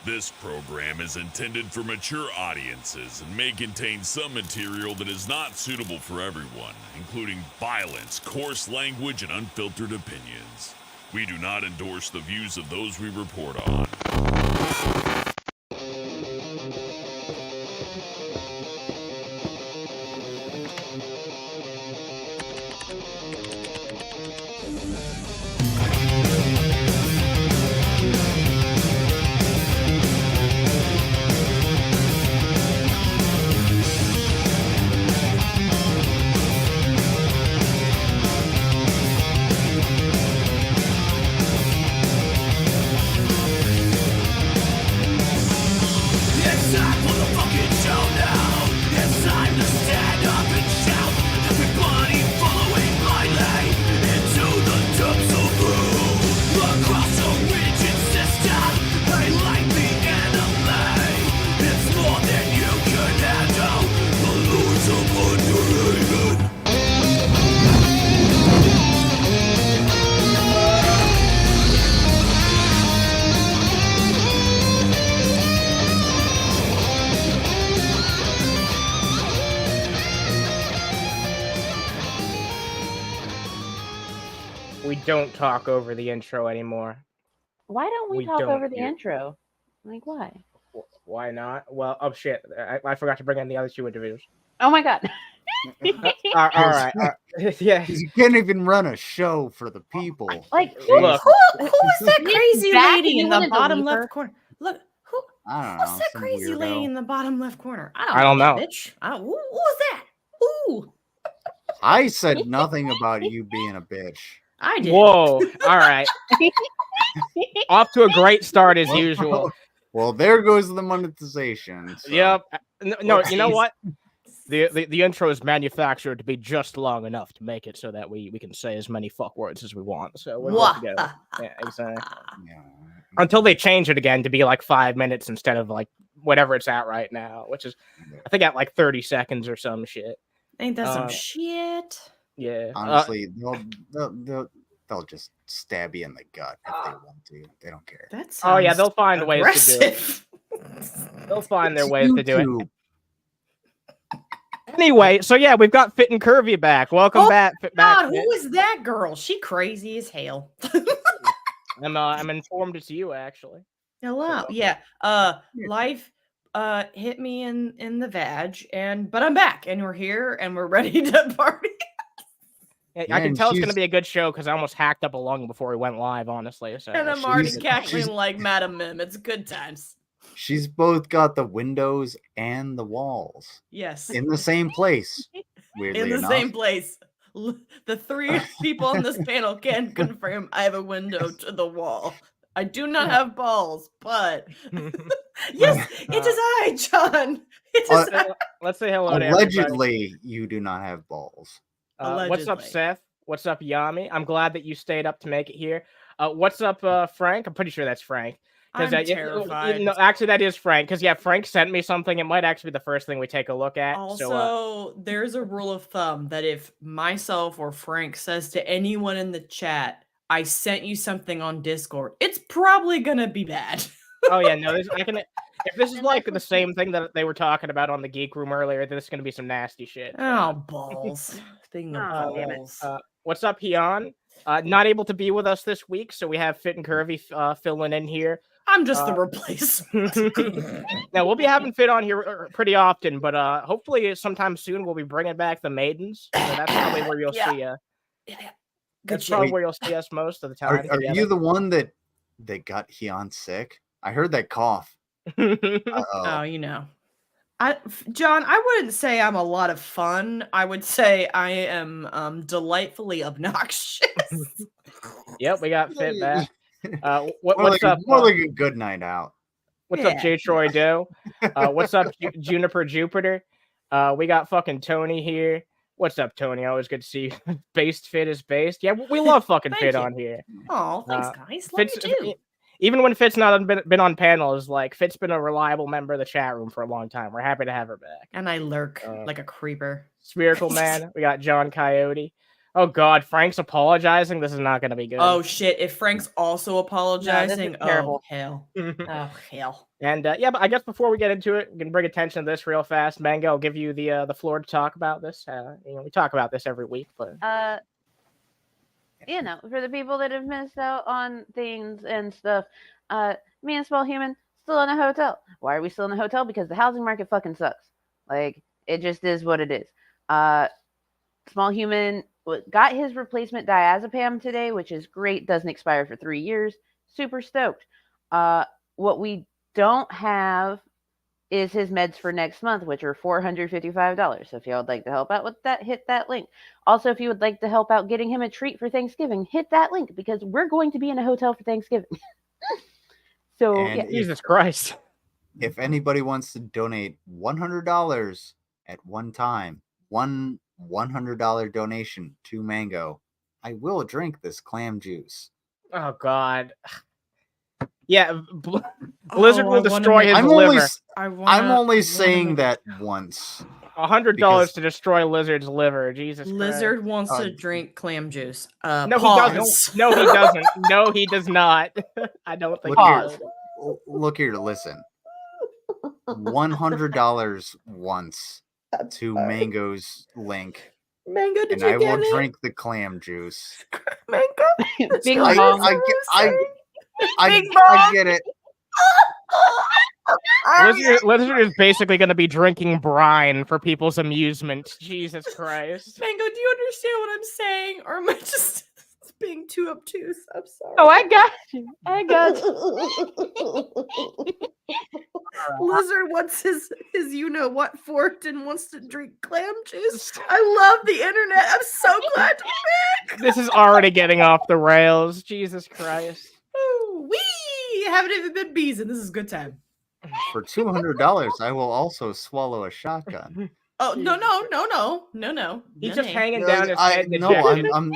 This program is intended for mature audiences and may contain some material that is not suitable for everyone, including violence, coarse language, and unfiltered opinions. We do not endorse the views of those we report on. Don't talk over the intro anymore. Why don't we talk over the intro? Like, why? Why not? Well, oh shit, I forgot to bring in the other two individuals. Oh my god. All right. Yeah. You can't even run a show for the people. Like, who is that crazy lady in the bottom left corner? Look, who's that crazy lady in the bottom left corner? I don't know. Bitch. Who was that? Ooh. I said nothing about you being a bitch. I did. Whoa! All right. Off to a great start as usual. Well, there goes the monetization. So. Yep. No, you know what? The intro is manufactured to be just long enough to make it so that we can say as many fuck words as we want. So we're good to go. Yeah, exactly. Yeah. Until they change it again to be like 5 minutes instead of like whatever it's at right now, which is I think at like 30 seconds or some shit. Ain't that some shit? Yeah. Honestly, they'll just stab you in the gut if they want to. They don't care. Oh yeah, they'll find ways to do it. They'll find their ways to do it. Anyway, so yeah, we've got FitNCurvy back. Welcome back. God, who is that girl? She crazy as hell. I'm informed it's you actually. Hello. Yeah. Life hit me in the vag, but I'm back and we're here and we're ready to party. Yeah, I can tell it's going to be a good show because I almost hacked up a lung before we went live, honestly. So. And I'm already cackling like Madam Mim. It's good times. She's both got the windows and the walls. Yes. In the same place. Weirdly enough. Same place. The three people on this panel can confirm I have a window to the wall. I do not have balls, but yes, it is I, John. It is I. Let's say hello to allegedly, everybody. You do not have balls. What's up, Seth? What's up, Yami? I'm glad that you stayed up to make it here. What's up, Frank? I'm pretty sure that's Frank. I'm terrified. No, actually, that is Frank. Because, yeah, Frank sent me something. It might actually be the first thing we take a look at. Also, there's a rule of thumb that if myself or Frank says to anyone in the chat, I sent you something on Discord, it's probably going to be bad. Oh, yeah, no, if this is like the same thing that they were talking about on the Geek Room earlier, this is going to be some nasty shit. Oh, balls. Speaking of balls. What's up, Hian? Not able to be with us this week, so we have FitNCurvy filling in here. I'm just the replacement. Now, we'll be having Fit on here pretty often, but hopefully sometime soon we'll be bringing back the maidens. So that's probably where you'll see That's probably where you'll see us most of the time. Are you the one that got Hian sick? I heard that cough. Oh, you know. John, I wouldn't say I'm a lot of fun. I would say I am delightfully obnoxious. Yep, we got Fit back. What's up? More like a good night out. What's up, J. Troy Doe? What's up, Juniper Jupiter? We got fucking Tony here. What's up, Tony? Always good to see you. Based Fit is based. Yeah, we love fucking Fit on here. Oh, thanks, guys. Love you too. Even when Fit's not been on panels, like Fit's been a reliable member of the chat room for a long time. We're happy to have her back. And I lurk like a creeper. Spherical Man. We got John Coyote. Oh God, Frank's apologizing. This is not going to be good. Oh shit! If Frank's also apologizing, terrible. hell. Oh hell. And yeah, but I guess before we get into it, we can bring attention to this real fast. Mango, I'll give you the floor to talk about this. We talk about this every week, but for the people that have missed out on things and stuff, me and Small Human still in a hotel. Why are we still in a hotel? Because the housing market fucking sucks. Like, it just is what it is. Small Human got his replacement diazepam today, which is great. Doesn't expire for 3 years. Super stoked. What we don't have is his meds for next month, which are $455. So if y'all would like to help out with that, hit that link. Also, if you would like to help out getting him a treat for Thanksgiving, hit that link because we're going to be in a hotel for Thanksgiving. So, And yeah. Jesus Christ. If anybody wants to donate $100 at one time, one $100 donation to Mango, I will drink this clam juice. Oh God. Yeah, Blizzard will I wanna destroy make- his I'm liver. only saying that once. $100 because- to destroy Lizard's liver. Jesus Christ. Lizard wants to drink clam juice. No, he pause. doesn't. No, he doesn't. No, he does not. I don't think Look he here. does. Look here, listen. $100 once to Mango's link, Mango, did and you I get will it? drink the clam juice. Mango. Big I, Mom. I get it. Lizard is basically going to be drinking brine for people's amusement. Jesus Christ. Mango, do you understand what I'm saying? Or am I just being too obtuse? I'm sorry. Oh, I got you. I got you. Lizard wants his you know what forked and wants to drink clam juice. I love the internet. I'm so glad to be back. This is already getting off the rails. Jesus Christ. Ooh, wee! Haven't even been bees, and this is a good time. For $200, I will also swallow a shotgun. Oh no! He's just Nay. hanging down his I, head. no, dejected. I'm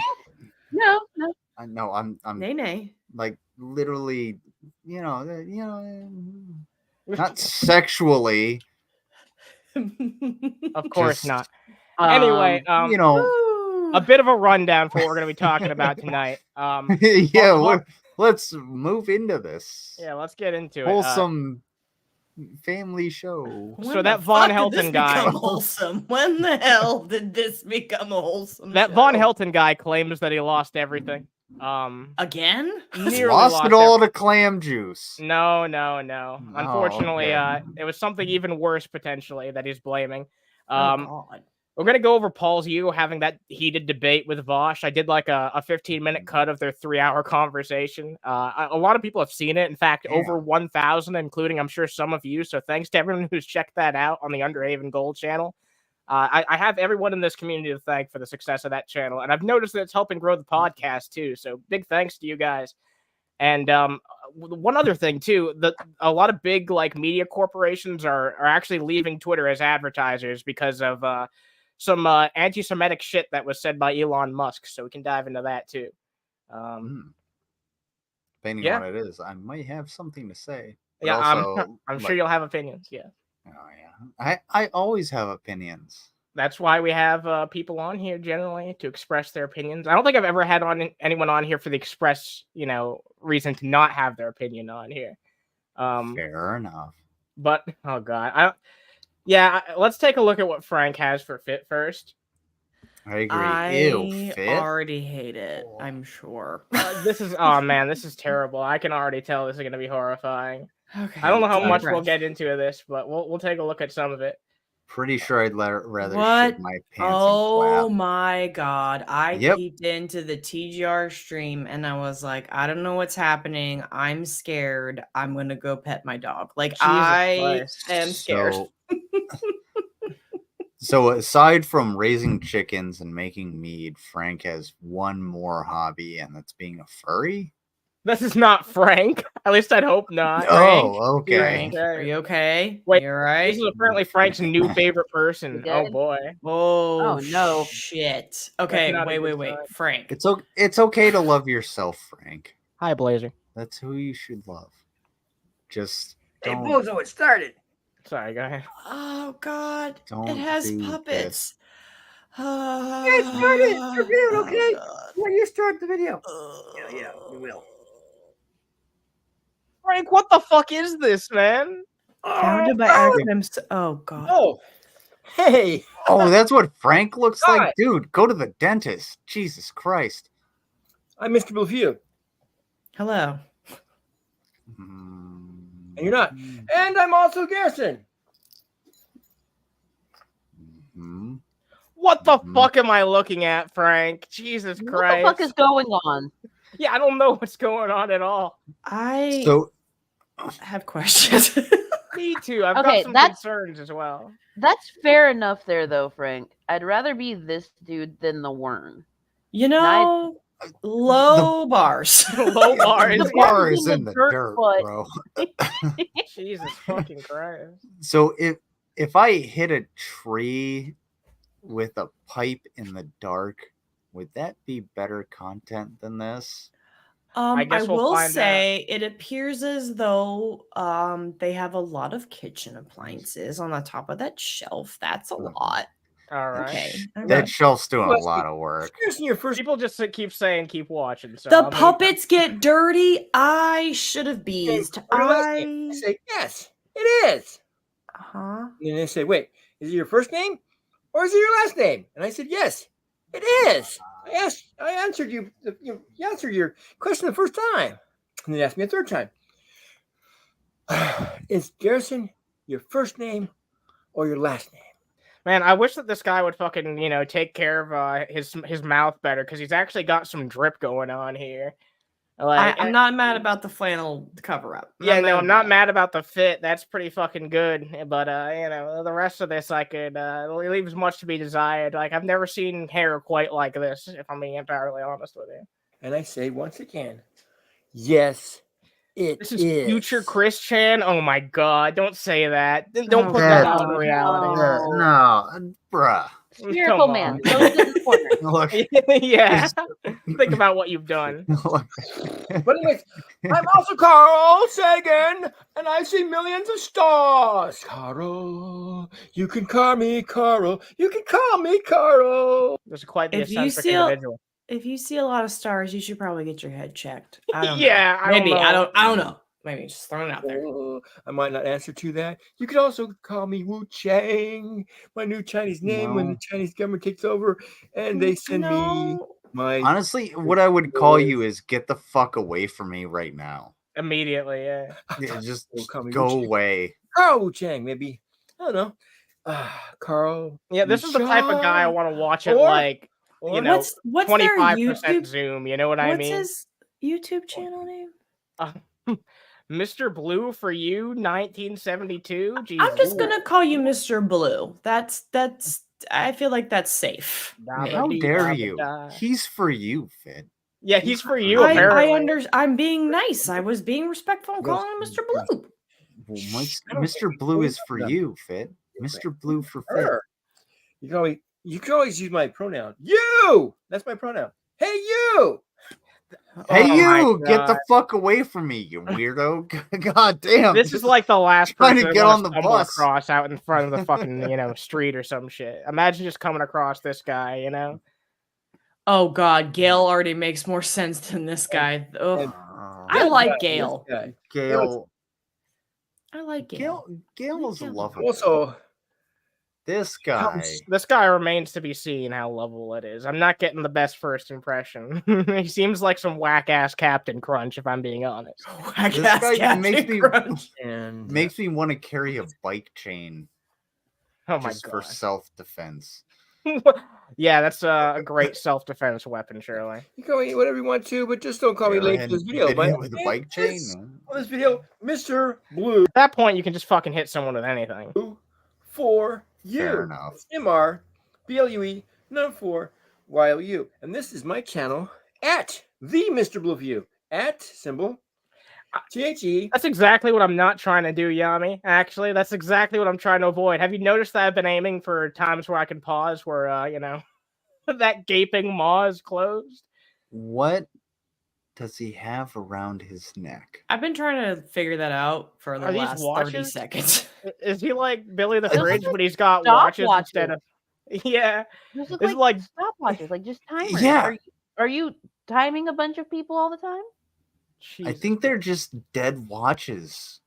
Nay. like literally, not sexually. Of course just, not. Anyway, Ooh. a bit of a rundown for what we're going to be talking about tonight. yeah, let's move into this. Yeah, let's get into it. Wholesome family show. When So the that Von fuck did Helton this guy- become wholesome? When the hell did this become a wholesome? That show? Von Helton guy claims that he lost everything. Again? Nearly Lost it all everything. to clam juice. No. Oh, Unfortunately, okay. it was something even worse potentially that he's blaming. Oh God. We're gonna go over PaulsEgo having that heated debate with Vaush. I did like a 15-minute cut of their 3-hour conversation. A lot of people have seen it. In fact, over 1,000, including I'm sure some of you. So thanks to everyone who's checked that out on the Underhaven Gold channel. I have everyone in this community to thank for the success of that channel, and I've noticed that it's helping grow the podcast too. So big thanks to you guys. And one other thing too, a lot of big like media corporations are actually leaving Twitter as advertisers because of some anti-Semitic shit that was said by Elon Musk. So we can dive into that too. Depending on what it is, I might have something to say. But Yeah, also, I'm sure you'll have opinions. Yeah. Oh yeah, I always have opinions. That's why we have people on here generally to express their opinions. I don't think I've ever had anyone on here for the express, reason to not have their opinion on here. Fair enough. But oh god, let's take a look at what Frank has for Fit first. I agree. I Fit? already hate it. I'm sure. This is this is terrible. I can already tell this is going to be horrifying. Okay. I don't know how deep much breath. we'll get into this, but we'll take a look at some of it. Pretty sure I'd rather What? shit my pants Oh and clap. my God. I Yep. peeped into the TGR stream and I was like, I don't know what's happening. I'm scared. I'm going to go pet my dog. Like, Jesus I Christ. am scared. So aside from raising chickens and making mead, Frank has one more hobby, and that's being a furry. This is not Frank. At least I'd hope not. Oh, okay. Frank, are you okay? Wait, you all right? This is apparently Frank's new favorite person. You Oh did? boy. Oh, no. Shit. Okay, not a good wait. sign. Frank. It's okay to love yourself, Frank. Hi, Blazer. That's who you should love. Just Hey, don't. Bozo, it started. Sorry, go ahead. Oh God. Don't It has do puppets. Yeah, start it. It's reviewed, okay? When you start the video. Yeah, we will. Frank, what the fuck is this, man? Founded by acronyms. Oh god. Oh, hey. Oh, that's what Frank looks Hi. like? Dude, go to the dentist. Jesus Christ. I'm Mr. Blueview. Hello. And you're not. And I'm also Garrison. What the fuck am I looking at, Frank? Jesus Christ. What the fuck is going on? Yeah, I don't know what's going on at all. I So have questions. Me too. I've Okay, got some that's- concerns as well. That's fair enough there, though, Frank. I'd rather be this dude than the worm. You know, low bars. Low bars. the bar is in the dirt, but- bro. Jesus fucking Christ. So if I hit a tree with a pipe in the dark, would that be better content than this? I I guess we'll will find say it appears as though they have a lot of kitchen appliances on the top of that shelf. That's a lot. All right. Okay. all That right. shelf's doing Well, a lot of work. Here's your first. People just keep saying, keep watching. So The I mean, puppets get dirty. I should have beezed. I say, yes, it is. Uh-huh. And they say, wait, is it your first name or is it your last name? And I said, yes, it is. I answered you answered your question the first time. And they asked me a third time. Is Garrison your first name or your last name? Man, I wish that this guy would fucking, take care of his mouth better, because he's actually got some drip going on here. Like, I'm not mad about the flannel cover up. Yeah, no, I'm not mad about the fit. That's pretty fucking good. But the rest of this, I could it leaves much to be desired. Like, I've never seen hair quite like this, if I'm being entirely honest with you. And I say once again, yes, it This is future Chris Chan. Oh my god! Don't say that. Don't Oh, put that God. out in reality. No, bruh. Spherical Come man. on. Goes in the corner. Look, Yeah. Think about what you've done. look. But anyways, I'm also Carl Sagan, and I see millions of stars. Carl, you can call me Carl. You can call me Carl. There's quite the If you eccentric see individual. If you see a lot of stars, you should probably get your head checked. I don't Yeah, know. Maybe I I don't know. Maybe just throwing it out there. I might not answer to that. You could also call me Wu Chang, my new Chinese name when No. the Chinese government takes over and they send me No. my. Honestly, what I would call you is get the fuck away from me right now. Immediately, yeah. Yeah, just Don't call me go Wu Chang. away. Carl Wu Chang, maybe. I don't know. Carl. Yeah, this is the type of guy I want to watch it Or- like, Or What's their 25% YouTube? zoom. You know what I What's mean? his YouTube channel name? Mr. Blue for you, 1972. Jesus. I'm just gonna call you Mr. Blue. That's. I feel like that's safe. Nah, How Maybe dare I would you? die. He's for you, Fit. Yeah, he's for you. I Apparently, I'm being nice. I was being respectful and calling him Mr. Blue. Well, I don't Mr. think Blue we is for them. you, Fit. Mr. Blue for Fit. Her. You can always use my pronoun. You. That's my pronoun. Hey, you. Hey, Oh my you! Get the God. fuck away from me, you weirdo! God damn! this is like the last trying to person get I wanna on the stumble bus. across out in front of the fucking street or some shit. Imagine just coming across this guy. Oh God, Gail already makes more sense than this guy. Ugh. I This like guy, Gail. this guy. Gail. I like Gail. Gail is Gail. lovable. Also, This guy. This guy remains to be seen how lovable it is. I'm not getting the best first impression. He seems like some whack ass Captain Crunch, if I'm being honest. I This guess guy Captain makes me Crunch. and makes me want to carry a bike chain Oh my just for god. self-defense. Yeah, that's a great self-defense weapon, Shirley. you can call me whatever you want to, but just don't call me late for this video. Hit My him with a name bike chain. is- On this video, Mr. Blue At that point, you can just fucking hit someone with anything. for you. Fair enough. MRBLUE 4 YLU. And this is my channel at the Mr. Blueview at symbol THE. That's exactly what I'm not trying to do, Yami. Actually, that's exactly what I'm trying to avoid. Have you noticed that I've been aiming for times where I can pause, where that gaping maw is closed? What does he have around his neck? I've been trying to figure that out for the Are these last 30 watches? seconds. Is he like Billy the Those Fridge, are but he's got Stop watches instead of? Yeah. Those look This is like like- stopwatches, like just timers. Yeah. Are you timing a bunch of people all the time? I think they're just dead watches.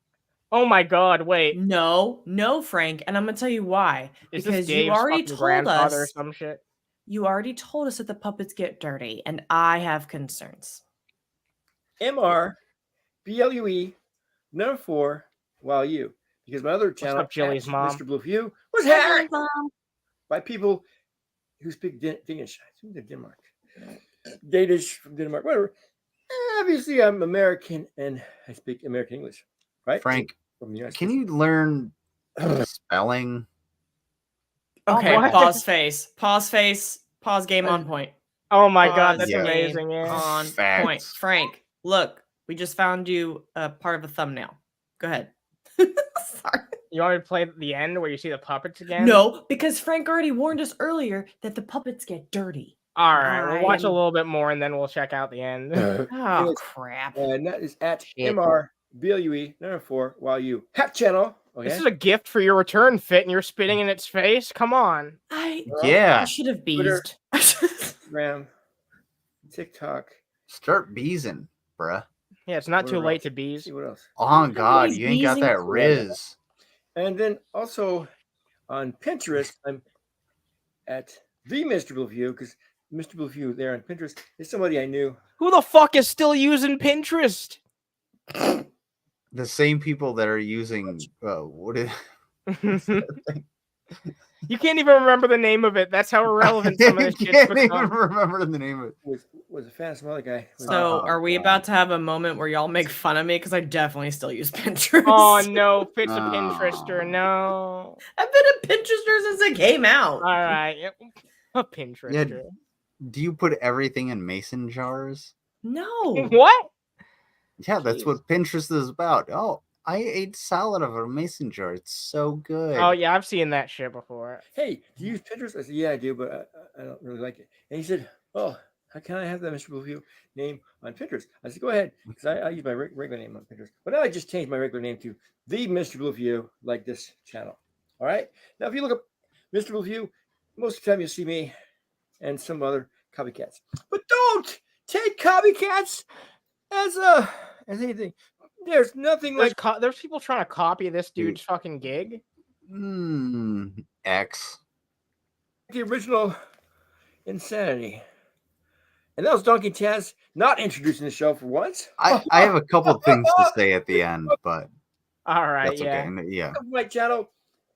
Oh my god! Wait, No, Frank, and I'm gonna tell you why. is this Because Dave's you already fucking told grandfather or us. some shit? You already told us that the puppets get dirty, and I have concerns. MR BLUE number 4 while you, because my other channel, up, Jilly's mom? Mr. Blueview, was Hi, hacked Mom. by people who speak Danish. I think they're Denmark. Danish from Denmark, whatever. Obviously, I'm American and I speak American English, right? Frank, From the United can States. you learn spelling? Okay, what? pause face, pause game on point. Oh my god, that's Yeah. amazing! Yeah. On Facts. point. Frank, look, we just found you a part of a thumbnail. Go ahead. Sorry. You want me to play the end where you see the puppets again? No, because Frank already warned us earlier that the puppets get dirty. All right, we'll watch a I'm- little bit more and then we'll check out the end. Oh, Anyways, crap. and that is at Shit. MR BLUE number 4 while you hack channel. Okay. This is a gift for your return fit, and you're spitting in its face. Come on. I Yeah. should have Twitter. beezed. Instagram, TikTok. Start beezing, bruh. Yeah, it's not too Whatever late else. to bees. See what else. Oh God, Somebody's you ain't got beezing that for riz. And then also on Pinterest, I'm at the Mr. Blueview because Mr. Blueview there on Pinterest is somebody I knew. Who the fuck is still using Pinterest? The same people that are using what is You can't even remember the name of it. That's how irrelevant some of this shit's can't even become. remember the name of it. Was a fan of some other guy. So, are we God. about to have a moment where y'all make fun of me? Because I definitely still use Pinterest. Oh no, Fit's a Oh. Pinterester. No. I've been a Pinterester since it came out. All right. Yep. A Pinterester. Do you put everything in mason jars? No. What? Yeah, that's Jeez. what Pinterest is about. Oh, I ate salad out of a mason jar. It's so good. Oh yeah, I've seen that shit before. Hey, do you use Pinterest? I said, yeah, I do, but I don't really like it. And he said, oh, how can I have that Mr. Blueview name on Pinterest? I said, go ahead, because I use my regular name on Pinterest. But now I just changed my regular name to the Mr. Blueview, like this channel. All right. Now, if you look up Mr. Blueview, most of the time you'll see me and some other copycats. But don't take copycats as anything. There's nothing like There's people trying to copy this dude's fucking gig. X. the original insanity. And that was Donkey Taz not introducing the show for once. I have a couple things to say at the end, but All right, that's yeah. okay. Yeah. Welcome to my channel.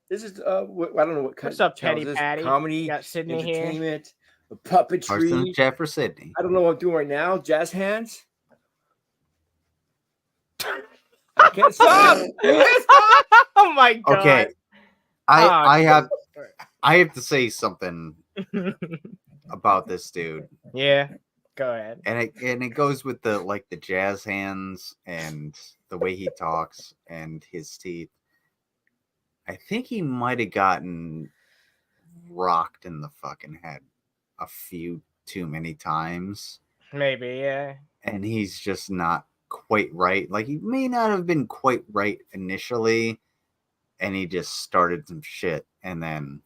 This is I don't know what kind What's up, of channel Teddy this is. Patty? Comedy, You got Sydney here. entertainment, First in puppetry. the chat for Sydney. I don't know what I'm doing right now. Jazz hands. I can't stop. I can't stop. Oh my god. Okay. Oh, I have to say something about this dude. Yeah. Go ahead. And it goes with the jazz hands and the way he talks and his teeth. I think he might have gotten rocked in the fucking head a few too many times. Maybe, yeah. And he's just not quite right. Like, he may not have been quite right initially, and he just started some shit. And then,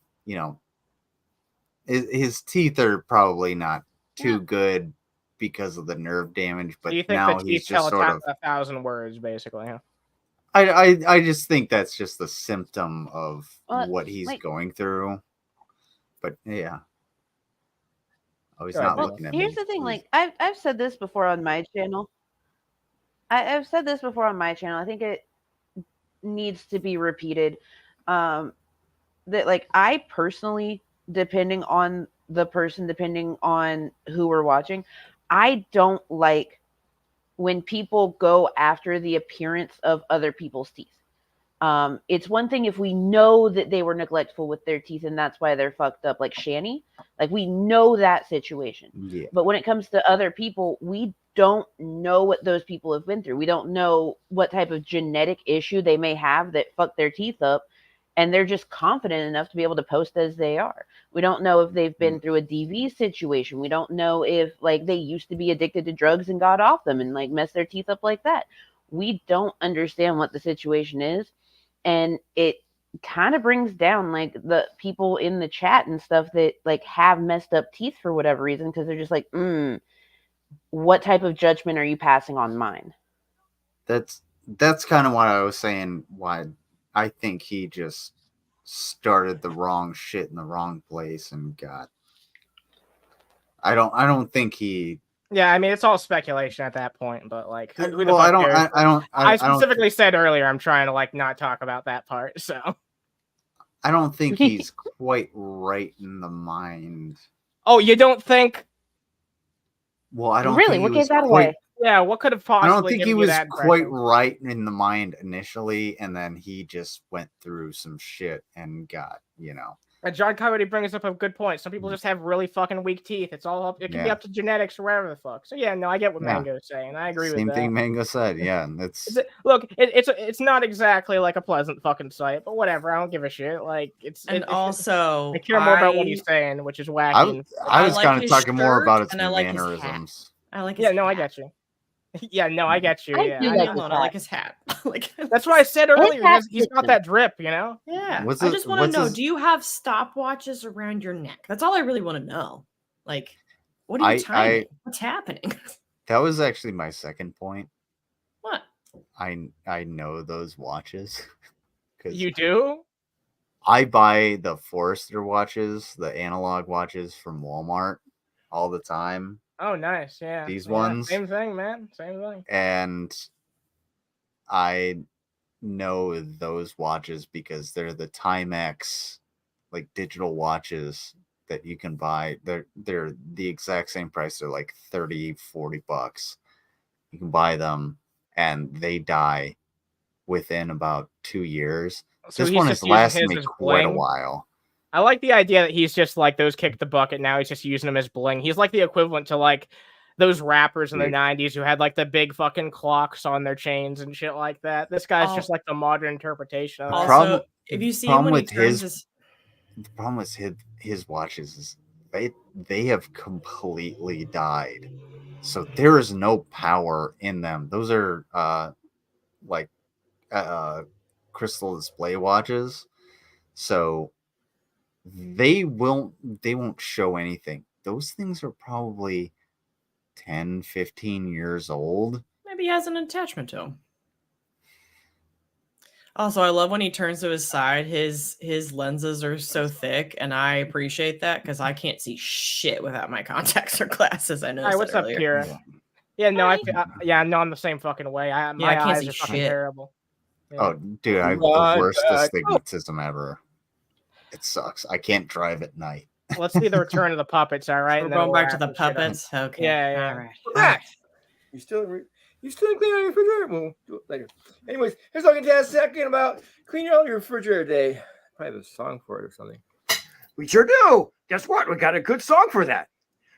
his teeth are probably not too good because of the nerve damage. But Do you think now the he's teeth just tell sort of. 1,000 words, basically? Huh? I just think that's just the symptom of Well, what he's like- going through. But yeah. Oh, he's Go ahead, not Well, looking at me. Here's the thing, Please. like I've said this before on my channel. I've said this before on my channel. I think it needs to be repeated. That like I personally, depending on the person, depending on who we're watching, I don't like when people go after the appearance of other people's teeth. It's one thing if we know that they were neglectful with their teeth and that's why they're fucked up, like Shani. Like we know that situation. Yeah. But when it comes to other people, we don't know what those people have been through. We don't know what type of genetic issue they may have that fucked their teeth up. And they're just confident enough to be able to post as they are. We don't know if they've been through a DV situation. We don't know if like they used to be addicted to drugs and got off them and like messed their teeth up like that. We don't understand what the situation is. And it kind of brings down like the people in the chat and stuff that like have messed up teeth for whatever reason, because they're just like, what type of judgment are you passing on mine? That's kind of what I was saying. Why I think he just started the wrong shit in the wrong place and got. I don't think he. Yeah, I mean it's all speculation at that point, but like, who the Well, fuck I don't. cares? I I specifically said earlier I'm trying to like not talk about that part. So I don't think he's quite right in the mind. oh, you don't think? Well, I don't Really, think what he gave was that quite, away? Yeah, what could have I possibly? don't think he given you was that quite impression? right in the mind initially, and then he just went through some shit and got, And John Coyote brings up a good point. Some people just have really fucking weak teeth. It's all up. It can be Yeah. up to genetics or whatever the fuck. So yeah, no, I get what Yeah. Mango's saying. I agree with Same that. thing Mango said. Yeah, Look, it's not exactly like a pleasant fucking sight, but whatever. I don't give a shit. Like Also, I care more about what he's saying, which is wacky. I was like kind of his talking more shirt about its and I like his hat. mannerisms. I like his Yeah, no, I hat. get you. Yeah, no, I get you. I Yeah, do I like know. his I like his hat. Like That's what I said earlier. hat's He's got that drip, you know. Yeah. What's I his- just want to what's know, his- do you have stopwatches around your neck? That's all I really want to know. Like, what are you timing? What's happening? That was actually my second point. What? I know those watches. 'Cause You do? I buy the Forester watches, the analog watches from Walmart all the time. Oh, nice. Yeah. These Yeah, ones? Same thing, man. Same thing. And I know those watches because they're the Timex like digital watches that you can buy. They're the exact same price. They're like $30-$40. You can buy them and they die within about 2 years. So This he's one just has using lasted his me as quite a bling? while. I like the idea that he's just like those kick the bucket. Now he's just using them as bling. He's like the equivalent to like those rappers in the Dude. 90s who had like the big fucking clocks on their chains and shit like that. This guy's just like the modern interpretation of that. Also, Problem- if you see him problem when he with turns his- The problem with his watches is they have completely died. So there is no power in them. Those are crystal display watches. So they won't show anything. Those things are probably 10, 15 years old. maybe he has an attachment to him. Also, I love when he turns to his side. His lenses are so thick, and I appreciate that because I can't see shit without my contacts or glasses. I know. Hi, what's up, Kira? Yeah, no, I'm the same fucking way. My I can't eyes see are fucking shit. terrible. Yeah. Oh, dude, I have the worst astigmatism ever. It sucks. I can't drive at night. Let's see the return of the puppets, all right? We're and then going we'll back to wrap the this shit up. puppets. Okay. Yeah. All right. We're back. You still clean out your refrigerator? We'll do it later. Anyways, here's talking to a second about cleaning out your refrigerator day. Probably have a song for it or something. We sure do. Guess what? We got a good song for that.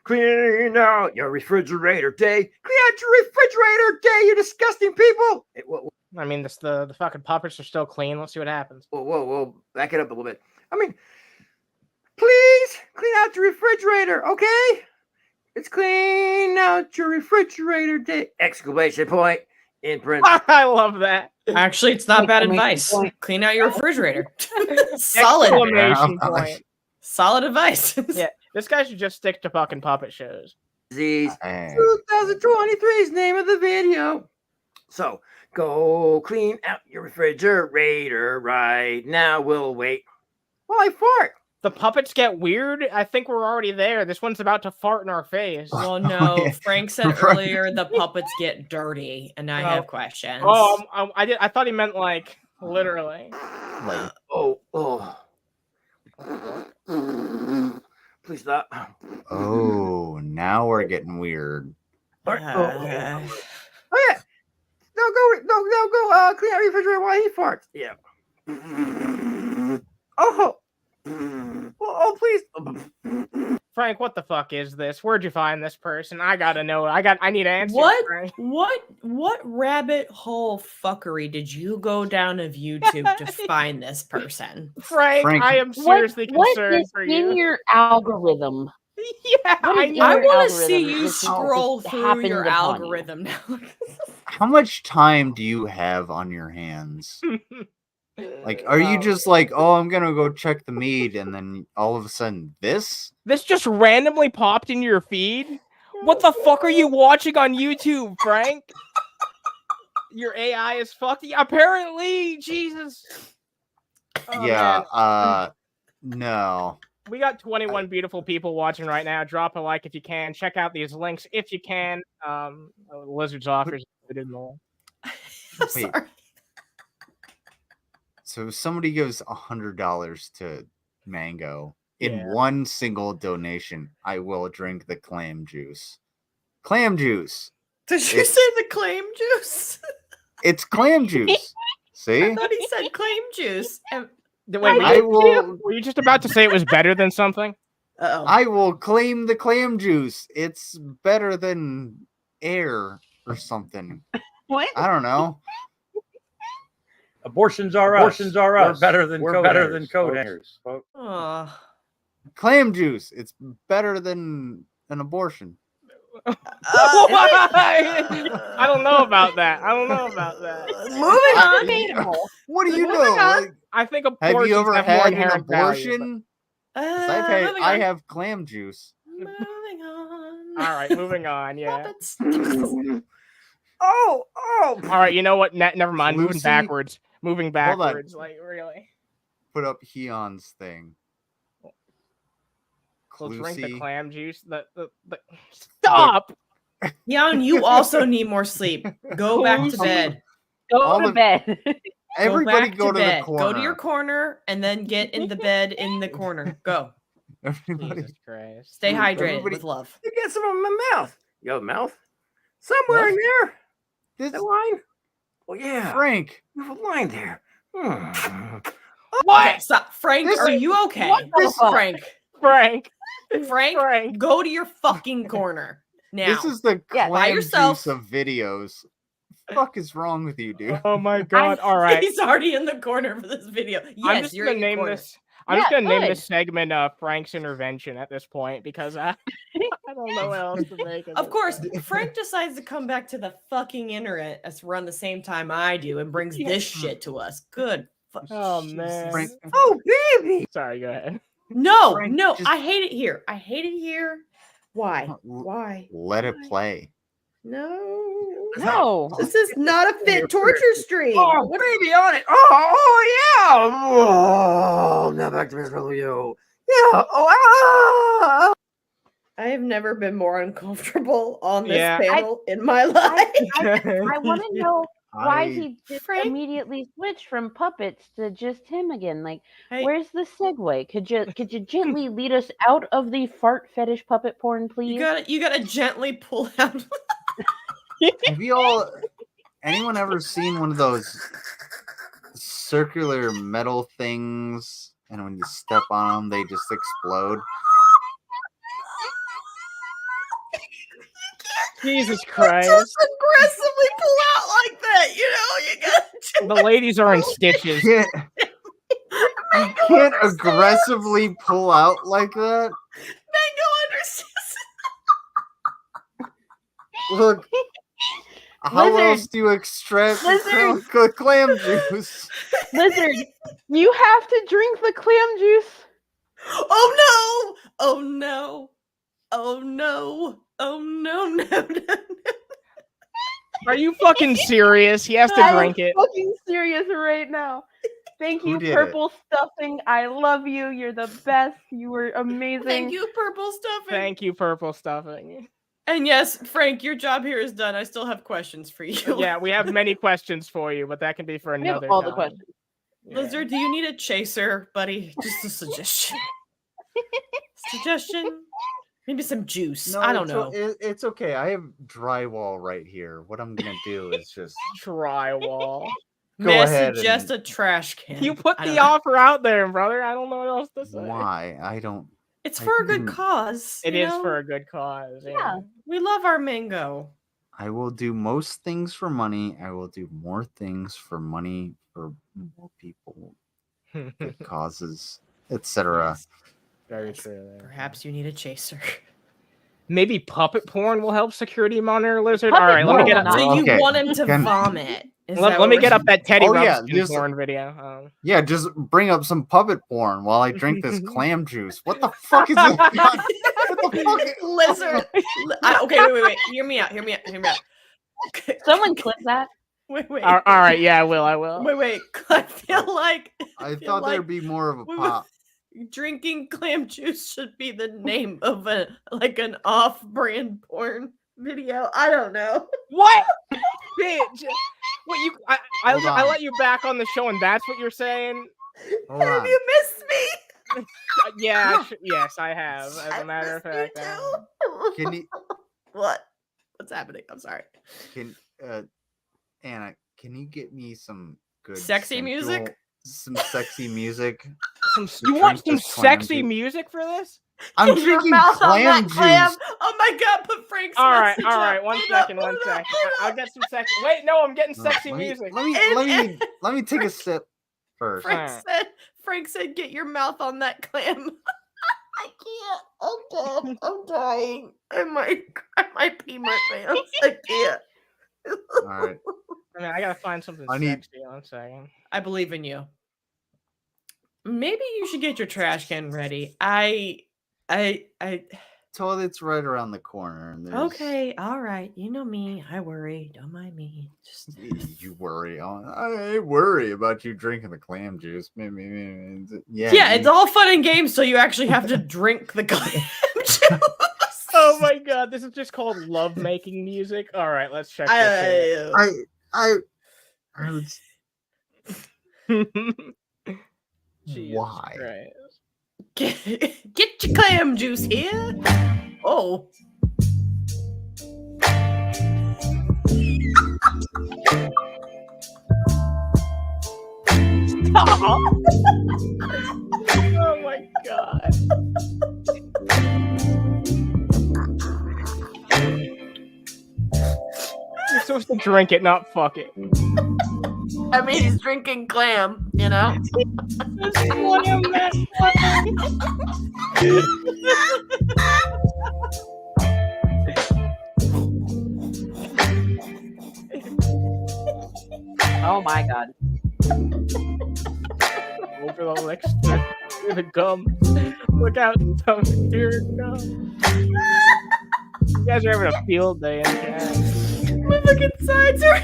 Clean out your refrigerator day. Clean out your refrigerator day, you disgusting people. I mean, the fucking puppets are still clean. Let's see what happens. Whoa. Back it up a little bit. I mean, please clean out your refrigerator, okay? It's clean out your refrigerator day! Exclamation point in print. I love that. Actually, it's not bad advice. Clean out your refrigerator. Solid. Exclamation point. Solid advice. Yeah, this guy should just stick to fucking puppet shows. 2023's name of the video. So go clean out your refrigerator right now. We'll wait while I fart. The puppets get weird. I think we're already there. This one's about to fart in our face. Well, no. Frank said earlier the puppets get dirty, and I have questions. Oh, I thought he meant like literally. Like, Please stop. oh, now we're getting weird. Oh yeah. No, go clean out your refrigerator while he farts. Yeah. Oh, please. Frank, what the fuck is this? Where'd you find this person? I gotta know. I need answers. What? Frank. What rabbit hole fuckery did you go down of YouTube to find this person? Frank, I am seriously concerned what is for in you. your algorithm? Yeah, What is in I your want to algorithm see you that scroll just through happened your upon you? algorithm now. How much time do you have on your hands? Like, are you just like, oh, I'm gonna go check the mead, and then all of a sudden this? This just randomly popped in your feed? What the fuck are you watching on YouTube, Frank? Your AI is fucked. Apparently, Jesus. Oh, yeah. man. No. We got 21 beautiful people watching right now. Drop a like if you can. Check out these links if you can. Lizard's offers included in all. Wait. So if somebody gives $100 to Mango in one single donation, I will drink the clam juice. Clam juice. Did you say the clam juice? It's clam juice. See? I thought he said clam juice. Wait, were you just about to say it was better than something? Uh-oh. I will claim the clam juice. It's better than air or something. What? I don't know. Abortions are us. We're better than coat hangers. Oh. Clam juice. It's better than an abortion. I don't know about that. Moving on. Debatable. What do you Moving know? on. Like, I think have abortions you ever have more had an inherent value, abortion? 'Cause I have clam juice. Moving on. All right, moving on. Yeah. Puppets. Oh. All right. You know what? Never mind. Moving Lucy? backwards. on. Like really. Put up Heon's thing. Let's drink the Lucy. clam juice. The Stop. Jan, you also need more sleep. Go back to bed. Go to bed. Everybody back go to bed. the corner. Go to your corner and then get in the bed in the corner. Go. Everybody. Jesus Christ. Stay hydrated Everybody- with love. You get some in my mouth. You have a mouth? Somewhere in there. This That line? Well, yeah. Frank. You have a line there. What? Stop. Frank, This are is- you okay? What the fuck? Frank, Frank. go to your fucking corner now. This is the Yeah, by clam yourself. juice of videos. Fuck is wrong with you, dude? Oh my God. All right. He's already in the corner for this video. Yes, I'm just you're gonna in the name corner. this. I'm just Yeah, gonna name good. this segment Frank's intervention at this point because I don't know what else to make of Of it. course, Frank decides to come back to the fucking internet around the same time I do and brings this shit to us. Good. Oh Jesus. man. Frank, Oh, baby. Sorry. Go ahead. No, Frank, no, just- I hate it here. I hate it here. Why? L- Why? let it Why? play. No. No. This is not a fit torture stream. Oh, baby on it. Oh, yeah. Oh, now back to Miss you. Yeah. Oh, I have never been more uncomfortable on this Yeah. panel in my life. I want to know why I- he just Frank? immediately switched from puppets to just him again. Like, Hey. where's the segue? Could you gently lead us out of the fart fetish puppet porn, please? You gotta gently pull out. Have you all? Anyone ever seen one of those circular metal things? And when you step on them, they just explode. Jesus Christ. Just aggressively pull out like that, you know. You gotta. The ladies are in stitches. You can't aggressively pull out like that. Mango understands. Look, how Lizard. else do you extract Lizard. clam juice? Lizard, you have to drink the clam juice. Oh no! Oh no! Oh no! Oh no! No! No! Are you fucking serious? He has to I'm drink it. fucking serious right now. Thank Who you, did it? Purple Stuffing. I love you. You're the best. You were amazing. Thank you, purple stuffing. Thank you, purple stuffing. And yes, Frank, your job here is done. I still have questions for you. Yeah, we have many questions for you, but that can be for We have another all time. the questions. Yeah. Lizard, do you need a chaser, buddy? Just a suggestion. Suggestion? Maybe some juice. I don't know. It's okay. I have drywall right here. What I'm gonna do is just Drywall. go May I ahead suggest and- a trash can? You put I the don't know. offer out there, brother. I don't know what else to say. why I don't. It's I for a good didn't- cause. It you is know? for a good cause. Yeah. We love our mango. I will do most things for money. I will do more things for money for more people, good causes, etc. Very true. there. Perhaps you need a chaser. Maybe puppet porn will help security monitor Lizard. Puppet All right, let me porn get will a not. So you Okay. want him to Can- vomit Let me get up that Teddy Ruxpin just- porn video. Yeah, just bring up some puppet porn while I drink this clam juice. What the fuck is this? What the fuck? Lizard. Okay, wait. Hear me out. Someone clip that. Wait. All right, yeah, I will. Wait. I feel like I thought there'd be more of a pop. drinking clam juice should be the name of an off-brand porn video. I don't know. What? Bitch. What you? I Hold on. let you back on the show, and that's what you're saying? Hold Have on. you missed me? Yeah. Yes, I have. As a matter of missed fact. you too. Can you? What? What's happening? I'm sorry. Can Anna? Can you get me some good Sexy music? Some sexy music. You want some drink this clam sexy juice. music for this? I'm Get your drinking mouth on clam that juice. clam. Oh my god, put Frank's All right. message up. One Put it up, second. put One it up, second. put it I'll up. get some sexy. Wait, no, I'm getting No, sexy let me- music. Let me take a sip first. Frank said, "Get your mouth on that clam." I can't. I'm dead. I'm dying. I might pee my pants. I can't. All right. I mean, I gotta find something I need- sexy. One second. I believe in you. Maybe you should get your trash can ready. I Toilet's right around the corner. And there's, Okay, all right. You know me. I worry. Don't mind me. Just You worry. I worry about you drinking the clam juice. Maybe. yeah, it's all fun and games. So you actually have to drink the clam juice. Oh my god, this is just called love making music. All right, let's check this I would. out. Jesus Why? Christ. Get your clam juice here. Oh. Oh my god. You're supposed to drink it, not fuck it. I mean, he's drinking clam, you know? Oh my god. Over the lips, through the gum. Look out, some dear gum. You guys are having a field day in chat. My fucking sides are.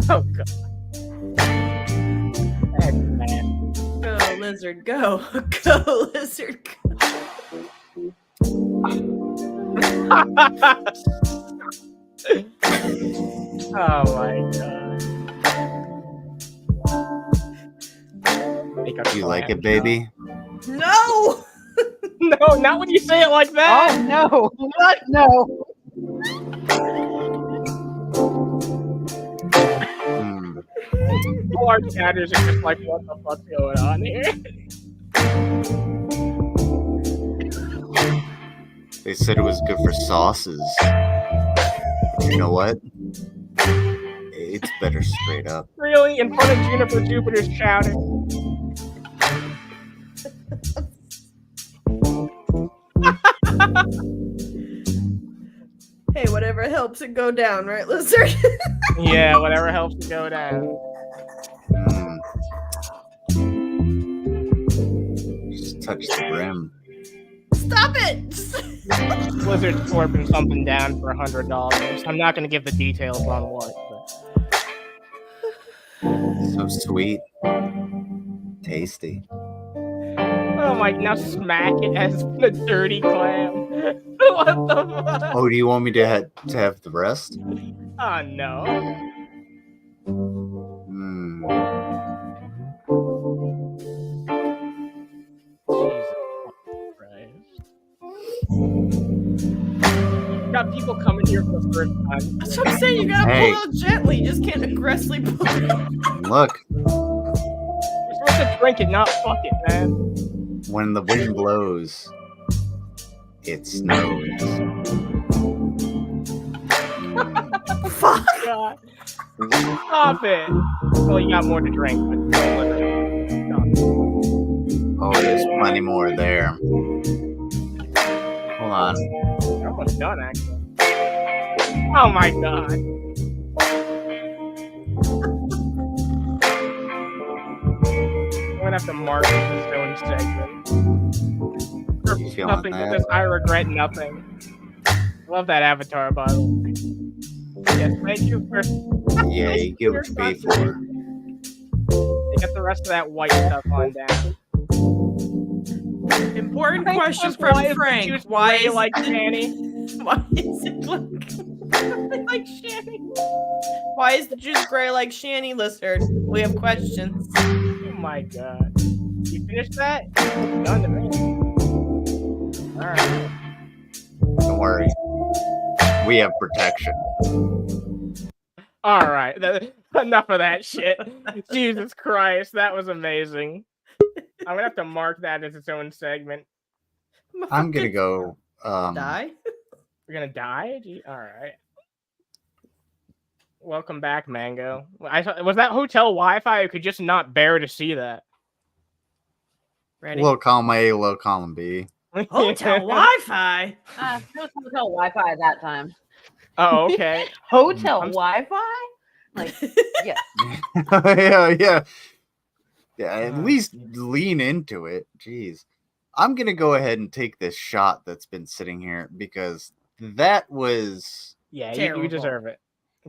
Oh god. Heck, man. Go, lizard, go. Go, lizard, go. Oh my god. Make a You like clam it, baby? No! No, not when you say it like that. Oh no. What? No. Hmm. All our chatters are just like, what the fuck's going on here? They said it was good for sauces. You know what? It's better straight up. Really? In front of Juniper Jupiter's chowder? Hey, whatever helps it go down, right, lizard? Yeah, whatever helps to go down. Just touch the brim. Stop it! Blizzard's slurping something down for $100. I'm not going to give the details on what. But... So sweet. Tasty. Oh my, now smack it as the dirty clam. What the fuck? Oh, do you want me to have the rest? Oh no. Hmm. Jesus Christ. Got people coming here for the first time. That's what I'm saying. You gotta Hey. pull out gently. You just can't aggressively pull it. Look, You're supposed to drink it, not fuck it, man. when the wind blows, it snows. Fuck. God. Stop it. Well, you got more to drink, but stop. Oh, there's plenty more there. Hold Hold on. You're almost done, actually. Oh my god. I'm gonna have to mark the stone segment. You feeling Nothing that? this, I regret nothing. Love that avatar bottle. Yes, thank you for. Yeah, you get what you pay for. You get the rest of that white stuff on down. Important Frank question says, why from is the Frank. juice Why gray is like the- Shanny? Why is it like Shanny? Why is the juice gray like Shanny, Lizard? We have questions. Oh my god. You finished that? Done to me. Alright. Don't worry. We have protection. Alright. Enough of that shit. Jesus Christ, that was amazing. I'm gonna have to mark that as its own segment. I'm gonna go. Die? We're gonna die? Alright. Welcome back, Mango. Was that hotel Wi-Fi? I could just not bear to see that. Ready? Low column A, low column B. Hotel Wi-Fi. There was hotel Wi-Fi at that time. Oh, okay. Hotel I'm- Wi-Fi? Like, yeah. Yeah. At least lean into it. Jeez. I'm gonna go ahead and take this shot that's been sitting here because that was Yeah, you Terrible. deserve it.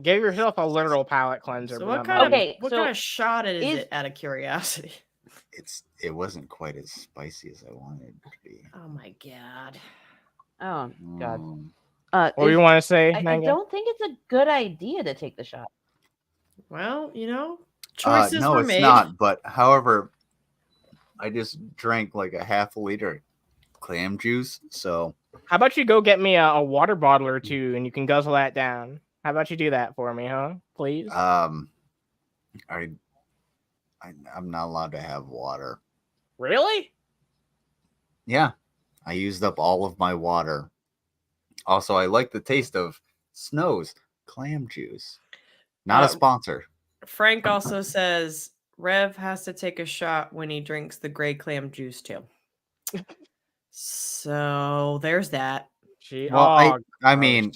Give yourself a literal palate cleanser. So but what not kind mine. of what kind of shot is it? Out of curiosity. it wasn't quite as spicy as I wanted it to be. Oh my god. Oh god. Mm. What do you want to say, I Mango? don't think it's a good idea to take the shot. Well, you know, choices No, were it's made. not. But however, I just drank like a half a liter of clam juice. So How about you go get me a water bottle or two, and you can guzzle that down? How about you do that for me, huh? Please. I'm not allowed to have water. Really? Yeah, I used up all of my water. Also, I like the taste of Snow's clam juice. Not a sponsor. Frank also says Rev has to take a shot when he drinks the gray clam juice too. So there's that. Well, I mean,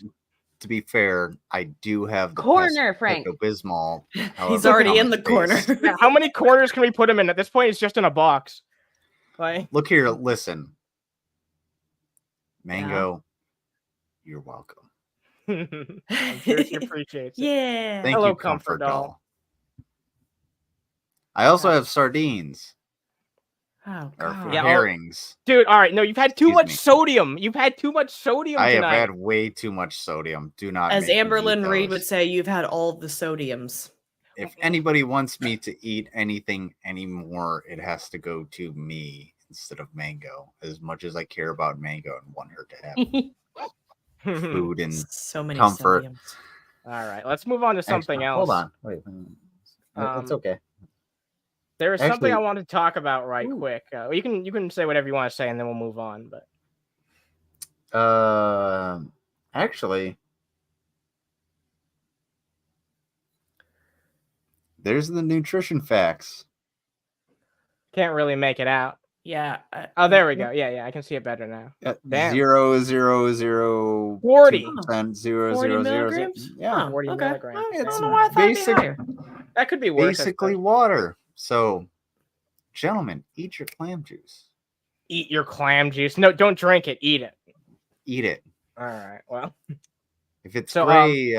to be fair, I do have the Corner, Frank. Pepto-Bismol. He's already in the corner. Yeah, how many corners can we put him in? At this point, it's just in a box. Like, Look here, listen. Mango, you're welcome. I'm sure she appreciates it. Yeah. Thank Hello, you, Comfort Doll. I also have sardines. Oh Or god. Yeah, herrings. Dude, all right. No, you've had too Excuse much me. sodium. You've had too much sodium I have tonight. had way too much sodium. Do not. As make me eat Amberlyn Reed would those. say, you've had all the sodiums. If anybody wants me to eat anything anymore, it has to go to me instead of Mango. As much as I care about Mango and want her to have food and So many comfort. sodiums. All right, let's move on to something Actually, else. Hold on. Wait. It's okay. There is something I Actually- want to talk about right quick. You can say whatever you want to say, and then we'll move on. But Actually, there's the nutrition facts. can't really make it out. Yeah. Oh, there we go. Yeah, I can see it better now. Damn. 0.000 40. 2%, 40 milligrams? Yeah, 40 okay. milligrams. Well, I It's don't know why I thought it'd be basic- higher. That could be worse. basically water. So, gentlemen, eat your clam juice. Eat your clam juice. No, don't drink it. Eat it. Eat it. All right. Well, If it's So, gray,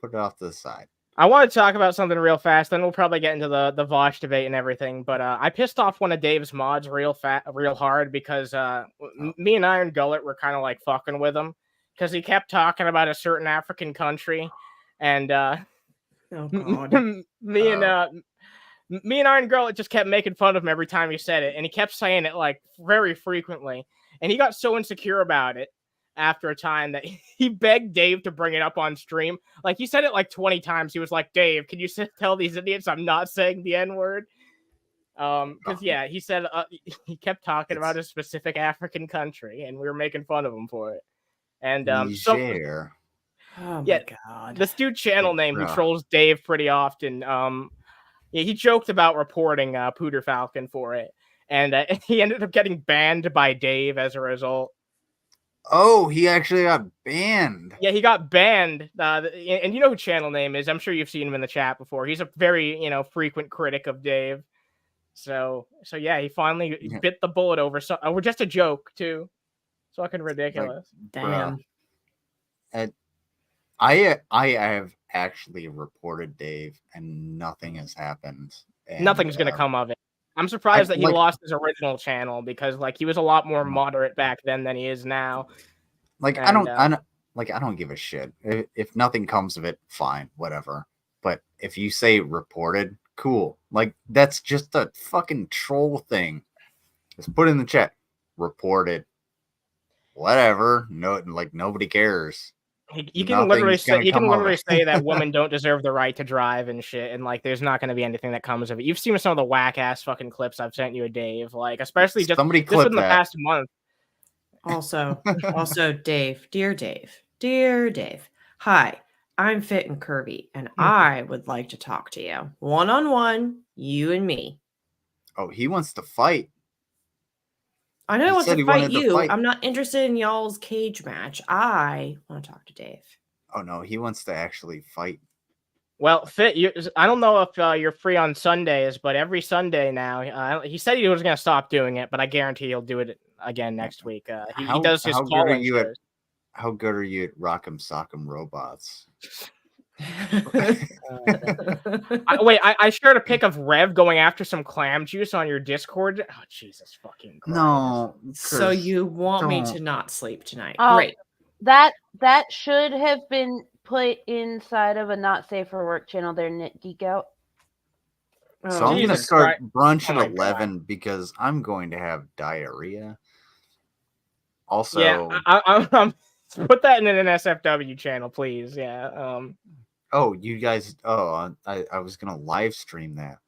put it off to the side. I want to talk about something real fast. Then we'll probably get into the Vaush debate and everything. But I pissed off one of Dave's mods real hard because me and Iron Gullet were kind of like fucking with him because he kept talking about a certain African country, and Oh god. me and Iron Gullet just kept making fun of him every time he said it, and he kept saying it like very frequently, and he got so insecure about it after a time that he begged Dave to bring it up on stream. Like, he said it like 20 times. He was like, Dave, can you tell these idiots I'm not saying the N-word? Because yeah, he said he kept talking about a specific African country, and we were making fun of him for it. And Niger. Oh my Yeah, god. this dude channel name who Bruh. trolls Dave pretty often, yeah, he joked about reporting Pooter Falcon for it, and he ended up getting banned by Dave as a result. Oh, he actually got banned. Yeah, he got banned. And you know who channel name is. I'm sure you've seen him in the chat before. He's a very, frequent critic of Dave. So yeah, he finally bit the bullet over just a joke too. Fucking ridiculous. Damn. I have actually reported Dave, and nothing has happened. And, Nothing's gonna come of it. I'm surprised that he lost his original channel because he was a lot more moderate back then than he is now. I don't give a shit. If nothing comes of it, fine, whatever. But if you say reported, cool. That's just a fucking troll thing. Just put in the chat. Reported. Whatever. No, nobody cares. You can literally say that women don't deserve the right to drive and shit, and there's not going to be anything that comes of it. You've seen some of the whack ass fucking clips I've sent you, Dave. Especially just within the past month. Also, Dave, dear Dave. Hi, I'm FitNCurvy, and I would like to talk to you 1-on-1, you and me. Oh, he wants to fight. I know he wants to fight you. I'm not interested in y'all's cage match. I want to talk to Dave. Oh no, he wants to actually fight. Well, I don't know if you're free on Sundays, but every Sunday now, he said he was going to stop doing it, but I guarantee he'll do it again next week. He does his call-in shows. How good are you at Rock'em Sock'em Robots? I shared a pic of Rev going after some clam juice on your Discord. Oh, Jesus fucking Christ. No. So you want me to not sleep tonight? Great. That should have been put inside of a not safe for work channel there, Knit Geek Out. So I'm going to start brunch at 11 because I'm going to have diarrhea. Also, yeah, I'm put that in an SFW channel, please. Yeah. Oh, you guys. Oh, I was going to live stream that.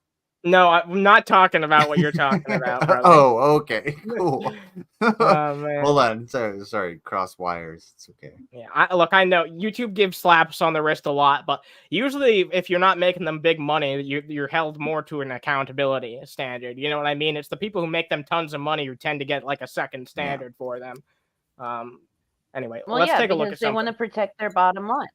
No, I'm not talking about what you're talking about, brother. Oh, okay. Cool. Oh, man. Hold on. Sorry. Cross wires. It's okay. Yeah. I know YouTube gives slaps on the wrist a lot, but usually if you're not making them big money, you're held more to an accountability standard. You know what I mean? It's the people who make them tons of money who tend to get a second standard for them. Anyway, let's take a look at something. They want to protect their bottom line.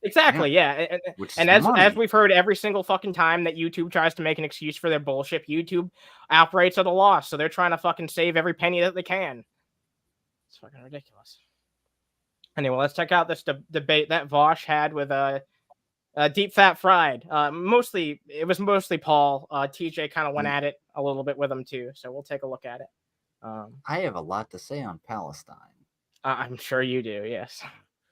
Exactly, yeah. And as we've heard every single fucking time that YouTube tries to make an excuse for their bullshit, YouTube operates at a loss, so they're trying to fucking save every penny that they can. It's fucking ridiculous. Anyway, let's check out this debate that Vaush had with Deep Fat Fried. It was mostly Paul. TJ kind of went at it a little bit with him too, so we'll take a look at it. I have a lot to say on Palestine. I'm sure you do, yes.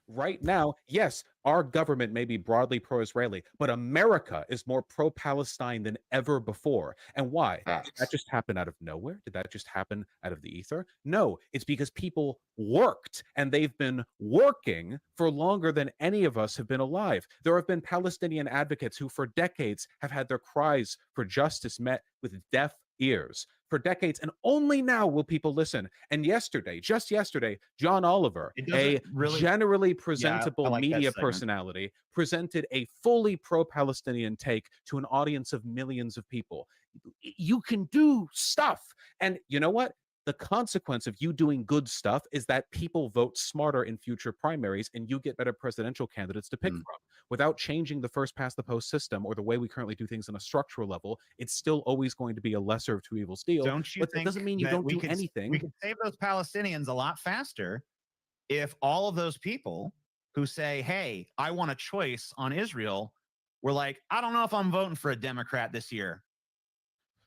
Right now, yes, our government may be broadly pro-Israeli, but America is more pro-Palestine than ever before. And why? Did that just happen out of nowhere? Did that just happen out of the ether? No, it's because people worked, and they've been working for longer than any of us have been alive. There have been Palestinian advocates who for decades have had their cries for justice met with deaf ears. For decades, and only now will people listen. And just yesterday, John Oliver, a generally presentable media personality, presented a fully pro-Palestinian take to an audience of millions of people. You can do stuff. And you know what? The consequence of you doing good stuff is that people vote smarter in future primaries and you get better presidential candidates to pick from. Without changing the first past the post system or the way we currently do things on a structural level, it's still always going to be a lesser of two evils deal. Don't you but think that doesn't mean you don't do anything. We could save those Palestinians a lot faster if all of those people who say, hey, I want a choice on Israel, were like, I don't know if I'm voting for a Democrat this year.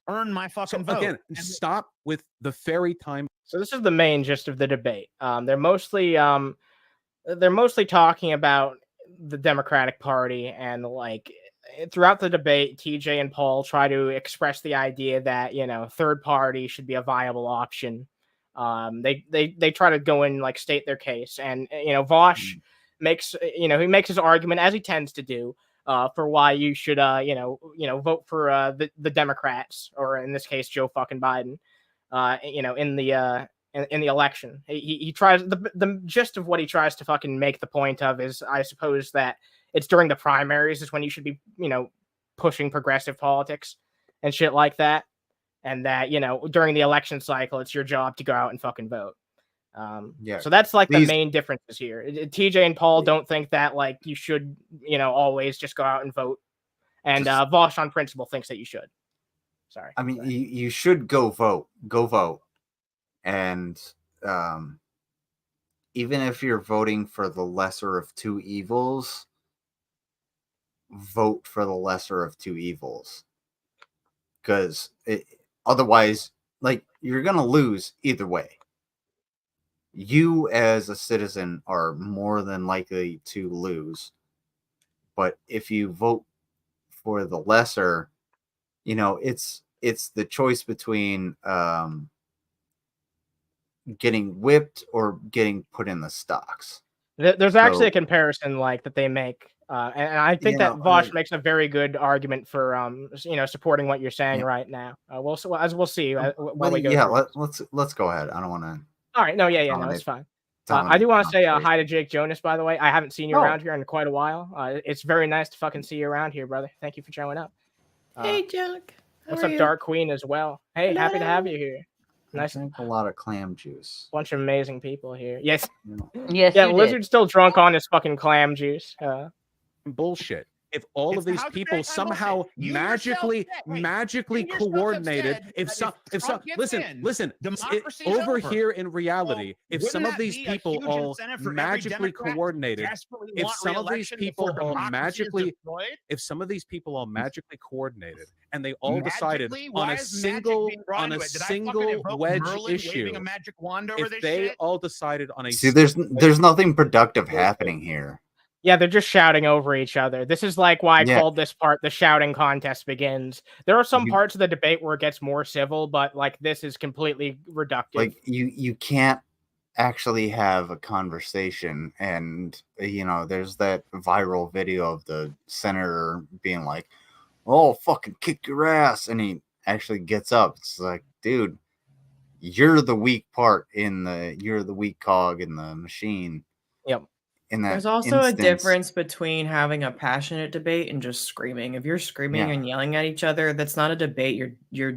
Earn my fucking vote. Again, stop with the fairy time. So this is the main gist of the debate. They're mostly talking about the Democratic Party, and throughout the debate, TJ and Paul try to express the idea that third party should be a viable option. They try to go and state their case, and Vaush makes his argument, as he tends to do, for why you should vote for the Democrats, or in this case Joe fucking Biden, in the election. He tries the gist of what he tries to fucking make the point of is, I suppose, that it's during the primaries is when you should be pushing progressive politics and shit like that, and that during the election cycle it's your job to go out and fucking vote. So that's like the please. main differences here. TJ and Paul don't think that like you should, always just go out and vote, and Vaush on principle thinks that you should. Sorry. I mean, you should go vote. Go vote, and even if you're voting for the lesser of two evils, vote for the lesser of two evils, because otherwise, like, you're gonna lose either way. You as a citizen are more than likely to lose, but if you vote for the lesser, it's the choice between getting whipped or getting put in the stocks. There's actually a comparison like that they make, and I think that Vaush makes a very good argument for supporting what you're saying right now. We'll see when we go. Yeah, let's go ahead. I don't want to. All right, no, it's fine. I do want to say hi to Jake Jonas, by the way. I haven't seen you around here in quite a while. It's very nice to fucking see you around here, brother. Thank you for showing up. Hey, Jack. What's up, Dark Queen, as well? Hey, happy to have you here. Nice. I drink a lot of clam juice. Bunch of amazing people here. Yes. Yes. Yeah, Lizard's still drunk on his fucking clam juice. Bullshit. If all of these people somehow magically coordinated, listen, over here in reality, if some of these people all magically coordinated, if some of these people all magically coordinated, and they all decided on a single wedge issue, if they all decided on a there's nothing productive happening here. Yeah, they're just shouting over each other. This is like why I called this part the shouting contest begins. There are some parts of the debate where it gets more civil, but like this is completely reductive. Like you can't actually have a conversation, and there's that viral video of the senator being like, "Oh, fucking kick your ass," and he actually gets up. It's like, dude, you're the weak cog in the machine. Yep. There's also a difference between having a passionate debate and just screaming. If you're screaming and yelling at each other, that's not a debate. You're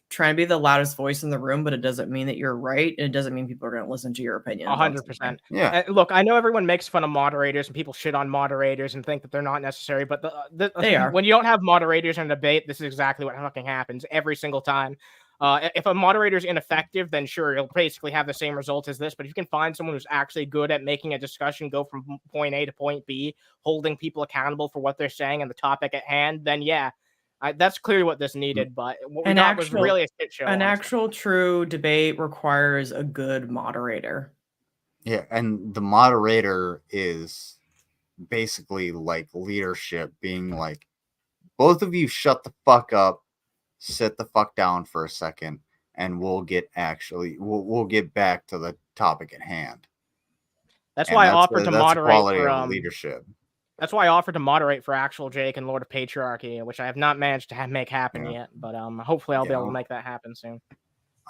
trying to be the loudest voice in the room, but it doesn't mean that you're right, and it doesn't mean people are going to listen to your opinion. 100%. Yeah. Look, I know everyone makes fun of moderators and people shit on moderators and think that they're not necessary, but they are. When you don't have moderators in a debate, this is exactly what fucking happens every single time. If a moderator is ineffective, then sure, you'll basically have the same result as this. But if you can find someone who's actually good at making a discussion go from point A to point B, holding people accountable for what they're saying and the topic at hand, then that's clearly what this needed. But what we got was really a shit show. An actual true debate requires a good moderator. Yeah, and the moderator is basically like leadership, being like, both of you shut the fuck up. Sit the fuck down for a second, and we'll get back to the topic at hand. That's why I offered to moderate for leadership. That's why I offered to moderate for actual Jake and Lord of Patriarchy, which I have not managed to make happen yet. But hopefully I'll be able to make that happen soon.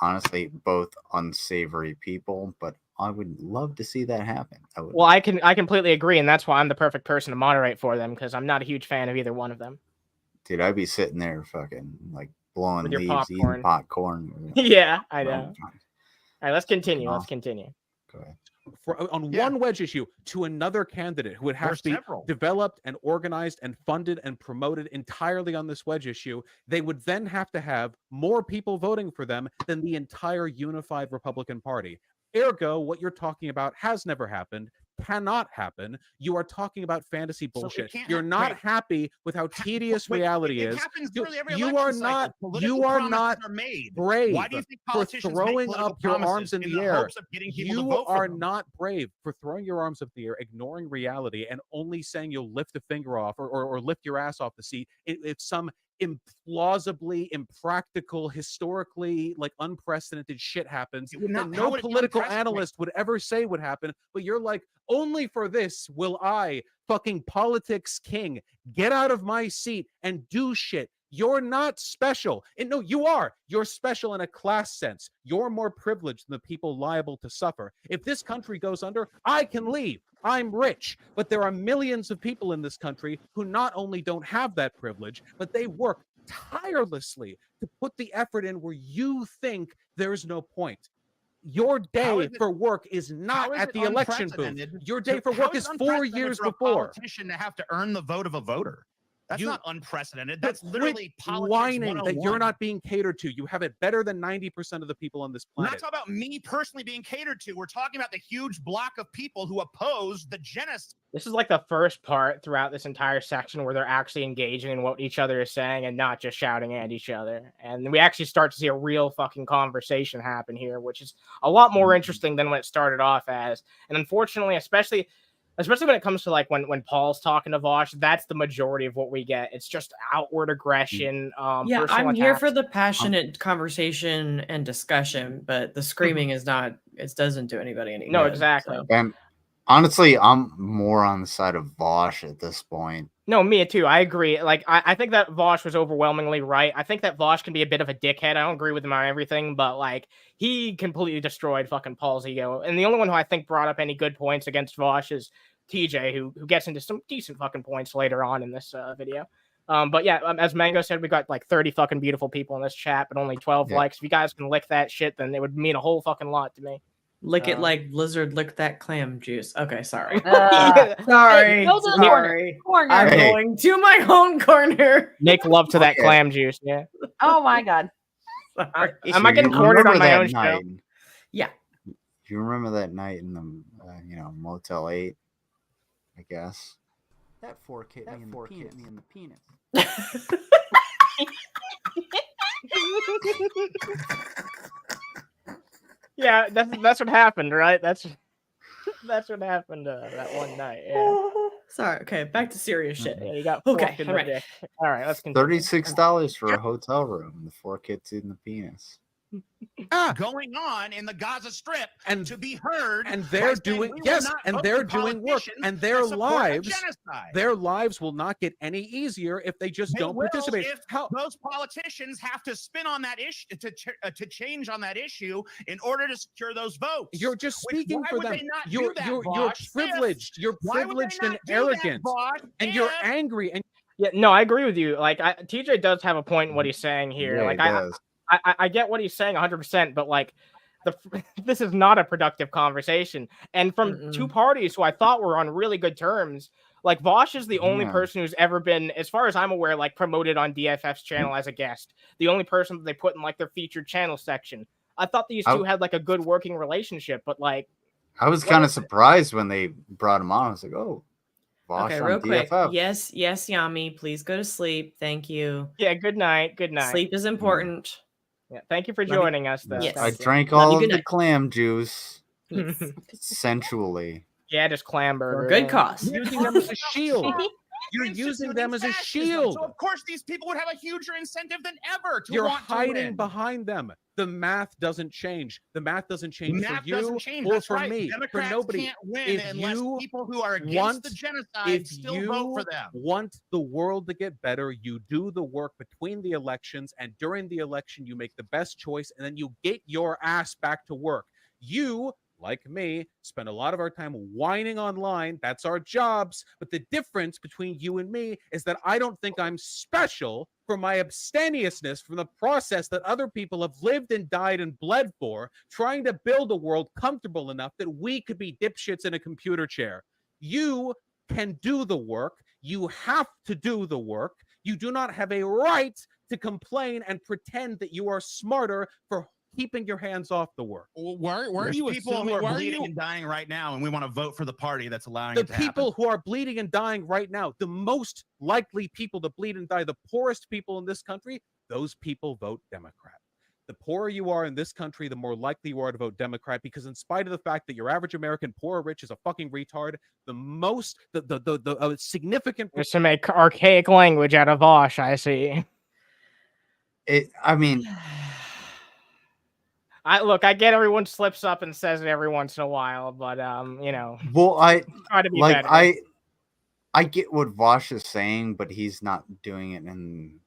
Honestly, both unsavory people, but I would love to see that happen. Well, I completely agree, and that's why I'm the perfect person to moderate for them, because I'm not a huge fan of either one of them. Dude, I'd be sitting there fucking like blowing with leaves, eating popcorn. Yeah, I know. All right, let's continue. Go ahead. On one wedge issue to another candidate who would have to be developed and organized and funded and promoted entirely on this wedge issue, they would then have to have more people voting for them than the entire unified Republican Party. Ergo, what you're talking about has never happened, cannot happen. You are talking about fantasy bullshit. You're not happy with how tedious reality is. You are not brave for throwing up your arms in the air. You are not brave for throwing your arms up in the air, ignoring reality, and only saying you'll lift a finger off or lift your ass off the seat if some implausibly, impractical, historically like unprecedented shit happens that no political analyst would ever say would happen. But you're like, only for this will I, fucking politics king, get out of my seat and do shit. You're not special. And no, you are. You're special in a class sense. You're more privileged than the people liable to suffer. If this country goes under, I can leave. I'm rich. But there are millions of people in this country who not only don't have that privilege, but they work tirelessly to put the effort in where you think there is no point. Your How day is it- for work is not is at it the election booth. unprecedented Your day for how work is 4 unprecedented years for a before. politician to have to earn the vote of a voter? That's You- not unprecedented. But That's literally quit politics whining that you're 101. not being catered to. You have it better than 90% of the people on this We're planet. not talking about me personally being catered to. We're talking about the huge block of people who oppose the genocide. This is like the first part throughout this entire section where they're actually engaging in what each other is saying and not just shouting at each other. And we actually start to see a real fucking conversation happen here, which is a lot more interesting than what it started off as. And unfortunately, especially when it comes to like when Paul's talking to Vaush, that's the majority of what we get. It's just outward aggression. Yeah, personal I'm here attacks. for the passionate conversation and discussion, but the screaming is not. It doesn't do anybody any No, good. exactly. So. And honestly, I'm more on the side of Vaush at this point. No, me too. I agree. Like, I think that Vaush was overwhelmingly right. I think that Vaush can be a bit of a dickhead. I don't agree with him on everything, but like, he completely destroyed fucking PaulsEgo. And the only one who I think brought up any good points against Vaush is TJ, who gets into some decent fucking points later on in this video. But yeah, as Mango said, we got like 30 fucking beautiful people in this chat, but only 12 likes. If you guys can lick that shit, then it would mean a whole fucking lot to me. Lick it like Blizzard licked that clam juice. Okay, sorry. Sorry. Go to the Sorry. corner. I'm going to my own corner. Make love to that clam juice, yeah. Oh my god. Sorry. Am I getting cornered on my own show? Yeah. Do you remember that night in the Motel 8? I guess that fork hit me in the penis. Yeah, that's what happened, right? That's what happened that one night. Yeah. Sorry. Okay, back to serious shit. Yeah, you got Okay, forked in the all right. dick. All right, let's continue. $36 for a hotel room. The fork hits in the penis. Going on in the Gaza Strip and to be heard, and they're doing and they're doing work, and their lives will not get any easier if they just don't participate. If those politicians have to spin on that issue to change on that issue in order to secure those votes. You're just speaking for them. You're Vaush? privileged. You're Why would they privileged not and do that, arrogant, Vaush? and you're angry. And yeah, no, I agree with you. Like, TJ does have a point in what he's saying here. Yeah, like, he does. I get what he's saying 100%, but like, this is not a productive conversation. And from two parties who I thought were on really good terms, like Vaush is the only person who's ever been, as far as I'm aware, like promoted on DFF's channel as a guest. The only person that they put in like their featured channel section. I thought these two had like a good working relationship, but like, I was kind of surprised when they brought him on. I was like, oh, Vaush Okay, on real quick. DFF. Yes, Yami, please go to sleep. Thank you. Yeah, good night. Good night. Sleep is important. Yeah, thank you for joining us, though. Yes. I Thank you. drank all of the clam juice sensually. Yeah, just clam burger. For good cause. You're using them as a shield. You're using them as a shield. So of course these people would have a huger incentive than ever to You're want to hiding win. behind them. The math doesn't change. The math doesn't change Math for you doesn't change. or That's for right. me, Democrats for nobody. can't win If unless you people who are against want, the genocide if still you vote for them. want the world to get better, you do the work between the elections, and during the election, you make the best choice, and then you get your ass back to work. You, like me, spend a lot of our time whining online. That's our jobs. But the difference between you and me is that I don't think I'm special for my abstemiousness from the process that other people have lived and died and bled for, trying to build a world comfortable enough that we could be dipshits in a computer chair. You can do the work. You have to do the work. You do not have a right to complain and pretend that you are smarter for keeping your hands off the work. Why are you people who are bleeding and dying right now, and we want to vote for the party that's allowing the it to happen? people who are bleeding and dying right now, the most likely people to bleed and die, the poorest people in this country, those people vote Democrat. The poorer you are in this country, the more likely you are to vote Democrat, because in spite of the fact that your average American, poor or rich, is a fucking retard, the significant... There's some archaic language out of Vaush, I see. I get everyone slips up and says it every once in a while, but Well, I try to be like better. I get what Vaush is saying, but he's not doing it in.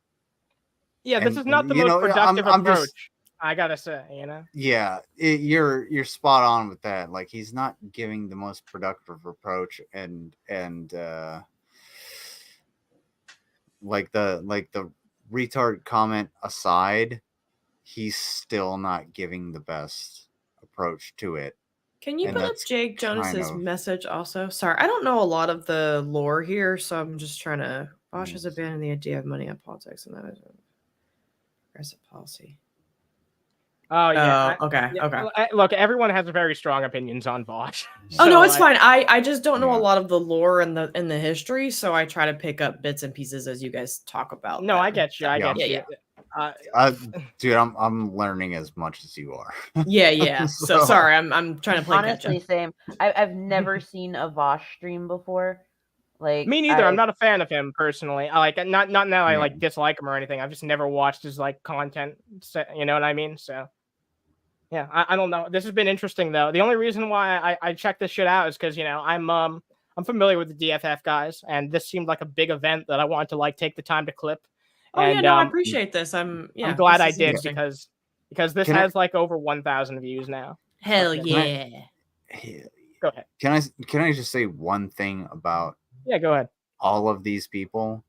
Yeah, this is not the most productive approach. I gotta say, Yeah, you're spot on with that. Like, he's not giving the most productive approach, and like the retard comment aside, he's still not giving the best approach to it. Can you And put up that's Jake Jonas's kind of- message also? Sorry, I don't know a lot of the lore here, so I'm just trying to. Vaush has abandoned the idea of money on politics, and that is a progressive policy. Oh yeah. Okay. Look, everyone has very strong opinions on Vaush. Oh no, So it's fine. I just don't know a Yeah. lot of the lore and the history, so I try to pick up bits and pieces as you guys talk about. No, I them. get you. I Yeah. get you. Dude, I'm learning as much as you are. Yeah. So sorry, I'm trying to play catch Honestly, up. same. I've never seen a Vaush stream before. Like Me neither. I'm not a fan of him personally. I like not now. I Yeah. like dislike him or anything. I've just never watched his like content. You know what I mean? So yeah, I don't know. This has been interesting though. The only reason why I checked this shit out is because I'm familiar with the DFF guys, and this seemed like a big event that I wanted to like take the time to clip. Oh and, yeah, no, I appreciate this. I'm glad I this is did interesting. because this Can I- has like over 1,000 views now. Hell Can yeah. Go ahead. Can I just say one thing about Yeah, go ahead. all of these people?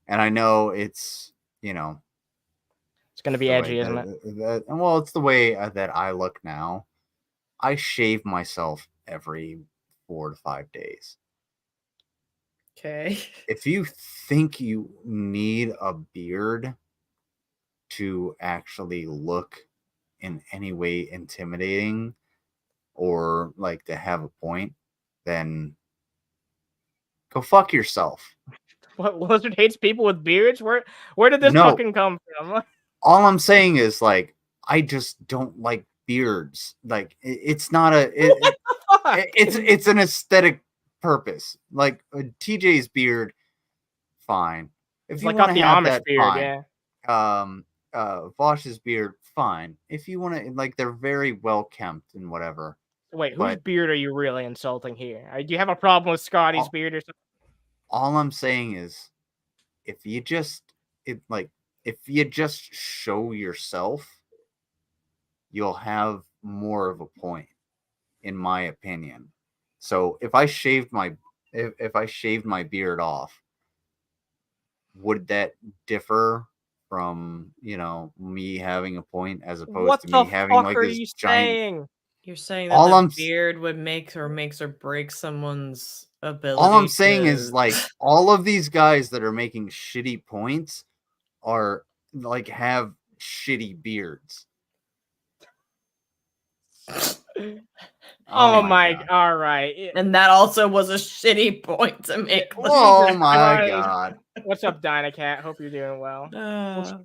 And I know it's It's gonna be the edgy, way isn't it? well, it's the way that I look now. I shave myself every 4 to 5 days. Okay. If you think you need a beard to actually look in any way intimidating or like to have a point, then go fuck yourself. What, Blizzard hates people with beards? Where did this No. fucking come from? All I'm saying is like I just don't like beards. Like it's not it's an aesthetic purpose. Like TJ's beard, fine. If It's you like want got to the have Amish that, beard, fine. yeah. Vaush's beard, fine. If you want to, like, they're very well kept and whatever. Wait, whose But beard are you really insulting here? Do you have a problem with Scotty's beard or something? all I'm saying is, if you just show yourself, you'll have more of a point, in my opinion. So if I shaved my beard off, would that differ from me having a point as opposed What to the me having fuck like are this you giant? saying? You're saying that All the I'm s- beard would makes or break someone's ability. All I'm saying to... is like all of these guys that are making shitty points are like have shitty beards. Oh my, all right. And that also was a shitty point to make. Oh my Christ. god. What's up, Dynacat? Hope you're doing well.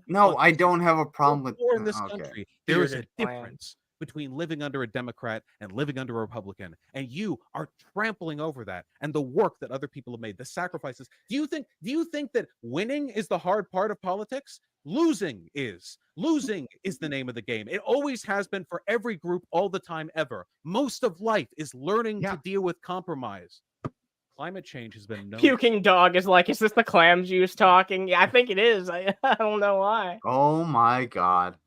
No, I don't have a problem with Or in this okay. country, there is a Bearded plan. difference between living under a Democrat and living under a Republican, and you are trampling over that and the work that other people have made, the sacrifices. Do you think that winning is the hard part of politics? Losing is the name of the game. It always has been for every group all the time ever. Most of life is learning to deal with compromise. Climate change has been known. Puking dog is like, is this the clam juice talking? Yeah, I think it is. I don't know why. Oh my god.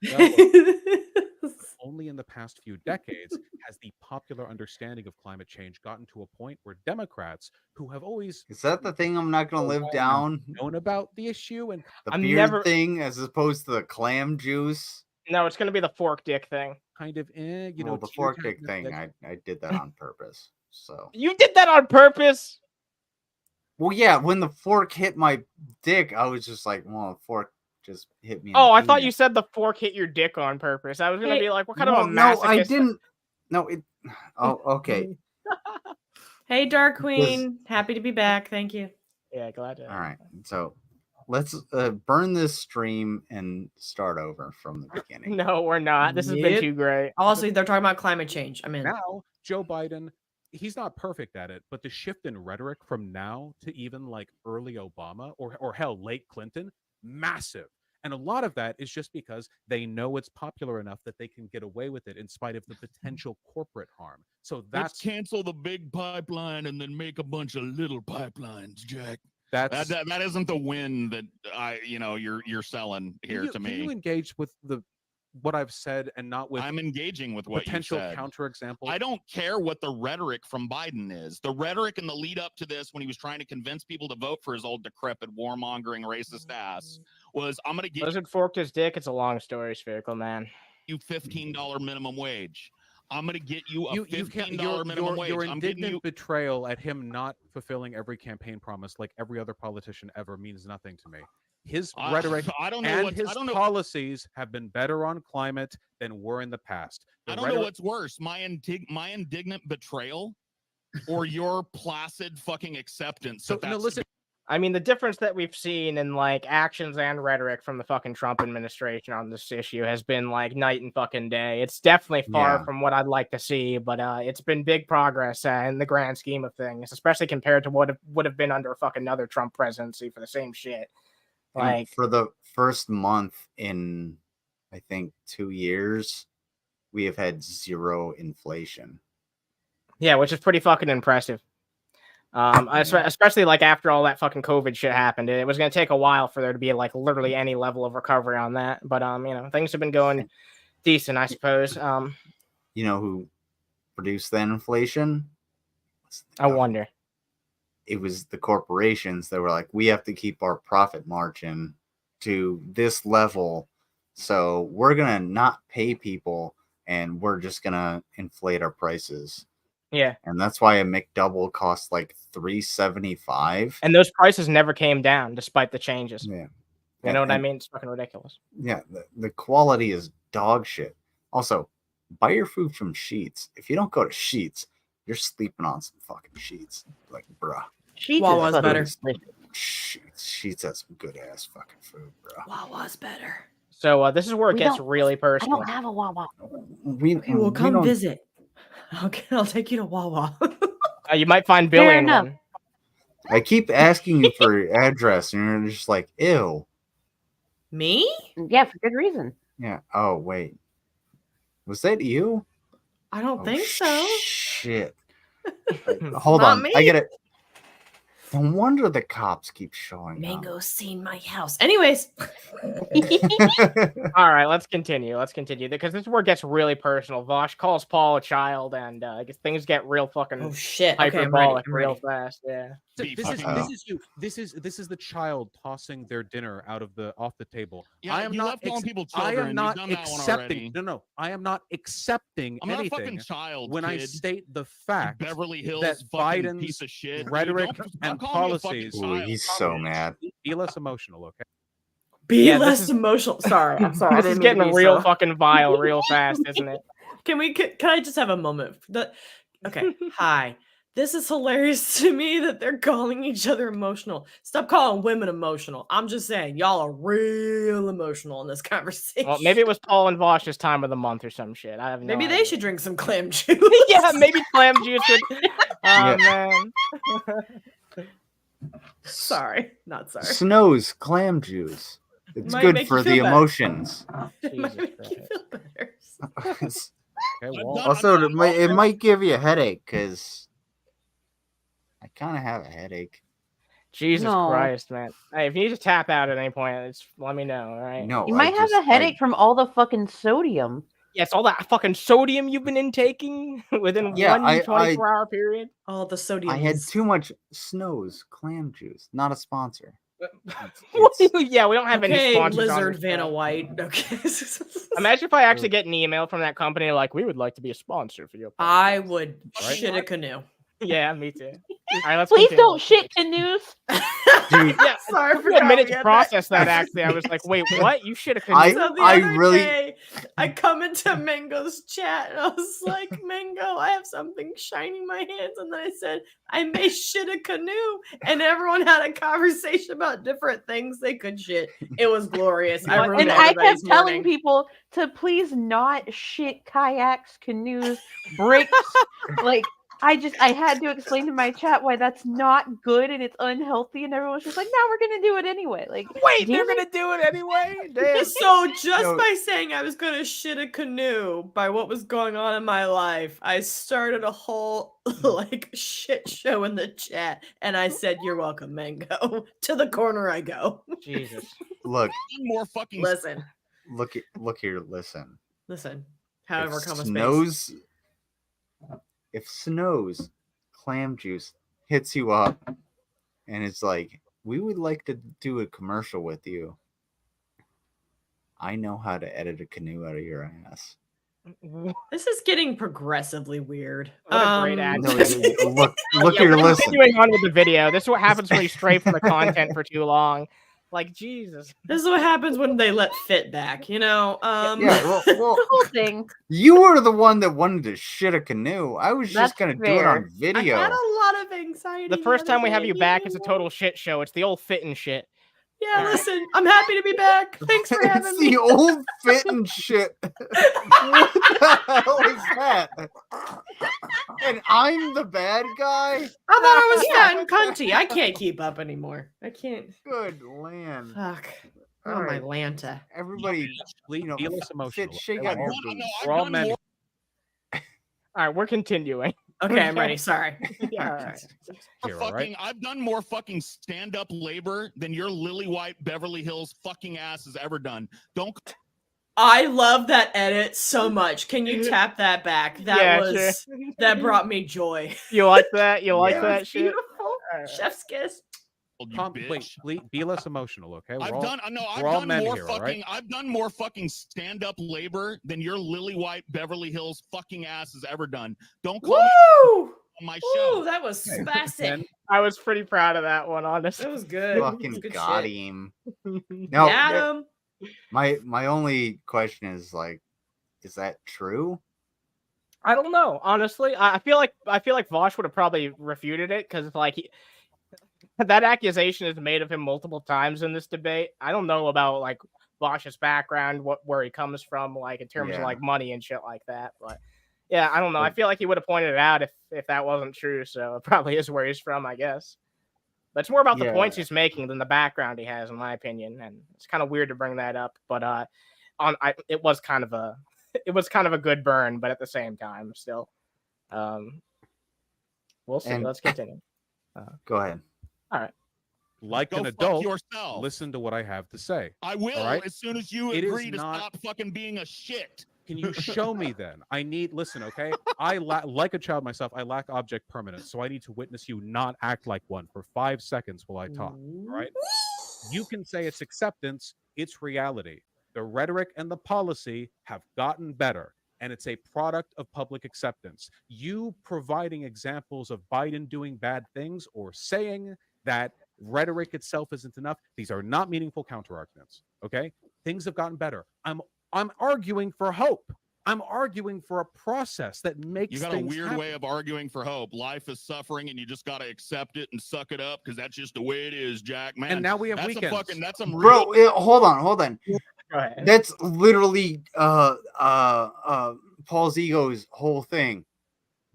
Only in the past few decades has the popular understanding of climate change gotten to a point where Democrats, who have always Is that the thing I'm not gonna live down? known about the issue and The I'm beard never- thing as opposed to the clam juice? No, it's gonna be the fork dick thing. kind of The teeter fork totter dick thing, method. I did that on purpose. So You did that on purpose? well, yeah, when the fork hit my dick, I was just like, well, the fork just hit me. in Oh, the I thought you penis. said the fork hit your dick on purpose. I was gonna Hey, be like, what kind of a No, I masochist? didn't. No, it. Oh, okay. Hey, Dark Queen. Happy to be back. Thank you. Yeah, glad to. All right. So let's burn this stream and start over from the beginning. No, we're not. This has been Yep. too great. Also, they're talking about climate change. I'm in. Now, Joe Biden, he's not perfect at it, but the shift in rhetoric from now to even like early Obama or hell, late Clinton, massive. And a lot of that is just because they know it's popular enough that they can get away with it in spite of the potential corporate harm. So Let's that's cancel the big pipeline and then make a bunch of little pipelines, Jack. that's That isn't the win that you're selling here to Can me. you engage with what I've said and not with I'm engaging with what you potential said. counterexample? I don't care what the rhetoric from Biden is. The rhetoric in the lead up to this, when he was trying to convince people to vote for his old decrepit, warmongering, racist ass, was I'm going to give Blizzard forked his dick. It's a long story, Spherical Man. you $15 minimum wage. I'm going to get you a You can't. $15 minimum wage. Your I'm getting indignant you. betrayal at him not fulfilling every campaign promise, like every other politician ever, means nothing to me. His rhetoric I don't know and what his I don't know. policies have been better on climate than were in the past. I don't know what's worse, my indignant betrayal or your placid fucking acceptance. So no, listen. I mean, the difference that we've seen in like actions and rhetoric from the fucking Trump administration on this issue has been like night and fucking day. It's definitely far from what I'd like to see, but it's been big progress in the grand scheme of things, especially compared to what would have been under a fucking another Trump presidency for the same shit. Like for the first month in, I think 2 years, we have had 0 inflation. Yeah, which is pretty fucking impressive. Especially like after all that fucking COVID shit happened, it was going to take a while for there to be like literally any level of recovery on that. But you know, things have been going decent, I suppose. You know who produced that inflation? I wonder. It was the corporations that were like, we have to keep our profit margin to this level, so we're gonna not pay people, and we're just gonna inflate our prices. Yeah, and that's why a McDouble costs like $3.75. And those prices never came down despite the changes. Yeah, you know what I mean? It's fucking ridiculous. Yeah, the quality is dog shit. Also, buy your food from Sheets. If you don't go to Sheets, you're sleeping on some fucking sheets. Like, bruh. Sheets Wawa's better. Sheets has some good ass fucking food, bro. Wawa's better. So this is where it gets really personal. I don't have a Wawa. Okay, well, come visit. I'll take you to Wawa. You might find Billy in one. I keep asking you for your address, and you're just like, ew. Me? Yeah, for good reason. Yeah. Oh, wait. Was that you? I don't think so. Shit. Hold on. Me. I get it. No wonder the cops keep showing Mango's seen my house. Anyways. All right, let's continue. Because this is where it gets really personal. Vaush calls Paul a child, and things get real fucking hyperbolic real fast. Yeah. This is the child tossing their dinner off the table. Yeah, I am not people I children. am not You've done that one accepting. already. No, I am not accepting I'm not anything a fucking child, when I kid. state the fact Beverly Hills that fucking Biden's piece of shit. rhetoric Don't and call me a fucking policies. child. He's so mad. Be less emotional, okay? Be less emotional. Sorry, I'm sorry. This is getting real fucking vile real fast, isn't it? Can I just have a moment? Okay. Hi. This is hilarious to me that they're calling each other emotional. Stop calling women emotional. I'm just saying, y'all are real emotional in this conversation. Well, maybe it was Paul and Vaush's time of the month or some shit. I have no Maybe idea. they should drink some clam juice. Yeah, maybe clam juice would. Man. Sorry, not sorry. Snow's clam juice. It's Might good make for you the feel better. emotions. It might make you feel better. Also, it might give you a headache because I kind of have a headache. Jesus Christ, man. Hey, if you need to tap out at any point, let me know, all right? No, You might have a headache from all the fucking sodium. Yeah, it's all that fucking sodium you've been intaking within one 24-hour period. All the sodium. I had too much Snow's clam juice. Not a sponsor. Yeah, we don't have any sponsors. Lizard Vanna White. Okay. Imagine if I actually get an email from that company like, we would like to be a sponsor for your podcast. I would shit a canoe. Yeah, me too. All right, let's Please continue. don't shit canoes. Dude, yeah, sorry for a minute to process that. Actually, I was like, "Wait, what? You should have." I come into Mango's chat and I was like, "Mango, I have something shining my hands," and then I said, "I may shit a canoe," and everyone had a conversation about different things they could shit. It was glorious. And I kept telling people to please not shit kayaks, canoes, bricks, like. I had to explain to my chat why that's not good and it's unhealthy, and everyone's just like, "No, we're gonna do it anyway." Like, wait, they're gonna do it anyway? Damn. So just by saying I was gonna shit a canoe by what was going on in my life, I started a whole like shit show in the chat, and I said, "You're welcome, Mango." To the corner I go. Jesus. Look. More fucking. Listen. Look here. Listen. However, come a space. If Snow's clam juice hits you up and it's like, we would like to do a commercial with you, I know how to edit a canoe out of your ass. This is getting progressively weird. What a great ad. No, look Yeah, here, we're listen. continuing on with the video. This is what happens when you stray from the content for too long. Like, Jesus. This is what happens when they let Fit back, you know? Yeah, well, the whole thing. you were the one that wanted to shit a canoe. I was That's just gonna do it fair. on video. I had a lot of anxiety. The first the other time we have day you back, being it's a in total shit show. It's the old fitting shit. Yeah, listen, I'm happy to be back. Thanks for having It's me. the old fit and shit. What the hell is that? And I'm the bad guy? I thought I was fat and cunty. I can't keep up anymore. I can't. Good land. Fuck. All Oh, my right. Lanta. Everybody, you know, Feel less emotional. shake okay? out your No, boots. We're all men. All right, we're continuing. Okay, I'm ready. Sorry. Yeah, all right. Here, all right? I've done more fucking stand-up labor than your lily white Beverly Hills fucking ass has ever done. Don't. I love that edit so much. Can you tap that back? That was sure. that brought me joy. You like that? You like Yeah. that shit? Beautiful. Alright. Chef's kiss. You Calm, bitch. wait, be less emotional, okay? I've all- done we're all done men more here, all fucking right? I've done more fucking stand-up labor than your lily white Beverly Hills fucking ass has ever done. Don't call me Woo! on my Ooh, show. that was spicy. I was pretty proud of that one, honestly. That was good. That was Fucking good got shit. him. No, Got him. my only question is like, is that true? I don't know, honestly. I feel like Vaush would have probably refuted it because like that accusation is made of him multiple times in this debate. I don't know about like Vaush's background, where he comes from, like in terms of Yeah. like money and shit like that. But yeah, I don't know. I feel like he would have pointed it out if that wasn't true. So it probably is where he's from, I guess. But it's more about the Yeah. points he's making than the background he has, in my opinion. And it's kind of weird to bring that up, but it was kind of a good burn, but at the same time, still, we'll see. And- Let's continue. Go ahead. All right. Like Go an fuck adult, yourself. listen to what I have to say. I will all right? as soon as you It is agree to not- stop fucking being a shit. Can you show me then? Listen, okay? Like a child myself, I lack object permanence, so I need to witness you not act like one for 5 seconds while I talk, all right? You can say it's acceptance, it's reality. The rhetoric and the policy have gotten better, and it's a product of public acceptance. You providing examples of Biden doing bad things or saying that rhetoric itself isn't enough, these are not meaningful counter-arguments, okay? Things have gotten better. I'm arguing for hope. I'm arguing for a process that makes You got a things weird happen. way of arguing for hope. Life is suffering, and you just got to accept it and suck it up because that's just the way it is, Jack. Man, And now we have that's weekends. that's some Bro, real. hold on. Go ahead. That's literally PaulsEgo's whole thing.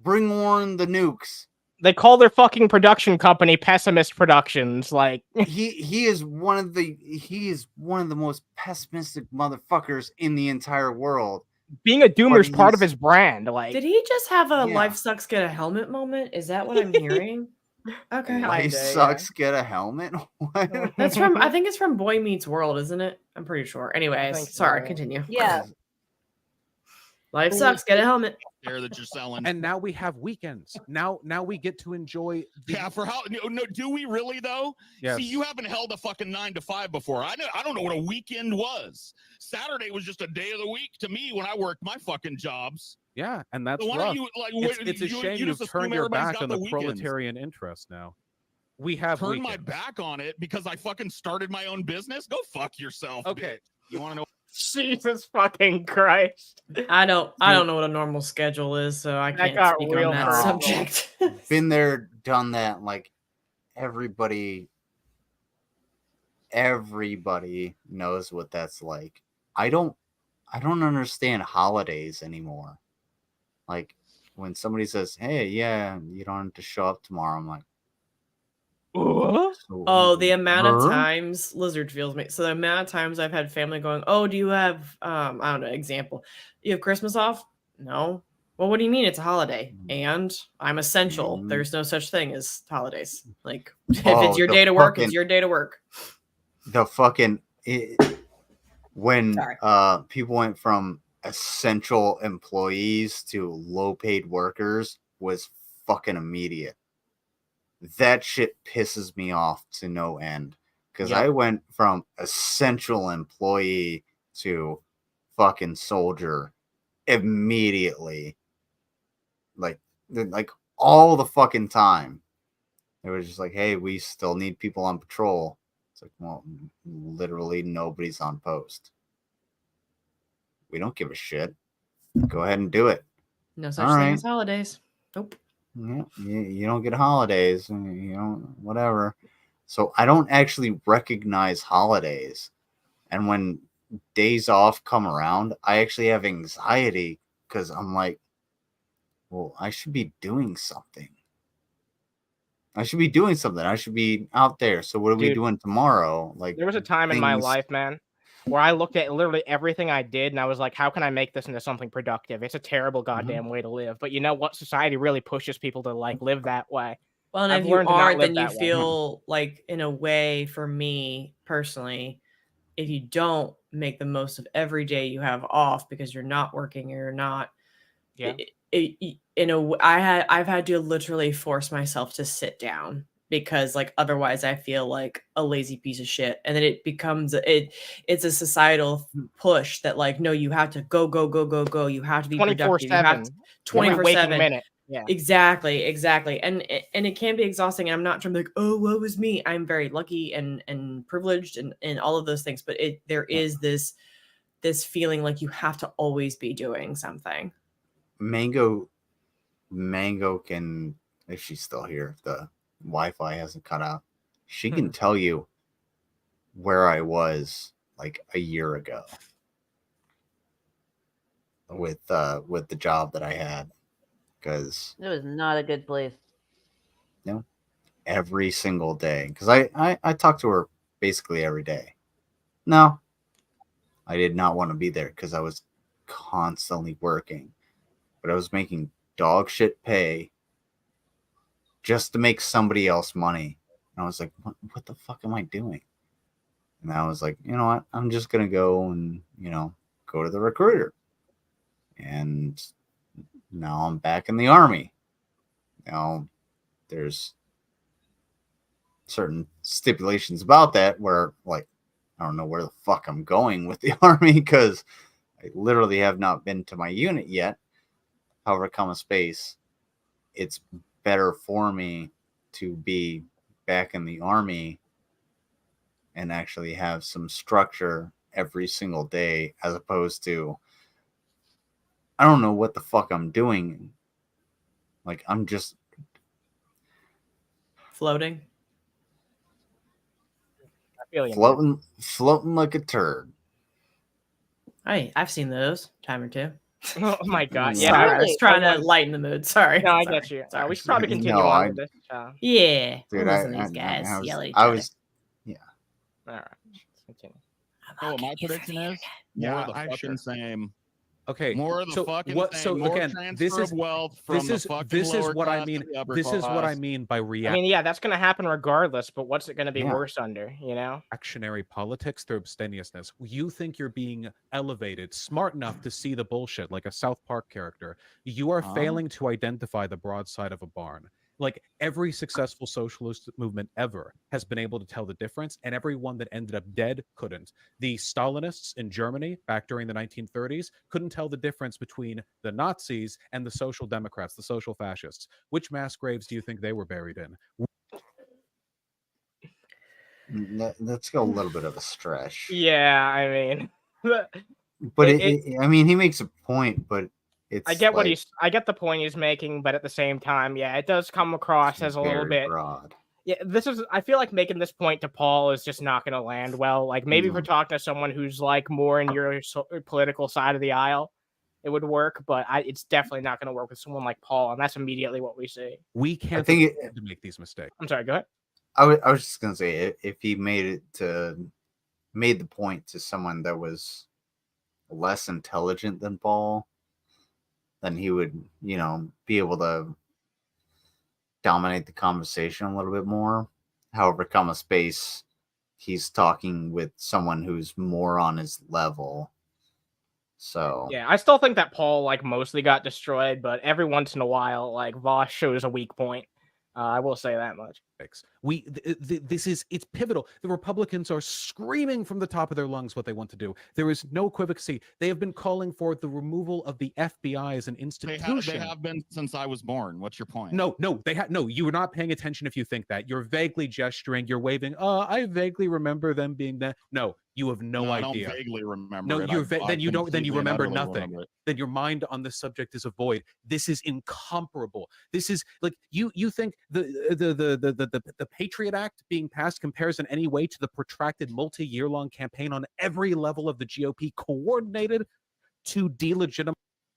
Bring on the nukes. They call their fucking production company Pessimist Productions. Like He is one of the most pessimistic motherfuckers in the entire world. being a doomer is But part of he's- his brand. Like Did he just have a Yeah. life sucks get a helmet moment? Is that what I'm hearing? Okay. Kinda, Life yeah. sucks. Get a helmet. What? That's from I think it's from Boy Meets World, isn't it? I'm pretty sure. Anyways, think so, sorry, yeah. continue. Yeah. Life sucks, get a helmet. There that you're selling. And now we have weekends. Now we get to enjoy. Yeah, for how? No, do we really though? Yes. See, you haven't held a fucking 9 to 5 before. I don't know what a weekend was. Saturday was just a day of the week to me when I worked my fucking jobs. Yeah, and that's So why rough. don't you like? It's a shame you you've just turned assume your everybody's back got on the weekends. proletarian interest now. We have Turn my weekends. back on it because I fucking started my own business. Go fuck yourself. Okay. bitch. You want to know? Jesus fucking Christ. I don't know what a normal schedule is, so I That can't got speak real on that personal. subject. Been there, done that. Like everybody knows what that's like. I don't understand holidays anymore. Like when somebody says, "Hey, yeah, you don't have to show up tomorrow," I'm like, Oh, the amount of Huh? times Lizard feels me. So the amount of times I've had family going, "Oh, do you have I don't know, example. You have Christmas off?" No. Well, what do you mean it's a holiday? And I'm essential. Mhm. There's no such thing as holidays. Like if Oh, it's your the day to work, fucking- it's your day to work. the fucking when Sorry. people went from essential employees to low paid workers was fucking immediate. That shit pisses me off to no end because Yep. I went from essential employee to fucking soldier immediately, like all the fucking time, it was just like, hey, we still need people on patrol. It's like, well, literally nobody's on post. We don't give a shit. Go ahead and do it. No such thing as holidays. Nope. Yeah, you don't get holidays. You don't, whatever. So I don't actually recognize holidays. And when days off come around, I actually have anxiety because I'm like, well, I should be doing something. I should be doing something. I should be out there. So what are we doing tomorrow? Like, there was a time in my life, man, where I looked at literally everything I did and I was like, how can I make this into something productive? It's a terrible goddamn way to live. But you know what? Society really pushes people to like live that way. Well, and I've if you learned to not are, live then you that way. feel like, in a way, for me personally, if you don't make the most of every day you have off because you're not working or you're not, I've had to literally force myself to sit down because like otherwise I feel like a lazy piece of shit, and then it becomes it's a societal push that like, no, you have to go. You have to be productive. You have to 24/7. Yeah, exactly. And it can be exhausting. And I'm not trying to be like, oh, woe is me. I'm very lucky and privileged and all of those things. But there is this feeling like you have to always be doing something. Mango can, if she's still here, if the Wi-Fi hasn't cut out, she can tell you where I was like a year ago with the job that I had, because it was not a good place. No, every single day, because I talk to her basically every day. No, I did not want to be there because I was constantly working, but I was making dog shit pay just to make somebody else money. And I was like, what the fuck am I doing? And I was like, you know what? I'm just going to go and, go to the recruiter. And now I'm back in the Army. Now there's certain stipulations about that where, like, I don't know where the fuck I'm going with the Army because I literally have not been to my unit yet. However, space, it's better for me to be back in the Army and actually have some structure every single day, as opposed to, I don't know what the fuck I'm doing. Like, I'm just floating. Floating like a turd. Hey, I've seen those time or two. Oh my god! Yeah, I was trying to lighten the mood. Sorry. No, I get you. We should probably continue on with this. Yeah, dude, listen to these guys yell at each I other. was, yeah. All right, continue. So what my prediction is? More of the fucking same. Okay. More of the fucking same. So more again, transfer of wealth from this is what I mean. This is what I mean by reaction. I mean, yeah, that's going to happen regardless. But what's it going to be worse under? Reactionary politics through abstemiousness. You think you're being elevated, smart enough to see the bullshit like a South Park character. You are failing to identify the broad side of a barn. Like every successful socialist movement ever has been able to tell the difference, and everyone that ended up dead couldn't. The Stalinists in Germany back during the 1930s couldn't tell the difference between the Nazis and the Social Democrats, the social fascists. Which mass graves do you think they were buried in? That's a little bit of a stretch. Yeah, I mean, but I mean, he makes a point, but it's I get I get the point he's making, but at the same time, yeah, it does come across as a little bit broad. Yeah, I feel like making this point to Paul is just not going to land well. Like maybe if we're talking to someone who's like more in your political side of the aisle, it would work, but it's definitely not going to work with someone like Paul, and that's immediately what we see. We can't afford to make these mistakes. I'm sorry, go ahead. I was just going to say, if he made the point to someone that was less intelligent than Paul, then he would, be able to dominate the conversation a little bit more. However, space, he's talking with someone who's more on his level. So yeah, I still think that Paul like mostly got destroyed, but every once in a while, like Vaush shows a weak point. I will say that much. It's pivotal. The Republicans are screaming from the top of their lungs what they want to do. There is no equivocation. They have been calling for the removal of the FBI as an institution. They have been since I was born. What's your point? No. You are not paying attention if you think that. You're vaguely gesturing. You're waving. I vaguely remember them being that. No, you have no idea. I don't vaguely remember. No, it. Then you don't. Then you remember nothing. Remember then your mind on this subject is a void. This is incomparable. This is like you think the Patriot Act being passed compares in any way to the protracted multi-year long campaign on every level of the GOP coordinated to delegitimize.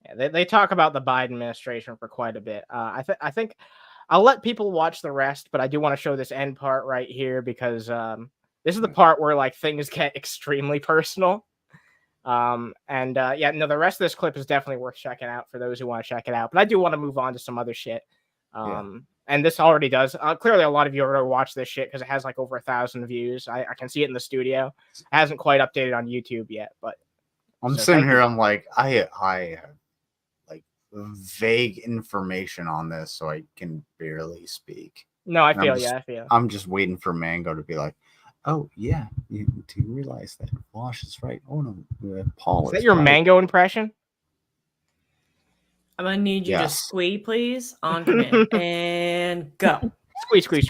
Yeah, they talk about the Biden administration for quite a bit. I think I'll let people watch the rest, but I do want to show this end part right here because this is the part where like things get extremely personal. The rest of this clip is definitely worth checking out for those who want to check it out. But I do want to move on to some other shit. And this already does. Clearly, a lot of you already watched this shit because it has like over 1,000 views. I can see it in the studio. It hasn't quite updated on YouTube yet, but I'm sitting here. I'm like, I have like vague information on this, so I can barely speak. No, I feel. I'm just waiting for Mango to be like, oh yeah, do you realize that Vaush is right? Oh no, Paul. Is that your right. Mango impression? I'm gonna need you to squeeze, please, on command, and go. Squeeze.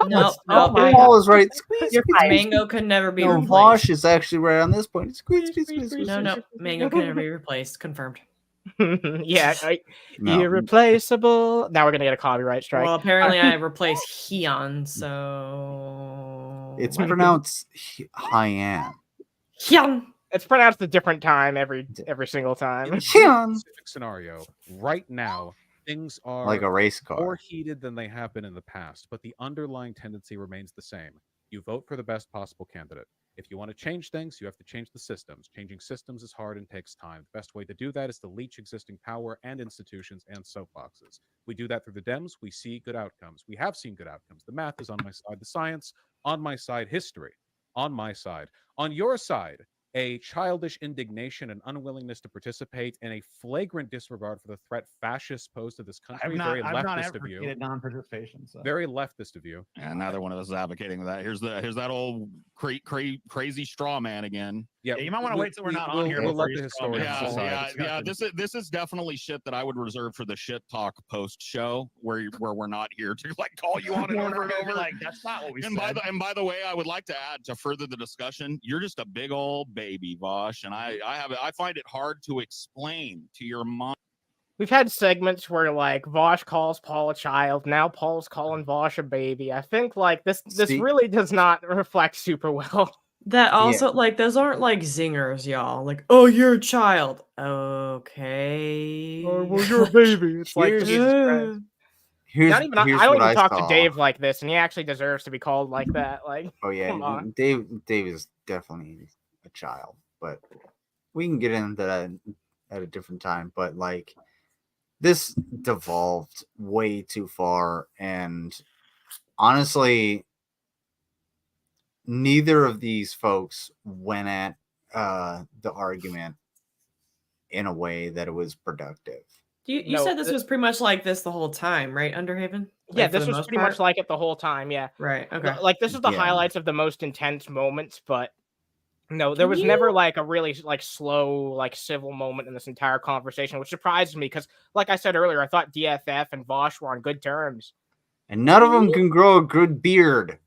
No, Paul is right. Squeeze. Mango can never be replaced. Vaush is actually right on this point. Squeeze. No, Mango can never be replaced. Confirmed. Irreplaceable. Now we're gonna get a copyright strike. Well, apparently I replaced Hyun, so it's pronounced Hyan. Hyun. It's pronounced a different time every single time. In a specific scenario, right now, things are like a race car, more heated than they have been in the past, but the underlying tendency remains the same. You vote for the best possible candidate. If you want to change things, you have to change the systems. Changing systems is hard and takes time. The best way to do that is to leech existing power and institutions and soapboxes. We do that through the Dems. We see good outcomes. We have seen good outcomes. The math is on my side. The science on my side. History on my side. On your side, a childish indignation and unwillingness to participate in a flagrant disregard for the threat fascists pose to this country. Very leftist of you. Non-participation. So. Very leftist of you. And neither one of us is advocating that. Here's that old crazy straw man again. Yeah, you might want to wait till we're not on here. We'll let the historians Yeah. This is definitely shit that I would reserve for the shit talk post show where we're not here to like call you on it over and over. Like that's not what we said. By the way, I would like to add to further the discussion. You're just a big old baby, Vaush, and I find it hard to explain to your mom. We've had segments where like Vaush calls Paul a child. Now Paul's calling Vaush a baby. I think like this really does not reflect super well. That also like those aren't like zingers, y'all. Like, oh, you're a child. Okay. Oh, well, you're a baby. It's like I don't even talk to Dave like this, and he actually deserves to be called like that. Like, oh yeah, Dave is definitely a child, but we can get into that at a different time. But like, this devolved way too far, and honestly, neither of these folks went at the argument in a way that it was productive. You said this was pretty much like this the whole time, right, Underhaven? Like, yeah, this was pretty much like it the whole time, yeah. Right, okay. Like, this is the highlights of the most intense moments, but no, there was never, like, a really, like, slow, like, civil moment in this entire conversation, which surprised me, because, like I said earlier, I thought DFF and Vaush were on good terms. And none of them can grow a good beard.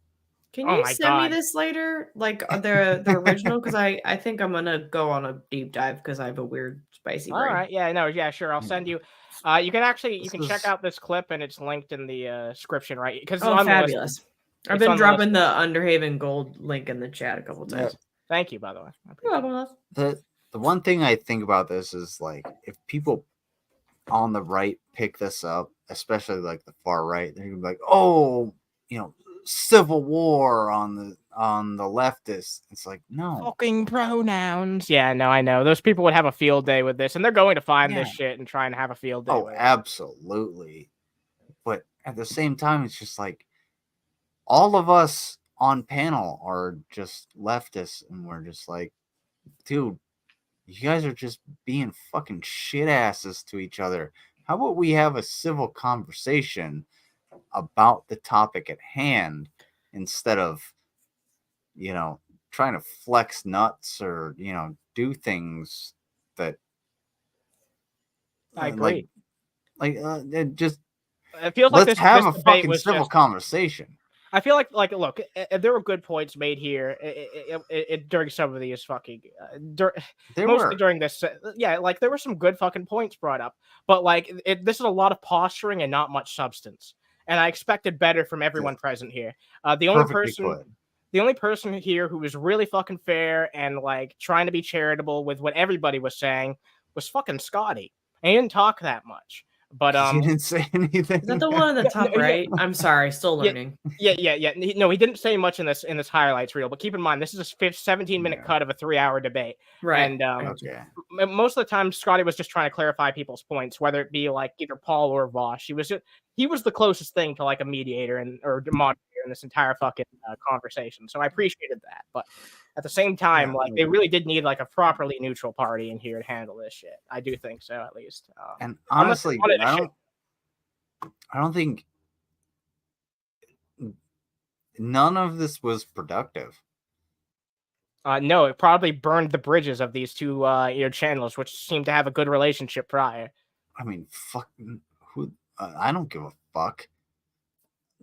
Can you send me this later? Like the original? Because I think I'm gonna go on a deep dive because I have a weird spicy brain. All right, yeah, sure. I'll send you. You can check out this clip and it's linked in the description, right? Because fabulous. I've been dropping the Underhaven gold link in the chat a couple times. Yeah. Thank you, by the way. You're welcome. The one thing I think about this is like if people on the right pick this up, especially like the far right, they're gonna be like, oh, civil war on the leftists. It's like, no fucking pronouns. Yeah, no, I know those people would have a field day with this, and they're going to find this shit and try and have a field day. Oh, absolutely. But at the same time, it's just like all of us on panel are just leftists, and we're just like, dude, you guys are just being fucking shit asses to each other. how about we have a civil conversation about the topic at hand instead of, trying to flex nuts or, do things that I agree. Just it feels like let's this have a debate fucking was civil just conversation. I feel like look, there were good points made here during some of these fucking mostly during this. Yeah, like there were some good fucking points brought up, but like this is a lot of posturing and not much substance. And I expected better from everyone present here. The only person here who was really fucking fair and like trying to be charitable with what everybody was saying was fucking Scotty. And he didn't talk that much. But he didn't say anything. Is that the one on the top right? I'm sorry, still learning. Yeah. No, he didn't say much in this highlights reel. But keep in mind, this is a 17-minute cut of a 3-hour debate. Right. And most of the time, Scotty was just trying to clarify people's points, whether it be like either Paul or Vaush. He was the closest thing to like a mediator or moderator in this entire fucking conversation. So I appreciated that. But at the same time, they really did need like a properly neutral party in here to handle this shit. I do think so, at least. And honestly, I don't think none of this was productive. No, it probably burned the bridges of these two channels, which seemed to have a good relationship prior. I mean, fucking who? I don't give a fuck.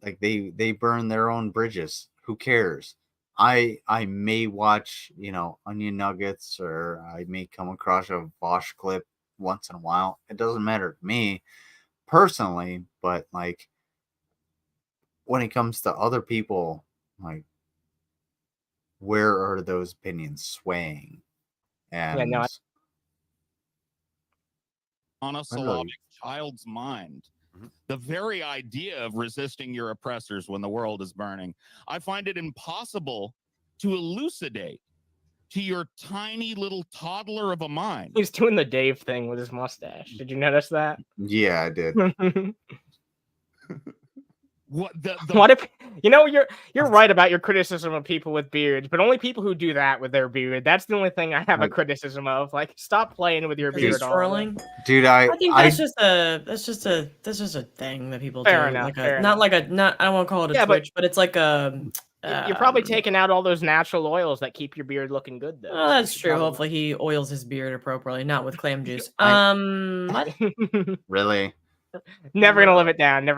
Like they burn their own bridges. Who cares? I may watch, Onion Nuggets, or I may come across a Vaush clip once in a while. It doesn't matter to me personally, but like when it comes to other people, like where are those opinions swaying? And on a Slavic child's mind. The very idea of resisting your oppressors when the world is burning, I find it impossible to elucidate to your tiny little toddler of a mind. He's doing the Dave thing with his mustache. Did you notice that? Yeah, I did. What if you're right about your criticism of people with beards, but only people who do that with their beard. That's the only thing I have a criticism of. Like, stop playing with your beard. Dude, I think that's just a thing that people do. Fair enough. I don't want to call it a twitch, but it's like a. You're probably taking out all those natural oils that keep your beard looking good, though. Oh, that's true. Hopefully, he oils his beard appropriately, not with clam juice. What? Really? Never gonna live it down.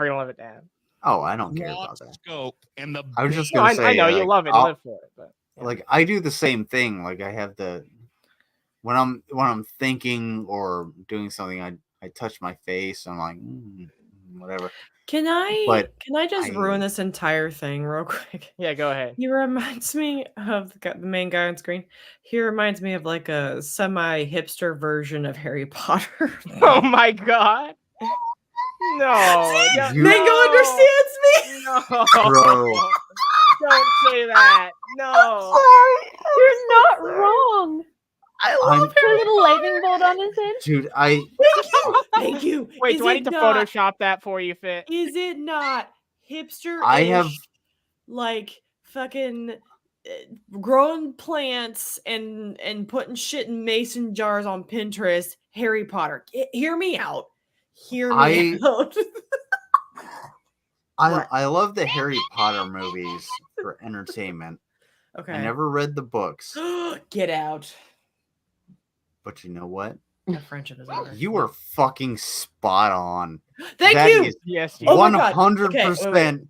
Oh, I don't care about that. Scope and the I was just gonna say, I know you love it, live for it, but like I do the same thing. Like I have when I'm thinking or doing something, I touch my face. I'm like, whatever. Can I just ruin this entire thing real quick? Yeah, go ahead. He reminds me of the main guy on screen. He reminds me of like a semi-hipster version of Harry Potter. Oh my god. No. Mango understands me. No. Bro. Don't say that. No. You're not wrong. I love a little lightning bolt on his head. Dude, Thank you. Wait, do I need to Photoshop that for you, Fit? Is it not hipster? I have like fucking growing plants and putting shit in mason jars on Pinterest. Harry Potter. Hear me out. Hear me out. I love the Harry Potter movies for entertainment. Okay. I never read the books. Get out. But you know what? The friendship is over. You were fucking spot on. Thank you. Yes. 100%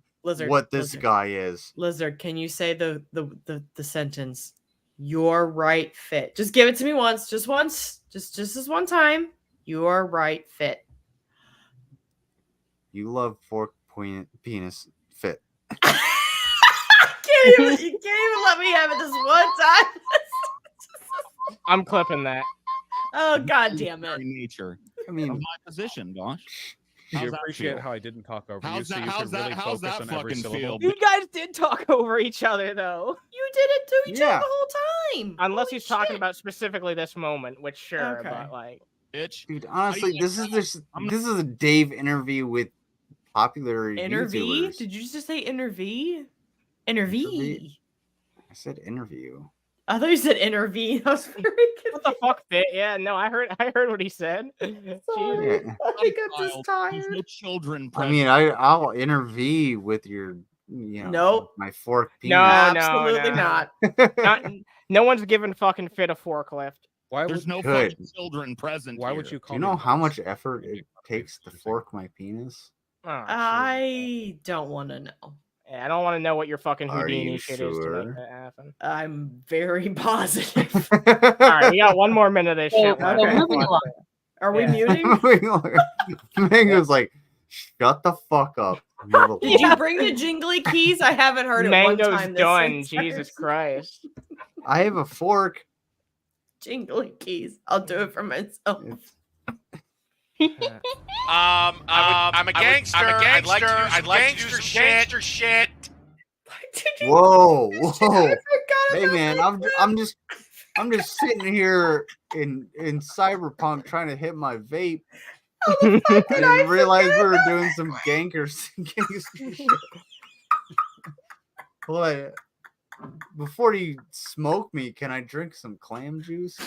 what this guy is. Lizard, can you say the sentence? You're right, Fit. Just give it to me once. Just once. Just this one time. You're right, Fit. You love fork-pointed penis, Fit. You can't even let me have it this one time. I'm clipping that. Oh, god damn it. Nature. I mean, my position, Vaush. You appreciate how I didn't talk over you, so you can really focus on every syllable. You guys did talk over each other, though. You did it to each other the whole time. Unless he's talking about specifically this moment, which sure, but like, bitch. Dude, honestly, this is a Dave interview with popular interview. YouTubers. Did you just say interview? Interview. I said interview. I thought you said intervene. I was very confused. What the fuck, Fit? Yeah, no, I heard what he said. Jesus. Sorry. Yeah. I think I'm just There's tired. no children I present. mean, I'll intervene with your, Nope. my fork penis. No, Absolutely no. not. No one's giving fucking Fit a forklift. Why There's would no Good. fucking children present. why would here. you Do call you me know how nuts? much effort it takes to fork my penis? Oh, Jesus. I don't want to know. Yeah, I don't want to know what your fucking Are Houdini you shit is to make sure? that happen. I'm very positive. All right, we got one more minute of this shit left. okay. moving along. Are we Yeah. muting? Mango's like, shut the fuck up. you little Did you fuck." bring the jingly keys? I haven't heard it Mango's one time. done. This Jesus entire- Christ. I have a fork. Jingly keys. I'll do it for myself. I'm a gangster. I'd like to do some gangster shit. Whoa, I whoa. forgot Hey about man, that. I'm just sitting here in Cyberpunk trying to hit my vape. How the fuck I did didn't realize we forget were about doing that? some gangster shit. Well, before you smoke me, can I drink some clam juice?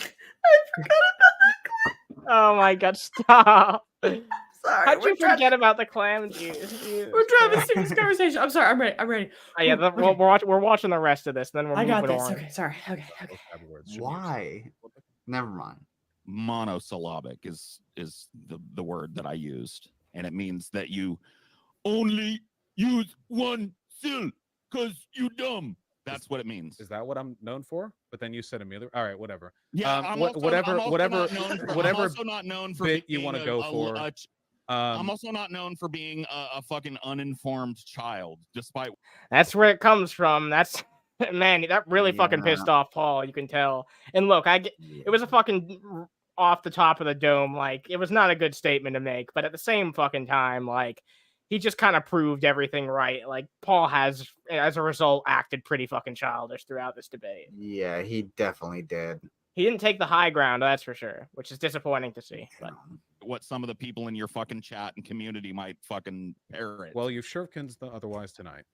Oh my god, stop. Sorry. How'd you forget about the clam juice? We're driving a serious conversation. I'm sorry. I'm ready. Oh, yeah, Okay. we're watching the rest of this, then we're I got moving this. on. Okay, sorry. Okay. Why? Never mind. Monosyllabic is the word that I used, and it means that you only use one syllable because you dumb. That's what it means. Is that what I'm known for? But then you said Amelia. All right, whatever. Yeah, I'm also whatever not known for bit you being want to go for. I'm also not known for being a fucking uninformed child, despite. That's where it comes from. That's man, that really fucking pissed off Paul. You can tell. And look, it was a fucking off the top of the dome. Like, it was not a good statement to make, but at the same fucking time, like, he just kind of proved everything right. Like, Paul has, as a result, acted pretty fucking childish throughout this debate. Yeah, he definitely did. He didn't take the high ground, that's for sure, which is disappointing to see. But what some of the people in your fucking chat and community might fucking parrot. Well, you've shirkins the otherwise tonight.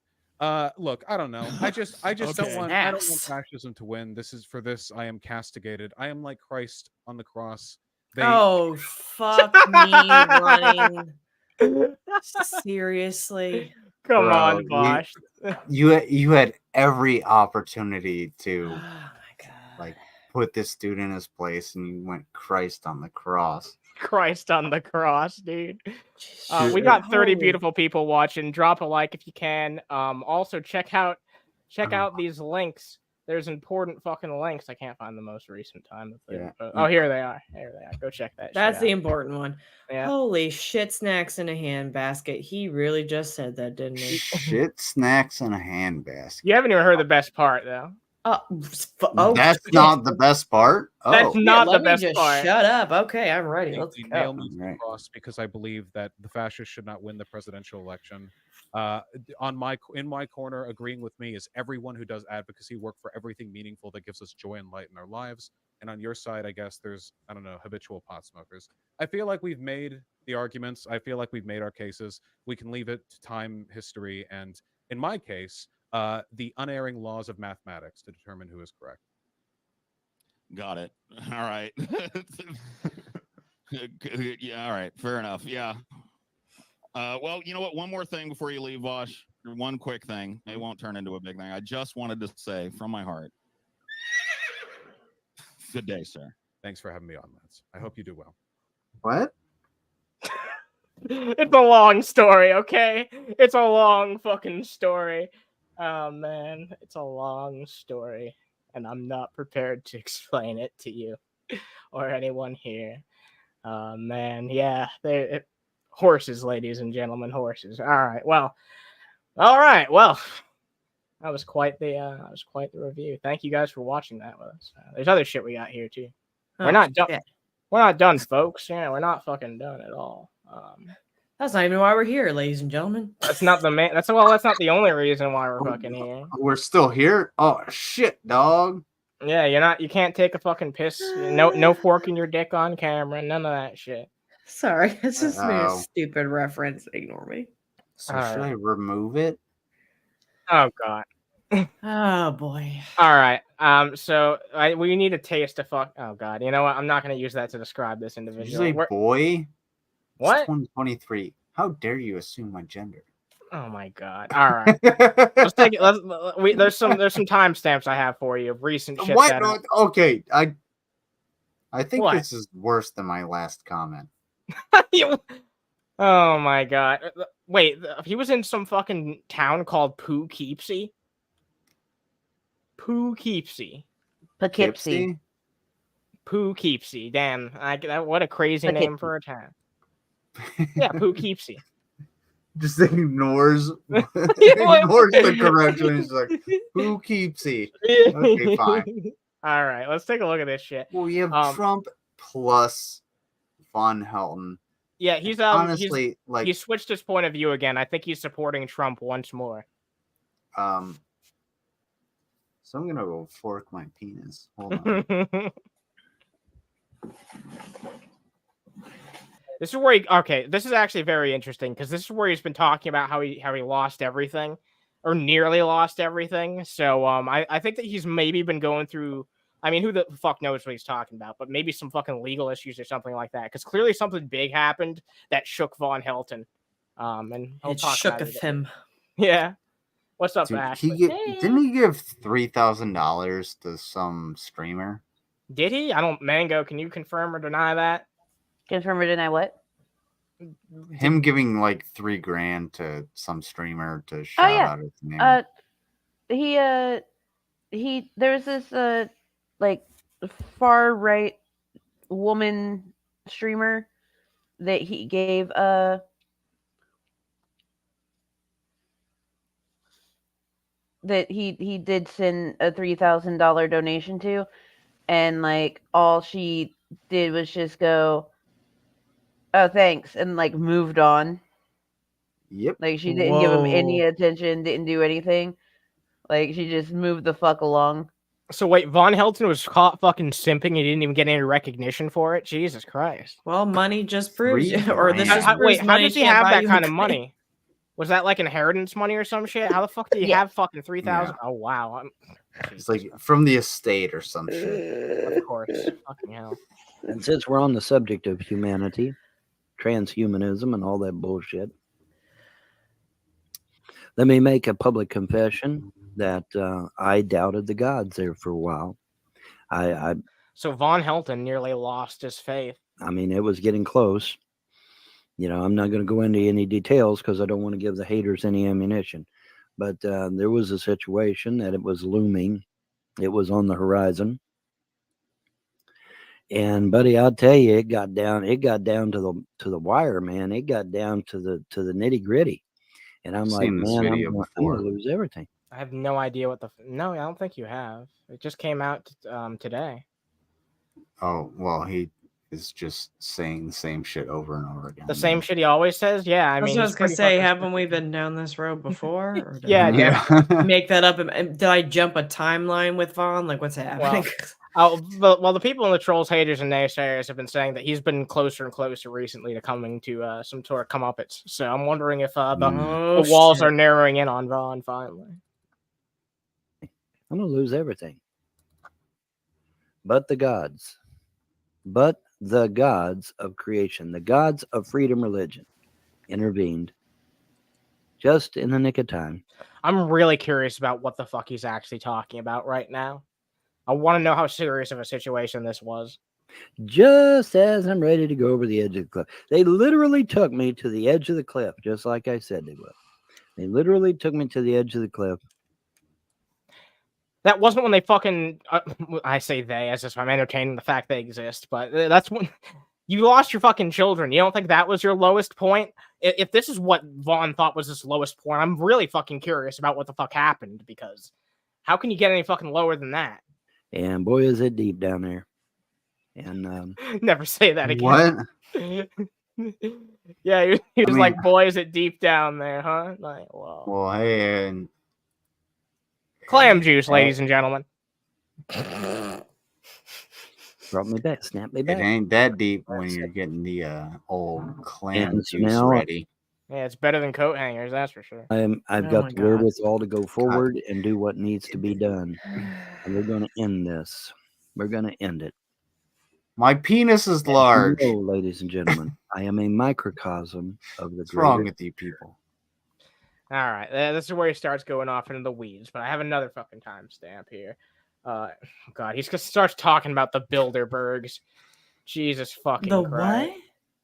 Look, I don't know. I just Okay. don't want. I don't want fascism to win. For this. I am castigated. I am like Christ on the cross. Oh, fuck me running. Seriously. Come Bro, on, Vaush. You had every opportunity to Oh my god. like put this dude in his place, and you went Christ on the cross. Christ on the cross, dude. Dude, We got 30 holy- beautiful people watching. Drop a like if you can. Also check out these links. There's important fucking links. I can't find the most recent time. Yeah. Oh, here they are. Here they are. Go check that. That's shit the out. important one. Yeah. Holy shit, snacks in a handbasket. He really just said that, didn't he? Shit, snacks, in a handbasket. You haven't even heard the best part though. That's not the best part. Oh, That's not let the me best just part. shut up. Okay, I'm ready. Let's You go. nail me to the Right. cross because I believe that the fascists should not win the presidential election. In my corner, agreeing with me is everyone who does advocacy work for everything meaningful that gives us joy and light in our lives. And on your side, I guess there's, I don't know, habitual pot smokers. I feel like we've made the arguments. I feel like we've made our cases. We can leave it to time, history, and in my case, the unerring laws of mathematics to determine who is correct. Got it. All right. Yeah. All right. Fair enough. Yeah. Well, you know what? One more thing before you leave, Vaush. One quick thing. It won't turn into a big thing. I just wanted to say from my heart, good day, sir. Thanks for having me on, Lance. I hope you do well. What? It's a long story, okay? It's a long fucking story. Oh man, it's a long story, and I'm not prepared to explain it to you or anyone here. Man, yeah, horses, ladies and gentlemen, horses. All right, well, that was quite the review. Thank you guys for watching that with us. There's other shit we got here too. We're not done. shit. We're not done, folks. Yeah, we're not fucking done at all. That's not even why we're here, ladies and gentlemen. That's not the main. That's not the only reason why we're fucking here. We're still here? Oh shit, dog. Yeah, you can't take a fucking piss. No forking your dick on camera. None of that shit. Sorry, it's just made a Oh. stupid reference. Ignore me. So should I remove it? Oh god. Oh boy. All right. So we need a taste of fuck. Oh God, you know what? I'm not going to use that to describe this individual. Did you say boy? What? It's 2023. How dare you assume my gender? Oh my God! All right, let's take it. There's some timestamps I have for you of recent shit. What? Okay, I think What? this is worse than my last comment. Oh my God! Wait, he was in some fucking town called Poughkeepsie. Poughkeepsie. Poughkeepsie. Poughkeepsie. Damn, what a crazy name for a town. Yeah, Poughkeepsie. Just ignores the correction. He's like, Poughkeepsie. Okay, fine. All right, let's take a look at this shit. Well, you have Trump plus Von Helton. Yeah, he's honestly like he switched his point of view again. I think he's supporting Trump once more. So I'm gonna go fork my penis. Hold on. This is where this is actually very interesting because this is where he's been talking about how he lost everything or nearly lost everything. So I think that he's maybe been going through, I mean, who the fuck knows what he's talking about, but maybe some fucking legal issues or something like that. Because clearly something big happened that shook Von Helton. And it shooketh him. Yeah. What's up, Dude, Ash? Didn't he give $3,000 to some streamer? Did he? Mango, can you confirm or deny that? Confirm or deny what? Him giving like $3,000 to some streamer to shout out his name. There was this like far right woman streamer that he gave that he did send a $3,000 donation to, and like all she did was just go, "Oh, thanks," and like moved on. Yep. Like she didn't give him any attention, didn't do anything. Like she just moved the fuck along. So wait, Von Helton was caught fucking simping. He didn't even get any recognition for it. Jesus Christ. Well, money just proves you, or this just proves wait, how money does he can't have buy that you kind of anything. money? Was that like inheritance money or some shit? How the fuck do you have fucking 3,000? Yeah. Oh wow. It's like from the estate or some shit. Of course. Fucking hell. And since we're on the subject of humanity, transhumanism, and all that bullshit, let me make a public confession that I doubted the gods there for a while. So Von Helton nearly lost his faith. I mean, it was getting close. You know, I'm not going to go into any details because I don't want to give the haters any ammunition. But there was a situation that it was looming. It was on the horizon. And buddy, I'll tell you, it got down to the wire, man. It got down to the nitty gritty. And I'm like, man, I'm going to lose everything. I have no idea what no, I don't think you have. It just came out today. Oh, well, he is just saying the same shit over and over again. The same shit he always says? Yeah, I mean, I was going to say, haven't we been down this road before? Or did Yeah. I make that up? And did I jump a timeline with Vaughn? Like, what's happening? Well, the people in the trolls, haters, and naysayers have been saying that he's been closer and closer recently to coming to some sort of comeuppance. So I'm wondering if the walls are narrowing in on Vaughn finally. I'm going to lose everything. But the gods. But the gods of creation, the gods of freedom religion intervened just in the nick of time. I'm really curious about what the fuck he's actually talking about right now. I want to know how serious of a situation this was. Just as I'm ready to go over the edge of the cliff. They literally took me to the edge of the cliff, just like I said they would. They literally took me to the edge of the cliff. That wasn't when they fucking... I say they, as if I'm entertaining the fact they exist, but that's when... You lost your fucking children. You don't think that was your lowest point? If this is what Vaughn thought was his lowest point, I'm really fucking curious about what the fuck happened, because how can you get any fucking lower than that? And boy, is it deep down there. And never say that again. What? Yeah, he was like, boy, is it deep down there, huh? Like, whoa. Well, hey, and Clam juice, ladies and gentlemen. Brought me back, snap me back. It ain't that deep when you're getting the old clam And juice now, ready. Yeah, it's better than coat hangers, that's for sure. I've Oh got my the God. wherewithal to go forward and do what needs to be done. And we're going to end this. We're going to end it. My penis is As you large. know, ladies and gentlemen, I am a microcosm of the What's wrong greater. with you people? All right, this is where he starts going off into the weeds, but I have another fucking timestamp here. God, he starts talking about the Bilderbergs. Jesus fucking The Christ.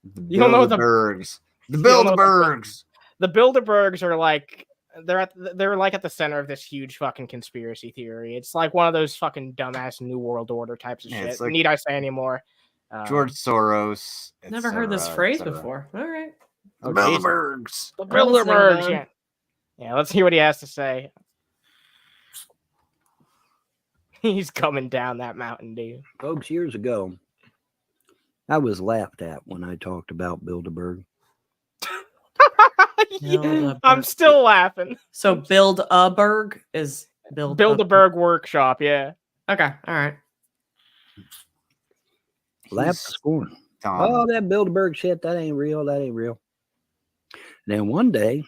what? You don't know the Bilderbergs. The you don't know Bilderbergs. the Bilderbergs are like they're like at the center of this huge fucking conspiracy theory. It's like one of those fucking dumbass New World Order types of Yeah, shit. it's like Need I say anymore? George Soros. Never heard this phrase before. All right. The Oh, Jesus. Bilderbergs. The I'm listening, Bilderbergs. Vaughn. Yeah. Yeah, let's hear what he has to say. He's coming down that mountain, dude. Folks, years ago, I was laughed at when I talked about Bilderberg. I'm still laughing. So build a berg is build Bilderberg workshop, yeah. Okay, all right. Laugh to scorn. Oh, that Bilderberg shit, that ain't real. That ain't real. Then one day,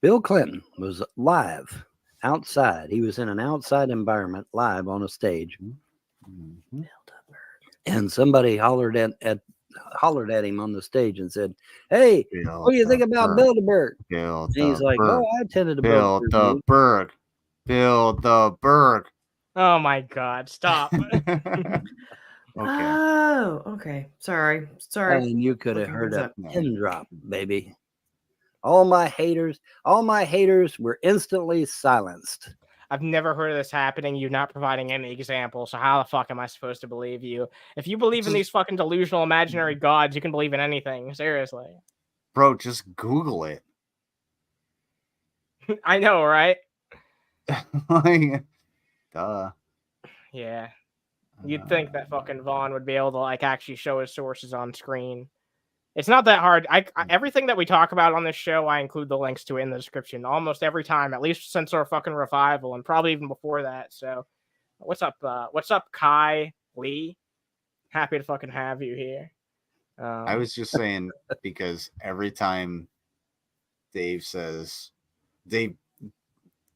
Bill Clinton was live outside. He was in an outside environment, live on a stage. And somebody hollered at him on the stage and said, "Hey, what do you think about Bilderberg?" And he's like, "Oh, I attended a Bilderberg. Bilderberg. Oh my God! Stop. Oh, okay. Sorry. And you could have Looking heard things a up. pin drop, baby. All my haters were instantly silenced. I've never heard of this happening. You're not providing any examples. So how the fuck am I supposed to believe you? If you believe in these fucking delusional imaginary gods, you can believe in anything. Seriously. Bro, just Google it. I know, right? Like, duh. Yeah. You'd think that fucking Vaughn would be able to like actually show his sources on screen. It's not that hard. Everything that we talk about on this show, I include the links to it in the description almost every time, at least since our fucking revival, and probably even before that. So, what's up, Kai Lee? Happy to fucking have you here. I was just saying because every time Dave says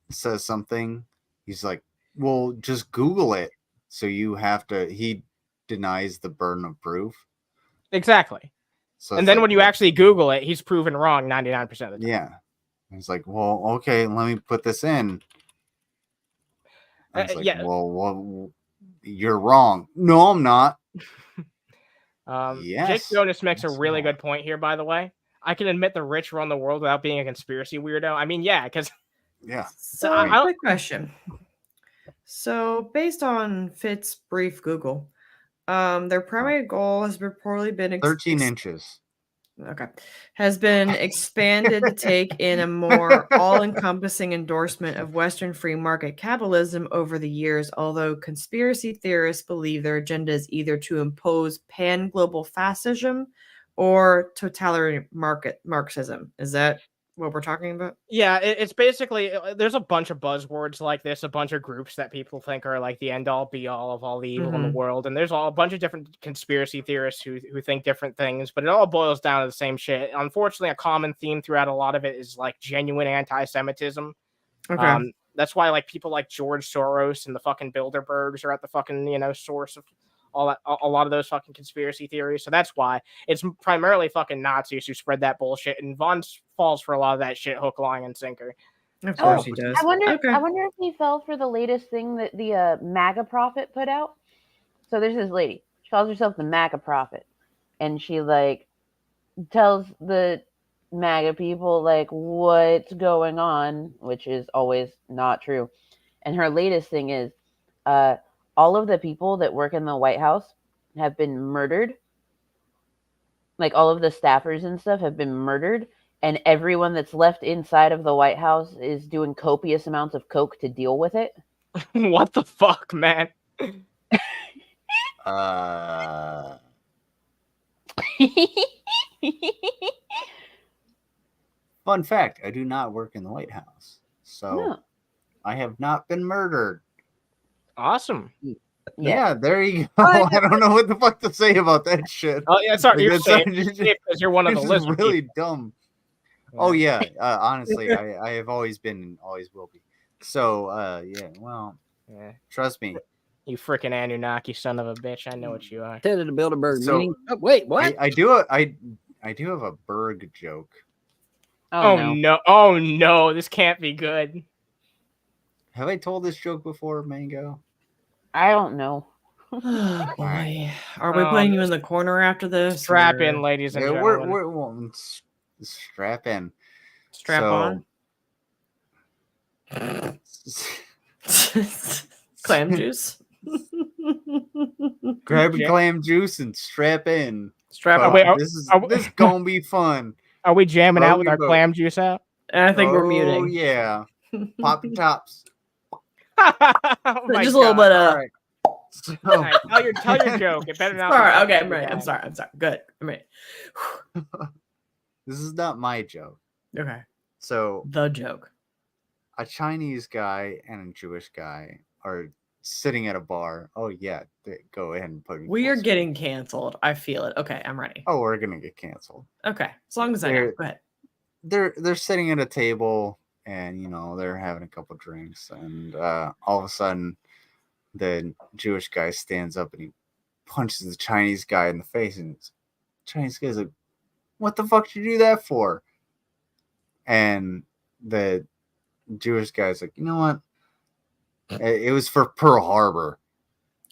something, he's like, "Well, just Google it." So you have to. He denies the burden of proof. Exactly. So and then when you actually Google it, he's proven wrong 99% of the time. Yeah. He's like, "Well, okay, let me put this in." I was like, yeah. Well, you're wrong. No, I'm not. Yes. Jake Jonas makes a really good point here, by the way. I can admit the rich run the world without being a conspiracy weirdo. I mean, yeah, because... Yeah. So, quick question. So, based on Fit's brief Google, their primary goal has reportedly been 13 inches. Okay. Has been expanded to take in a more all-encompassing endorsement of Western free market capitalism over the years, although conspiracy theorists believe their agenda is either to impose pan-global fascism or totalitarian Marxism. Is that what we're talking about? Yeah, it's basically, there's a bunch of buzzwords like this, a bunch of groups that people think are like the end-all be-all of all the evil in the world, and there's a bunch of different conspiracy theorists who think different things, but it all boils down to the same shit. Unfortunately, a common theme throughout a lot of it is like genuine anti-Semitism. Okay. That's why like people like George Soros and the fucking Bilderbergs are at the fucking, source of all that, a lot of those fucking conspiracy theories. So that's why it's primarily fucking Nazis who spread that bullshit, and Vaughn falls for a lot of that shit, hook, line, and sinker. Of course he does. I wonder if he fell for the latest thing that the MAGA prophet put out. So there's this lady. She calls herself the MAGA prophet, and she like tells the MAGA people like what's going on, which is always not true. And her latest thing is, all of the people that work in the White House have been murdered. Like all of the staffers and stuff have been murdered. And everyone that's left inside of the White House is doing copious amounts of coke to deal with it. What the fuck, man? Fun fact, I do not work in the White House. So I have not been murdered. Awesome. Yeah, there you go. I don't know what the fuck to say about that shit. Oh yeah, sorry, you're saying it's because you're one of the just lizard really people. dumb. Oh yeah, honestly, I have always been and always will be. So yeah, well, trust me. You freaking Anunnaki son of a bitch! I know what you are. Head of the Bilderberg So- meeting. Oh, wait, what? I do have a Berg joke. Oh no! Oh no! This can't be good. Have I told this joke before, Mango? I don't know. Oh boy. Are we putting you in the corner after this? Strap or- in, ladies and Yeah, gentlemen. we're strap in. Strap on. Clam juice. Grab a clam juice and strap in. Strap. Fuck, Wait, this is gonna be fun. Are we jamming out with our Boat. clam juice out? I think we're Oh muting. yeah, pop your tops. Oh my Just a little God. bit of. All right. So, All right, tell your joke. It better not. Sorry. be- Okay, I'm ready. I'm sorry. Good. I'm ready. this is not my joke. Okay. So The joke. a Chinese guy and a Jewish guy are sitting at a bar. Oh yeah, go ahead and put me. We full are screen. getting canceled. I feel it. Okay, I'm ready. Oh, we're gonna get canceled. Okay, as long as I know. They're- Go ahead. They're sitting at a table and they're having a couple drinks and all of a sudden the Jewish guy stands up and he punches the Chinese guy in the face and the Chinese guy's like, "What the fuck did you do that for?" And the Jewish guy's like, "You know what? It was for Pearl Harbor."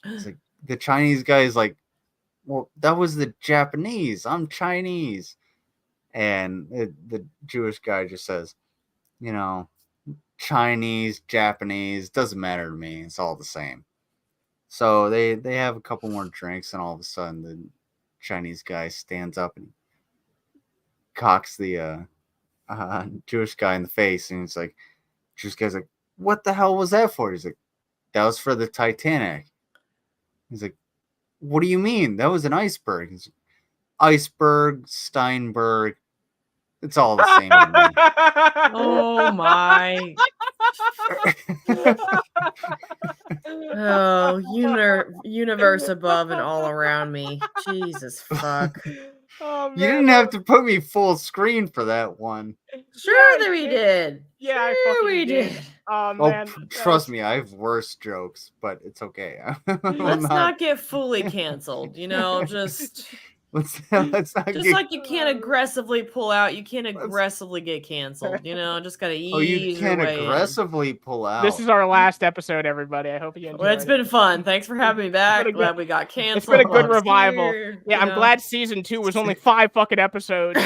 It's like the Chinese guy's like, "Well, that was the Japanese. I'm Chinese." And the Jewish guy just says, Chinese, Japanese, doesn't matter to me. It's all the same. So they have a couple more drinks, and all of a sudden the Chinese guy stands up and cocks the Jewish guy in the face, and he's like, Jewish guy's like, "What the hell was that for?" He's like, "That was for the Titanic." He's like, "What do you mean? That was an iceberg." He's like, "Iceberg, Steinberg, it's all the same to me." Oh my. Oh, universe above and all around me. Jesus fuck. Oh, You didn't have to put me full screen for that one. Sure that we did. Yeah, Sure we did. Oh Oh, man, trust me, I have worse jokes, but it's okay. Let's not get fully canceled, just let's not just get. like you can't aggressively pull out, you can't aggressively get canceled, just gotta ease Oh, you your can't way in. aggressively pull out. This is our last episode, everybody. I hope you enjoyed. Well, it's been fun. Thanks for having me back. been a Glad good- we got canceled. It's been a good while I was revival. here, Yeah, I'm glad season 2 was only 5 fucking episodes.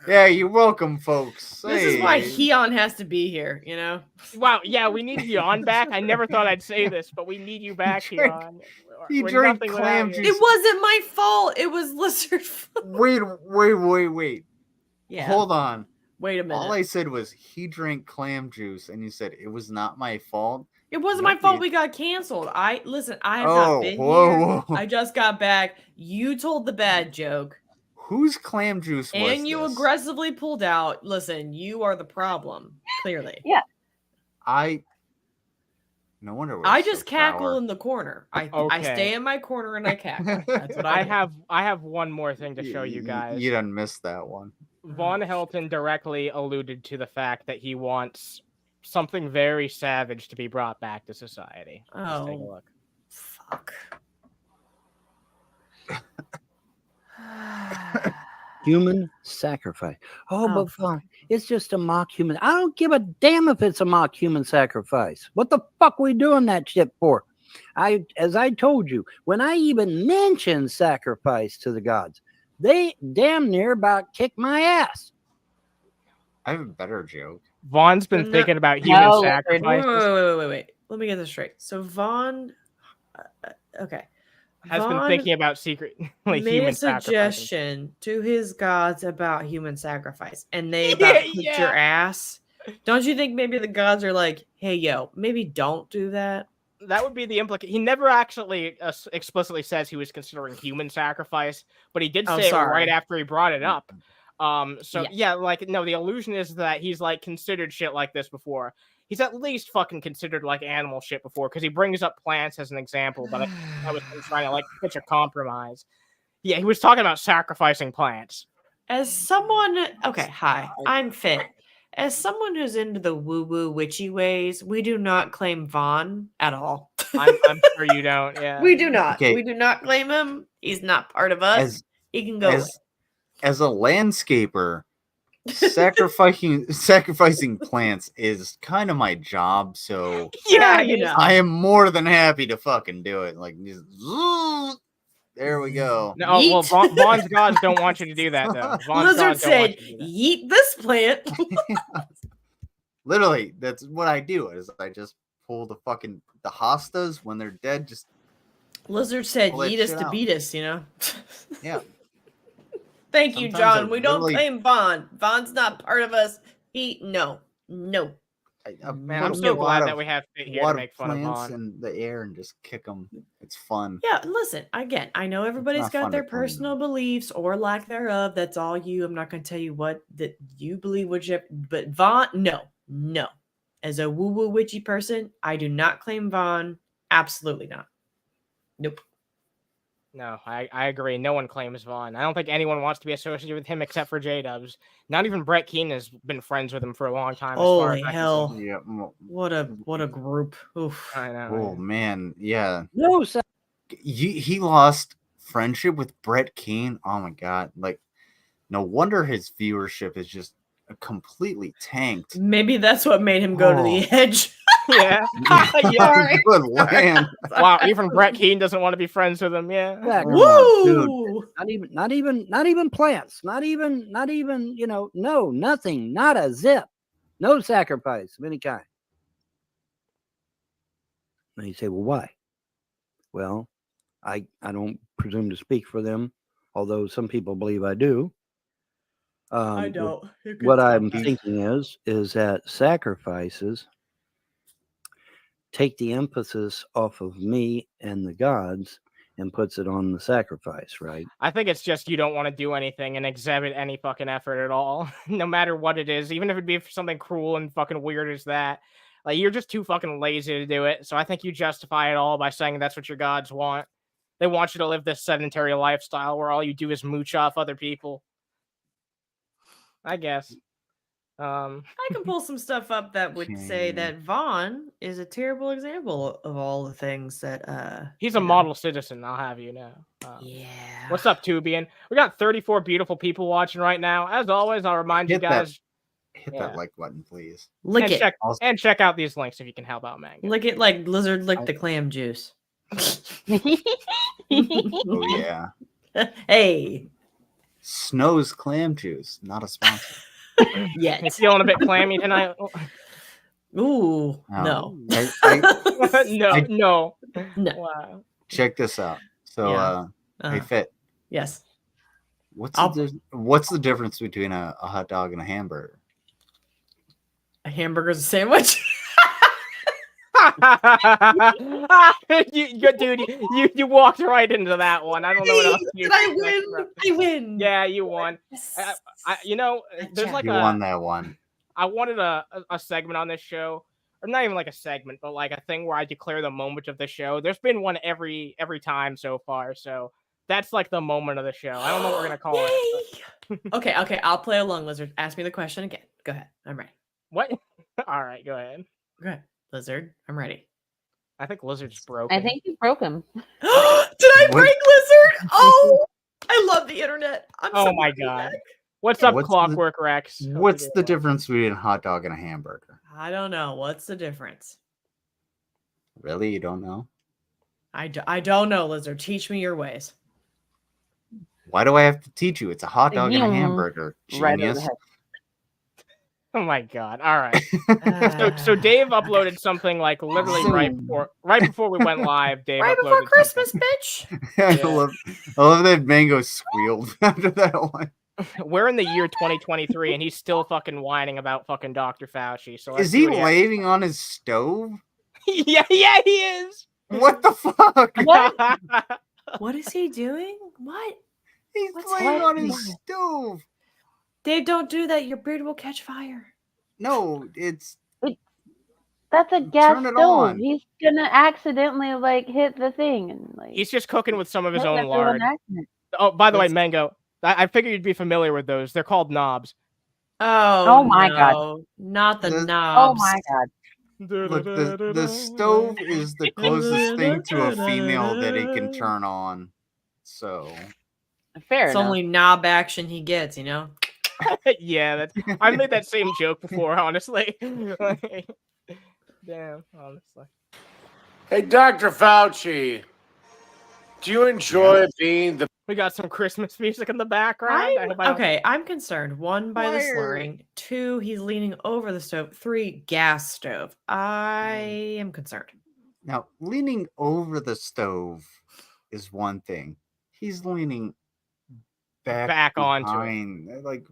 Yeah, you're welcome, folks. This is why Heon has to be here, Wow, yeah, we need you on back. I never thought I'd say this, but we need you back here on. He We're drank nothing clam without you. juice. It wasn't my fault. It was Lizard. Wait. Yeah. Hold on. Wait a minute. All I said was he drank clam juice, and you said it was not my fault. It wasn't my fault we got canceled. I have not Oh, been whoa. here. I just got back. You told the bad joke. Whose clam juice was And you this? aggressively pulled out. Listen, you are the problem. Clearly. Yeah. No wonder. we're I so just cackle sour. in the corner. I Okay. stay in my corner and I cackle. That's what I do. I have one more thing to show you guys. You done missed that one. Von Helton directly alluded to the fact that he wants something very savage to be brought back to society. Let's take a Oh. look. Fuck. Human sacrifice. Oh, Oh, but fine. It's just a mock human. I don't give a damn if it's a mock human sacrifice. What the fuck we doing that shit for? As I told you, when I even mention sacrifice to the gods, they damn near about kick my ass. I have a better joke. Vaughn's been No- thinking about human No, sacrifices. Wait. Let me get this straight. So Vaughn, okay, Has been Vaughn thinking about secretly made human a sacrifices. suggestion to his gods about human sacrifice, and they about kicked your ass. Don't you think maybe the gods are like, "Hey, yo, maybe don't do that"? That would be the implication. He never actually explicitly says he was considering human sacrifice, but he did Oh, say it sorry. right after he brought it up. So Yeah. yeah, like no, the illusion is that he's like considered shit like this before. he's at least fucking considered like animal shit before because he brings up plants as an example, but I was trying to like pitch a compromise. Yeah, he was talking about sacrificing plants. As someone, okay, hi, I'm Fit. As someone who's into the woo-woo witchy ways, we do not claim Vaughn at all. I'm sure you don't. Yeah, we do not. Okay. We do not claim him. He's not part of us. He can go away. As a landscaper, sacrificing plants is kind of my job, so yeah, you know. I am more than happy to fucking do it. Like, just, there we go. No, well, Vaughn's gods don't want you to do that though. Vaughn's Lizard said, "Yeet this plant." Literally, that's what I do. Is I just pull the hostas when they're dead. Just Lizard said, "Yeet us to beat us," you know. Yeah. Thank you, John. We don't claim Vaughn. Vaughn's not part of us. No. Man, I'm so glad that we have Fit here to make fun of Vaughn. In the air and just kick them. It's fun. Yeah, listen. Again, I know everybody's got their personal beliefs or lack thereof. That's all you. I'm not going to tell you what that you believe. But Vaughn, no. As a woo-woo witchy person, I do not claim Vaughn. Absolutely not. Nope. No, I agree. No one claims Vaughn. I don't think anyone wants to be associated with him except for J-Dubs. Not even Brett Keane has been friends with him for a long time. Holy hell. Yeah. What a group. Oof. I know. Oh, man. Yeah. No, sir. He lost friendship with Brett Keane. Oh, my God. Like, no wonder his viewership is just completely tanked. Maybe that's what made him go to the edge. Yeah. Yeah. Good land. Wow, even Brett Keane doesn't want to be friends with him. Yeah. Woo! Dude, not even plants. Not even, no, nothing. Not a zip. No sacrifice of any kind. And you say, well, why? Well, I don't presume to speak for them, although some people believe I do. I don't. What I'm thinking is that sacrifices take the emphasis off of me and the gods and puts it on the sacrifice, right? I think it's just you don't want to do anything and exhibit any fucking effort at all, no matter what it is, even if it'd be for something cruel and fucking weird as that. Like, you're just too fucking lazy to do it. So I think you justify it all by saying that's what your gods want. They want you to live this sedentary lifestyle where all you do is mooch off other people. I guess. I can pull some stuff up that would say that Vaughn is a terrible example of all the things that he's a model citizen, I'll have you know. Yeah. What's up, Tubian? We got 34 beautiful people watching right now. As always, I'll remind you guys. Hit that like button, please. Lick it. Check out these links if you can help out, man. Lick it like Lizard licked the clam juice. Oh yeah. Hey. Snow's clam juice, not a sponsor. Yes. You feeling a bit clammy tonight? Ooh, no. No. Wow. Check this out. So, hey, Fit. Yes. What's the difference between a hot dog and a hamburger? A hamburger's a sandwich. You walked right into that one. I don't know what else you did. I win. Yeah, you won. Yes. There's like you won that one. I wanted a segment on this show, or not even like a segment, but like a thing where I declare the moment of the show. There's been one every time so far, so that's like the moment of the show. I don't know what we're gonna call it. Okay, I'll play along, Lizard. Ask me the question again. Go ahead. I'm ready. What? All right, go ahead. Go ahead, Lizard. I'm ready. I think Lizard's broken. I think you broke him. Did I break Lizard? Oh, I love the internet. Oh my god. What's up, Clockwork Rex? What's the difference between a hot dog and a hamburger? I don't know. What's the difference? Really? You don't know? I don't know, Lizard. Teach me your ways. Why do I have to teach you? It's a hot dog and a hamburger. Genius. Oh my god! All right. So Dave uploaded something like literally right before we went live. Dave right uploaded before Christmas, bitch. I love that Mango squealed after that one. We're in the year 2023, and he's still fucking whining about fucking Dr. Fauci. So is he laying on his stove? yeah, he is. What the fuck? What is he doing? What? He's laying on his stove. Dave, don't do that. Your beard will catch fire. No, it's That's a gas Turn it stove. on. He's gonna accidentally like hit the thing and like. He's just cooking with some of his hit own that through an lard. accident. Oh, by the way, Mango, I figured you'd be familiar with those. They're called knobs. Oh my God. no, not the The- knobs. Oh my god. Look, the stove is the closest thing to a female that he can turn on. So Fair It's enough. only knob action he gets, you know. Yeah, that's. I made that same joke before, honestly. Like, damn, honestly. Hey, Dr. Fauci, do you enjoy being the... We got some Christmas music in the background. I hope I don't- Okay, I'm concerned. 1, by the Why are- slurring. 2, he's leaning over the stove. 3, gas stove. I am concerned. now leaning over the stove is one thing. He's leaning back onto it. behind. Like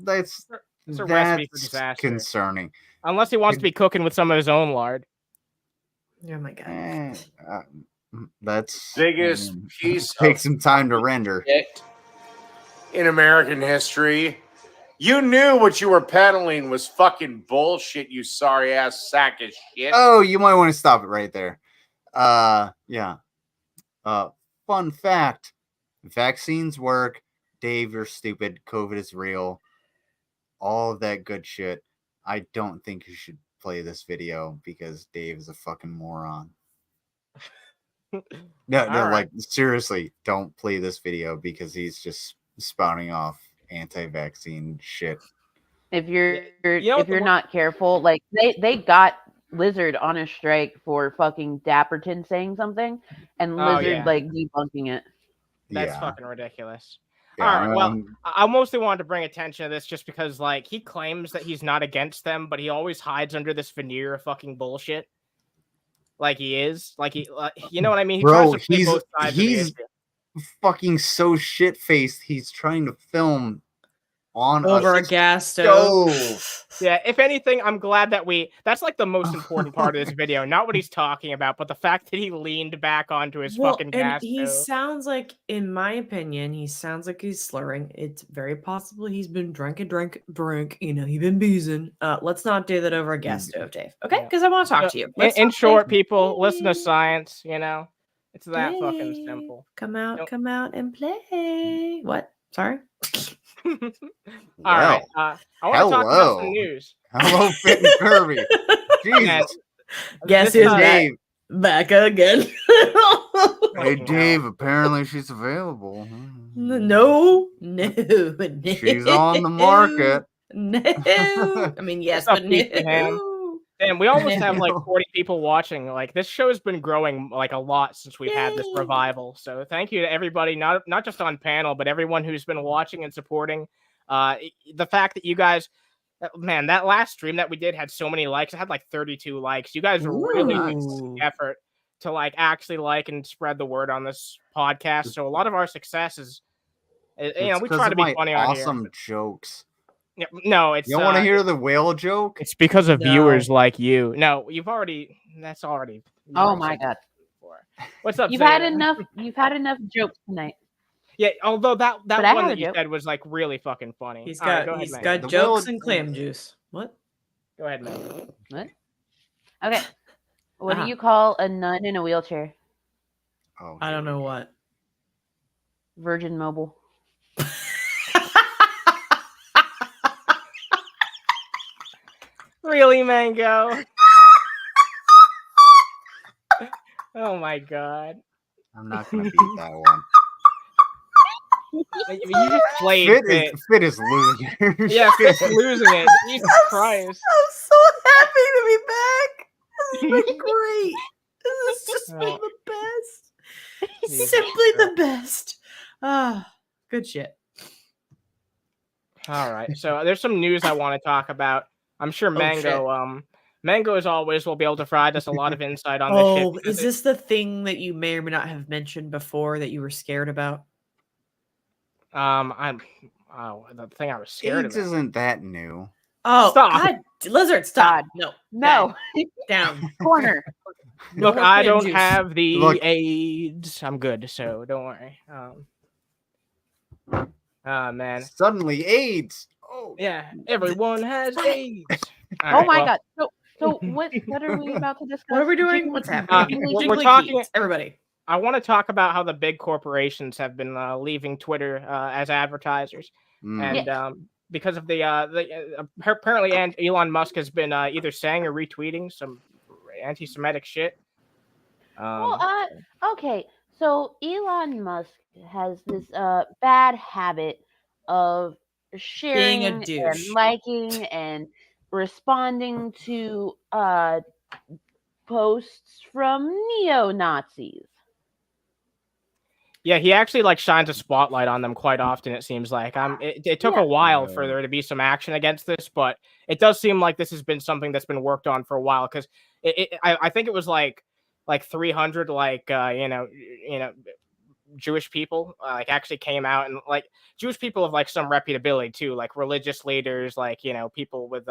that's It's a recipe for that's disaster. concerning. Unless he wants to be cooking with some of his own lard. Oh my god. That's biggest piece takes of some time to render. shit in American history? You knew what you were peddling was fucking bullshit, you sorry ass sack of shit. Oh, you might want to stop it right there. Yeah. Fun fact: vaccines work. Dave, you're stupid. COVID is real. All of that good shit. I don't think you should play this video because Dave is a fucking moron. No, All like seriously, don't play this video because he's just spouting off anti-vaccine shit. If you're you know if you're not careful, like they got Lizard on a strike for fucking Dapperton saying something, and Oh, Lizard yeah. like debunking it. That's Yeah. fucking ridiculous. Yeah, All right, well, I mostly wanted to bring attention to this just because, like, he claims that he's not against them, but he always hides under this veneer of fucking bullshit. Like he is, like you know what I mean? He bro, tries to play both sides of the he's issue. fucking so shit-faced. He's trying to film on Over a gas stove. Yeah, if anything, I'm glad that that's like the most important part of this video. Not what he's talking about, but the fact that he leaned back onto his fucking and gas he stove. sounds like, in my opinion, he sounds like he's slurring. It's very possible he's been drink. You know, he's been boozing. Let's not do that over a gas stove, Dave. Okay, because I want to talk to you. Let's In talk, short, Dave. people, listen to science. You know, it's that fucking Dave, simple. Come out and play. What? Sorry. All right. I want to talk about some news. Hello, FitNCurvy. Jesus. Guess This who's time- Dave. back again? Hey, Dave. Apparently, she's available. No. She's on the market. No. I mean, yes, What's up, but Pizza Ham? no. And we almost have like 40 people watching. Like this show has been growing like a lot since we've had this Yay. revival. So thank you to everybody, not just on panel, but everyone who's been watching and supporting. The fact that you guys, man, that last stream that we did had so many likes. It had like 32 likes. You guys are really doing Ooh. effort to like actually like and spread the word on this podcast. So a lot of our success is, you know, It's we 'cause try of to be my funny on here. awesome jokes. Yeah, no, it's You don't want to hear the whale joke? It's because of No. viewers like you. No, you've already. That's already. you've Oh already my said god. that before. What's up? You've had Zayna? enough. You've had enough jokes tonight. Yeah, although that But I one have that a you joke. said was like really fucking funny. He's All right, got go ahead, he's man. got The jokes whale- and clam juice. What? Go ahead, man. What? Okay. What Uh-huh. do you call a nun in a wheelchair? Oh, I don't know what. Virgin Mobile. Really, Mango? Oh my god! I'm not gonna beat that one. You just played Fit is losing. Yeah, Fit's losing it. Jesus Christ! I'm so happy to be back. This has been great. This has just been Oh. the best. Jesus Simply the best. Ah, good shit. All right, so there's some news I want to talk about. I'm sure Mango, Mango as always will be able to provide us a lot of insight on this shit. Oh, because is this the thing that you may or may not have mentioned before that you were scared about? the thing I was scared AIDS of. isn't that new. Oh, Stop. God, Lizard, stop. No, No. down. Corner. Look, more I clam don't juice. have the Look. AIDS. I'm good, so don't worry. Man. Suddenly AIDS. Oh, Yeah, everyone has AIDS. Oh my god. So So what are we about to discuss? What are we doing? What's happening? We're talking. Everybody. I want to talk about how the big corporations have been leaving Twitter as advertisers, and because of the apparently, and Elon Musk has been either saying or retweeting some anti-Semitic shit. Okay. So Elon Musk has this bad habit of sharing Being a douche. and liking and responding to posts from neo-Nazis. Yeah, he actually like shines a spotlight on them quite often. It seems like it took a while for there to be some action against this, but it does seem like this has been something that's been worked on for a while. Because I think it was like 300 Jewish people like actually came out, and like Jewish people of like some reputability too, like religious leaders, like people with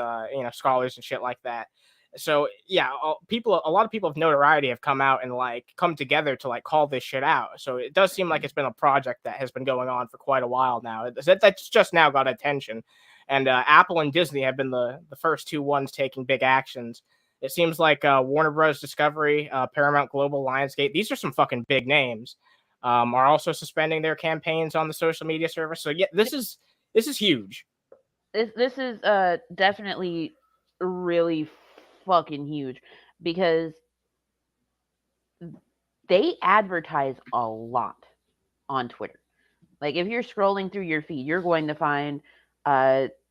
scholars and shit like that. So yeah, a lot of people of notoriety have come out and like come together to like call this shit out. So it does seem like it's been a project that has been going on for quite a while now. That's just now got attention, and Apple and Disney have been the first two ones taking big actions. It seems like Warner Bros. Discovery, Paramount Global, Lionsgate, these are some fucking big names, are also suspending their campaigns on the social media service. So yeah, this is huge. This is definitely really fucking huge, because they advertise a lot on Twitter. Like if you're scrolling through your feed, you're going to find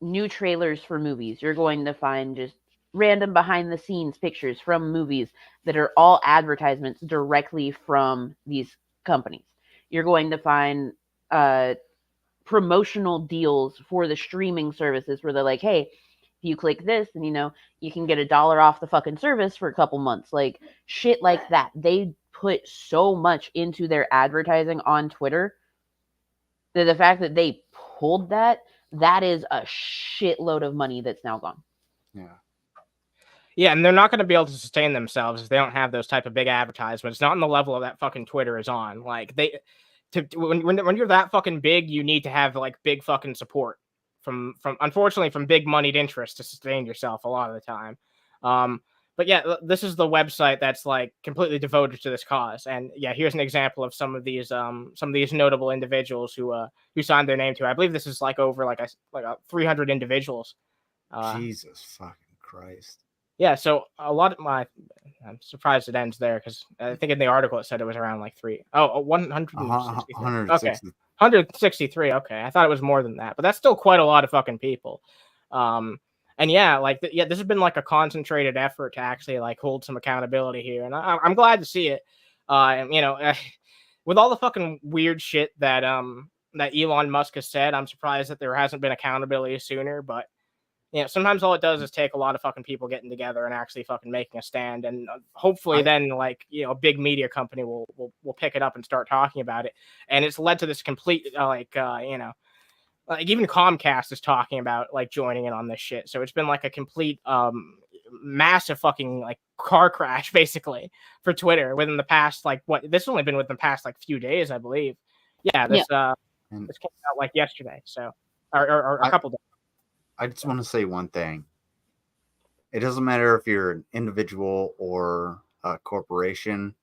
new trailers for movies. You're going to find just random behind the scenes pictures from movies that are all advertisements directly from these companies. You're going to find promotional deals for the streaming services where they're like, hey, if you click this, and you can get $1 off the fucking service for a couple months, like shit like that. They put so much into their advertising on Twitter that the fact that they pulled that is a shitload of money that's now gone. Yeah, and they're not going to be able to sustain themselves if they don't have those type of big advertisements. Not on the level of that fucking Twitter is on. Like when you're that fucking big, you need to have like big fucking support from unfortunately from big moneyed interests to sustain yourself a lot of the time. But yeah, this is the website that's like completely devoted to this cause. And yeah, here's an example of some of these notable individuals who signed their name to it. I believe this is like over like 300 individuals. Jesus fucking Christ. Yeah, so a lot of I'm surprised it ends there, because I think in the article it said it was around like 163. Okay, 163. Okay, I thought it was more than that, but that's still quite a lot of fucking people. And yeah, this has been like a concentrated effort to actually like hold some accountability here, and I'm glad to see it. With all the fucking weird shit that Elon Musk has said, I'm surprised that there hasn't been accountability sooner, but. Sometimes all it does is take a lot of fucking people getting together and actually fucking making a stand, and hopefully then like a big media company will pick it up and start talking about it. And it's led to this complete like even Comcast is talking about like joining in on this shit. So it's been like a complete massive fuking like car crash basically for Twitter within the past this has only been within the past like few days, I believe. This came out like yesterday, so or a couple days. I just want to say one thing. It doesn't matter if you're an individual or a corporation.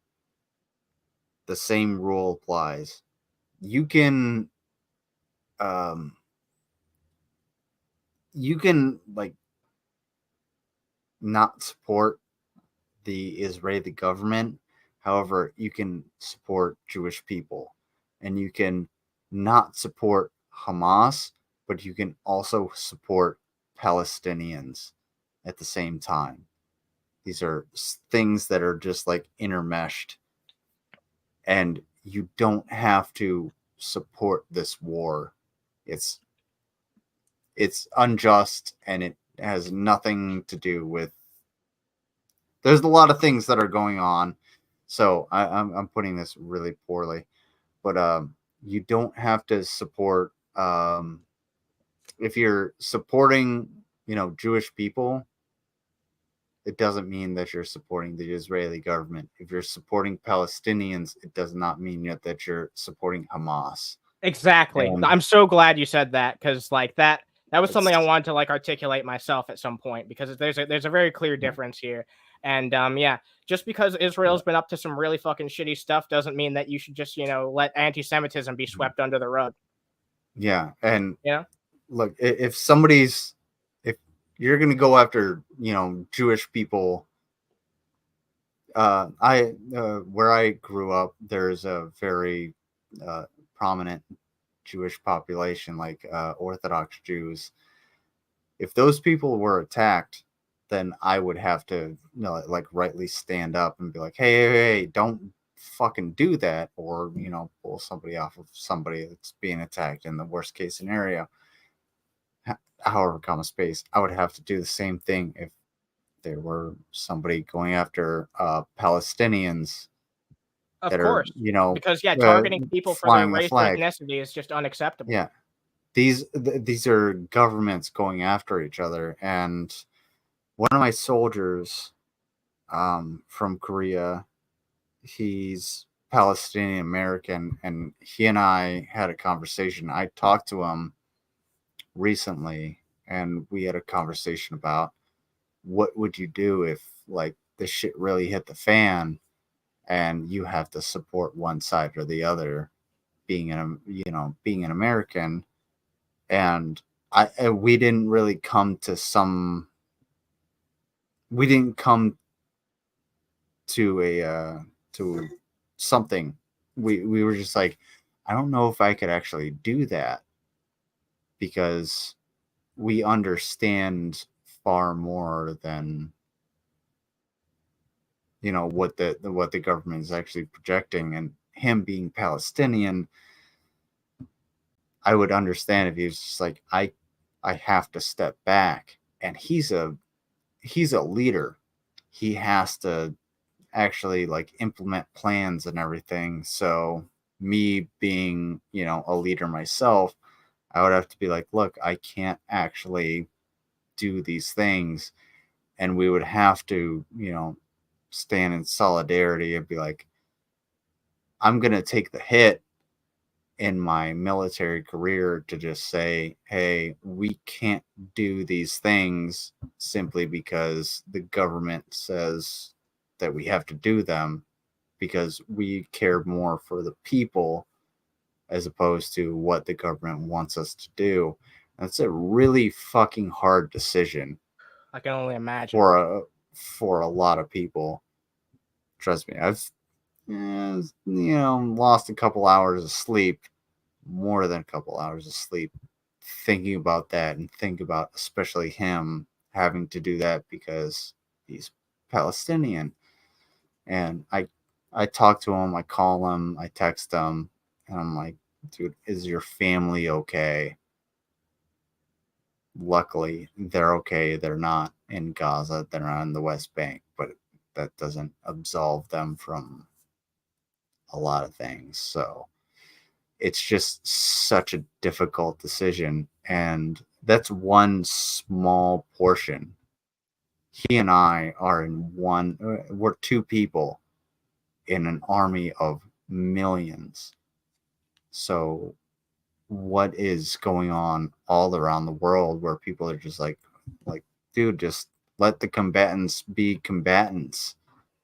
The same rule applies. You can like not support the Israeli government. However, you can support Jewish people, and you can not support Hamas, but you can also support Palestinians at the same time. These are things that are just like intermeshed, and you don't have to support this war. It's unjust, and it has nothing to do with. There's a lot of things that are going on, so I'm putting this really poorly, but you don't have to support. If you're supporting, Jewish people, it doesn't mean that you're supporting the Israeli government. If you're supporting Palestinians, it does not mean yet that you're supporting Hamas. Exactly. I'm so glad you said that, because like that That was something I wanted to like articulate myself at some point, because there's a very clear difference here. And yeah, just because Israel's been up to some really fucking shitty stuff doesn't mean that you should just, let anti-Semitism be swept under the rug. Yeah, and yeah, look, if you're gonna go after Jewish people, where I grew up, there's a very prominent Jewish population, like Orthodox Jews. If those people were attacked, then I would have to like rightly stand up and be like, hey, don't fucking do that, or pull somebody off of somebody that's being attacked in the worst case scenario. However, comma space, I would have to do the same thing if there were somebody going after Palestinians. Of course, because targeting people for their race or ethnicity is just unacceptable. Yeah, these are governments going after each other. And one of my soldiers from Korea, he's Palestinian American, and he and I had a conversation. I talked to him recently, and we had a conversation about what would you do if like this shit really hit the fan and you have to support one side or the other, being an American. And we didn't really come to something. We were just like, I don't know if I could actually do that, because we understand far more than what the government is actually projecting. And him being Palestinian, I would understand if he was just like, I have to step back. And he's a leader. He has to actually like implement plans and everything. So me being a leader myself, I would have to be like, look, I can't actually do these things. And we would have to stand in solidarity and be like, I'm going to take the hit in my military career to just say, hey, we can't do these things simply because the government says that we have to do them, because we care more for the people as opposed to what the government wants us to do. That's a really fucking hard decision. I can only imagine. For a lot of people. Trust me, I've lost a couple hours of sleep, more than a couple hours of sleep, thinking about that, and think about especially him having to do that because he's Palestinian. And I talk to him, I call him, I text him, and I'm like, dude, is your family okay? Luckily, they're okay. They're not in Gaza. They're not in the West Bank, but that doesn't absolve them from a lot of things. So it's just such a difficult decision. And that's one small portion. He and I are we're two people in an army of millions. So what is going on all around the world where people are just like, dude, just let the combatants be combatants.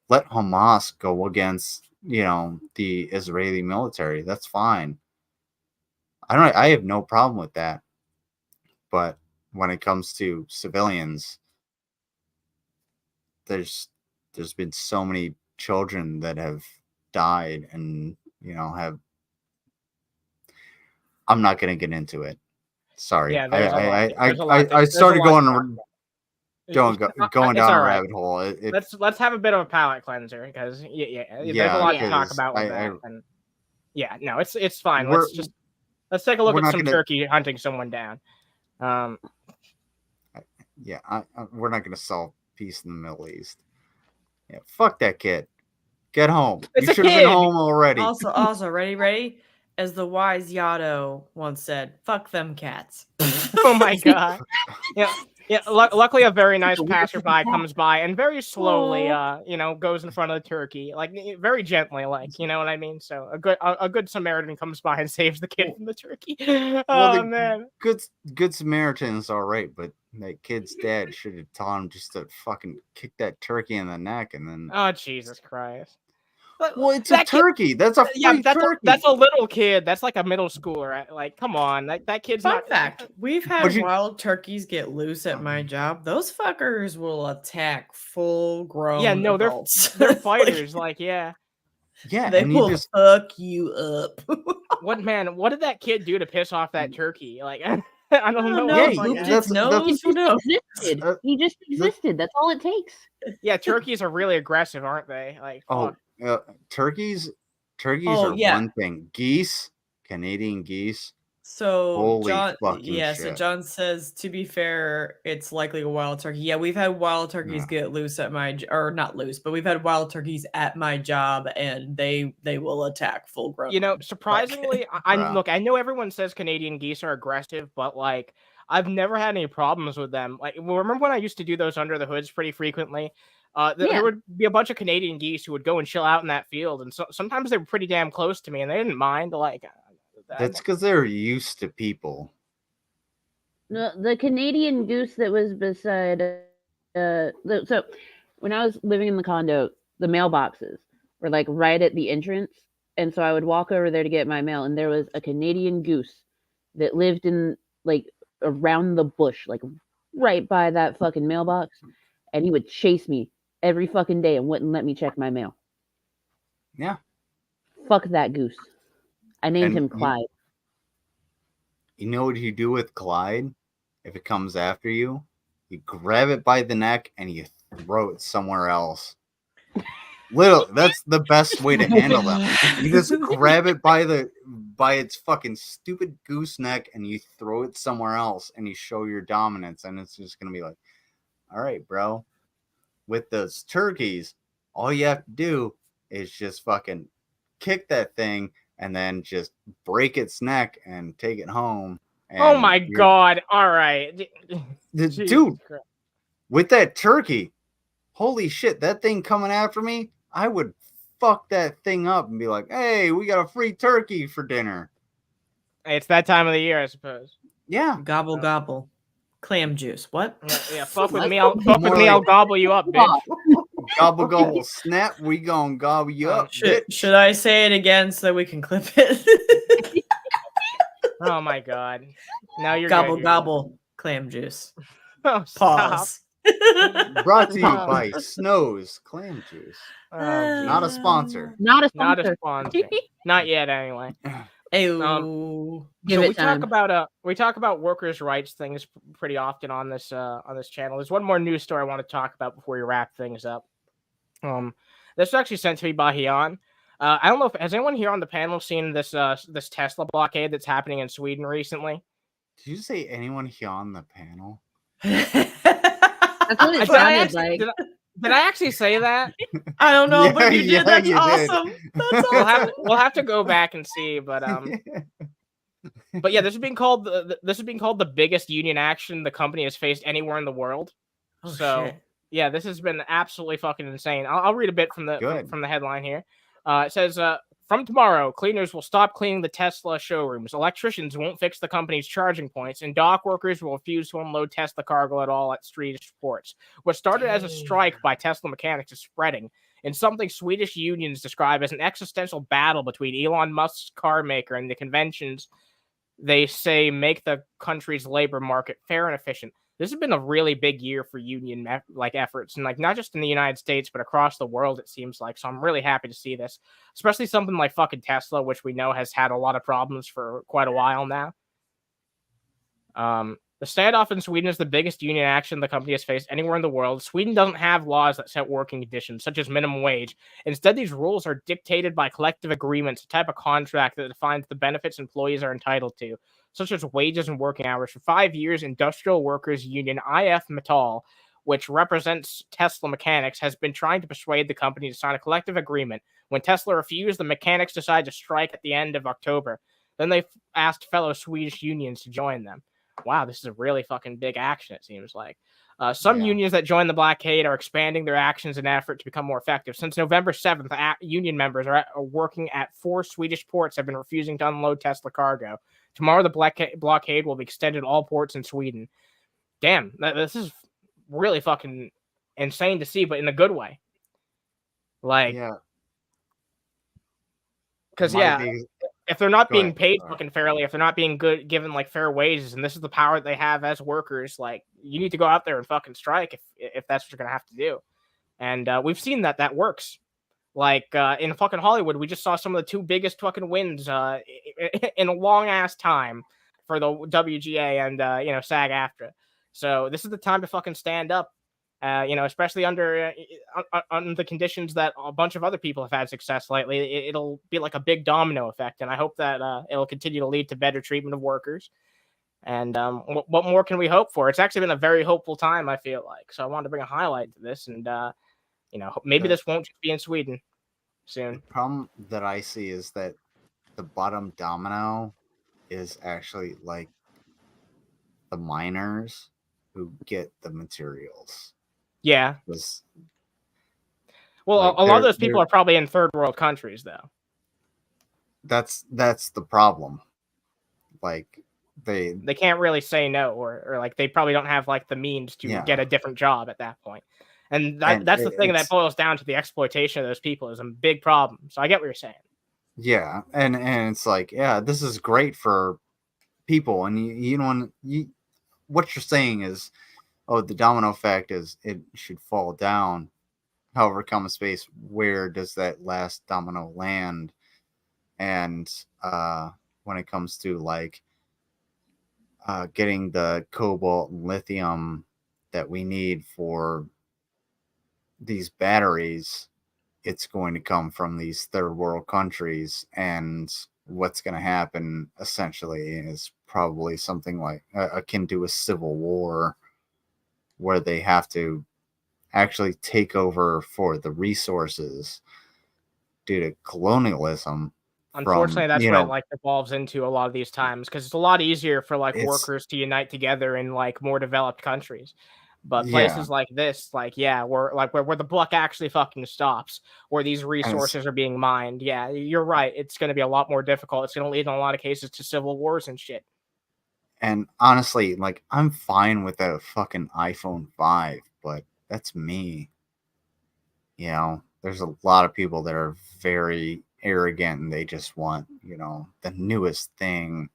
Let Hamas go against, the Israeli military. That's fine. I have no problem with that. But when it comes to civilians, there's been so many children that have died and, I'm not going to get into it. Sorry. Yeah, I started going down a rabbit hole. Let's have a bit of a palate cleanser, because there's a lot to talk about with that. And no, it's fine. Let's take a look at some turkey hunting someone down. We're not going to solve peace in the Middle East. Yeah, fuck that kid. Get home. You should have been home already. Also, ready? As the wise Yotto once said, fuck them cats. Oh my god. Yeah. Yeah, luckily a very nice passerby comes by and very slowly, goes in front of the turkey, like very gently, like, you know what I mean. So a good Samaritan comes by and saves the kid from the turkey. Oh man, good Samaritan's all right, but that kid's dad should have taught him just to fucking kick that turkey in the neck and then. Oh Jesus Christ! Well, it's a turkey. That's a free turkey. That's a little kid. That's like a middle schooler. Like, come on, that kid's Fun not. fact: we've had wild turkeys get loose at my job. Those fuckers will attack full-grown. Yeah, no, adults. they're fighters. like, yeah, they will fuck you up. What did that kid do to piss off that turkey? Like, I don't know. He just existed. That's all it takes. Yeah, turkeys are really aggressive, aren't they? Like, turkeys are one thing. Geese, Canadian geese. So holy John, fucking shit. So John says, to be fair, it's likely a wild turkey. Yeah, we've had wild turkeys get loose at not loose, but we've had wild turkeys at my job, and they will attack full grown. You know, surprisingly, I know everyone says Canadian geese are aggressive, but like I've never had any problems with them. Like, remember when I used to do those under the hoods pretty frequently? There would be a bunch of Canadian geese who would go and chill out in that field, and sometimes they were pretty damn close to me, and they didn't mind. Like, that's because they're used to people. No, the Canadian goose that was beside. So when I was living in the condo, the mailboxes were like right at the entrance, and so I would walk over there to get my mail, and there was a Canadian goose that lived in like around the bush, like right by that fucking mailbox, and he would chase me every fucking day and wouldn't let me check my mail. Yeah. Fuck that goose. I named him Clyde. You know what you do with Clyde? If it comes after you, you grab it by the neck and you throw it somewhere else. That's the best way to handle them. You just grab it by its fucking stupid goose neck and you throw it somewhere else and you show your dominance, and it's just gonna be like, all right, bro. With those turkeys, all you have to do is just fucking kick that thing and then just break its neck and take it home. Oh my God. All right. Dude, with that turkey, holy shit, that thing coming after me, I would fuck that thing up and be like, hey, we got a free turkey for dinner. It's that time of the year, I suppose. Yeah. Gobble, gobble. Clam juice. What? Yeah, fuck with me. I'll gobble you up, bitch. Gobble, gobble, snap. We gonna gobble you up. Should I say it again so we can clip it? Oh my God. Now you're gobble, gobble, clam juice. Oh, pause. Brought to you by Snow's Clam Juice. Not a sponsor. Not a sponsor. Not yet, anyway. So we talk about workers' rights things pretty often on this channel. There's one more news story I want to talk about before we wrap things up. This was actually sent to me by Hian. I don't know if has anyone here on the panel seen this this Tesla blockade that's happening in Sweden recently. Did you say anyone here on the panel? That's what it sounded like. Did I actually say that? I don't know, but you did. That's awesome. That's awesome. We'll have to go back and see, but but yeah, this is being called the biggest union action the company has faced anywhere in the world. Oh, so shit. yeah, this has been absolutely fucking insane. I'll read a bit from the headline here. It says, from tomorrow, cleaners will stop cleaning the Tesla showrooms. Electricians won't fix the company's charging points, and dock workers will refuse to unload Tesla cargo at all at Swedish ports. What started as a strike by Tesla mechanics is spreading in something Swedish unions describe as an existential battle between Elon Musk's car maker and the conventions they say make the country's labor market fair and efficient. This has been a really big year for union efforts, and not just in the United States, but across the world, it seems like. So I'm really happy to see this, especially something like fucking Tesla, which we know has had a lot of problems for quite a while now. The standoff in Sweden is the biggest union action the company has faced anywhere in the world. Sweden doesn't have laws that set working conditions, such as minimum wage. Instead, these rules are dictated by collective agreements, a type of contract that defines the benefits employees are entitled to, such as wages and working hours. For 5 years, Industrial Workers Union IF Metall, which represents Tesla mechanics, has been trying to persuade the company to sign a collective agreement. When Tesla refused, the mechanics decided to strike at the end of October. Then they asked fellow Swedish unions to join them. wow, this is a really fucking big action, it seems like. Some unions that joined the blockade are expanding their actions in an effort to become more effective. Since November 7th, union members are working at 4 Swedish ports have been refusing to unload Tesla cargo. Tomorrow, the blockade will be extended to all ports in Sweden. Damn, this is really fucking insane to see, but in a good way. Like, because if they're not being paid fucking fairly, if they're not being given like fair wages, and this is the power that they have as workers, like you need to go out there and fucking strike if that's what you're gonna have to do. And we've seen that works. Like in fucking Hollywood, we just saw some of the 2 biggest fucking wins in a long ass time for the WGA and SAG-AFTRA. So this is the time to fucking stand up. Especially under the conditions that a bunch of other people have had success lately. It'll be like a big domino effect, and I hope that it'll continue to lead to better treatment of workers. And what more can we hope for? It's actually been a very hopeful time, I feel like. So I wanted to bring a highlight to this, and maybe this won't just be in Sweden soon. The problem that I see is that the bottom domino is actually like the miners who get the materials. Yeah. Well, like, a lot of those people are probably in third world countries, though. That's the problem. Like they can't really say no, or like they probably don't have like the means to get a different job at that point. And that's the thing that boils down to the exploitation of those people is a big problem. So I get what you're saying. Yeah, and it's like, this is great for people, and what you're saying is, oh, the domino effect is it should fall down. However, common space, where does that last domino land? And when it comes to like getting the cobalt and lithium that we need for these batteries, it's going to come from these third world countries, and what's going to happen essentially is probably something like akin to a civil war, where they have to actually take over for the resources due to colonialism. Unfortunately, that's what it like evolves into a lot of these times, because it's a lot easier for like workers to unite together in like more developed countries. But places like this, like where the buck actually fucking stops, where these resources are being mined. Yeah, you're right. It's going to be a lot more difficult. It's going to lead in a lot of cases to civil wars and shit. And honestly, like, I'm fine with a fucking iPhone 5, but that's me. There's a lot of people that are very arrogant and they just want, the newest thing.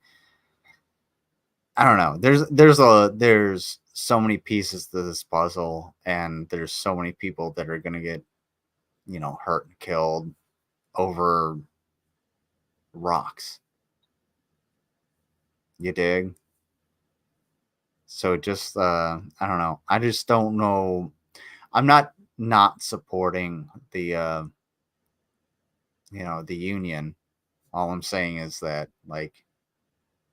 I don't know. There's so many pieces to this puzzle, and there's so many people that are gonna get, hurt and killed over rocks. You dig? So just I don't know. I just don't know. I'm not supporting the the union. All I'm saying is that, like,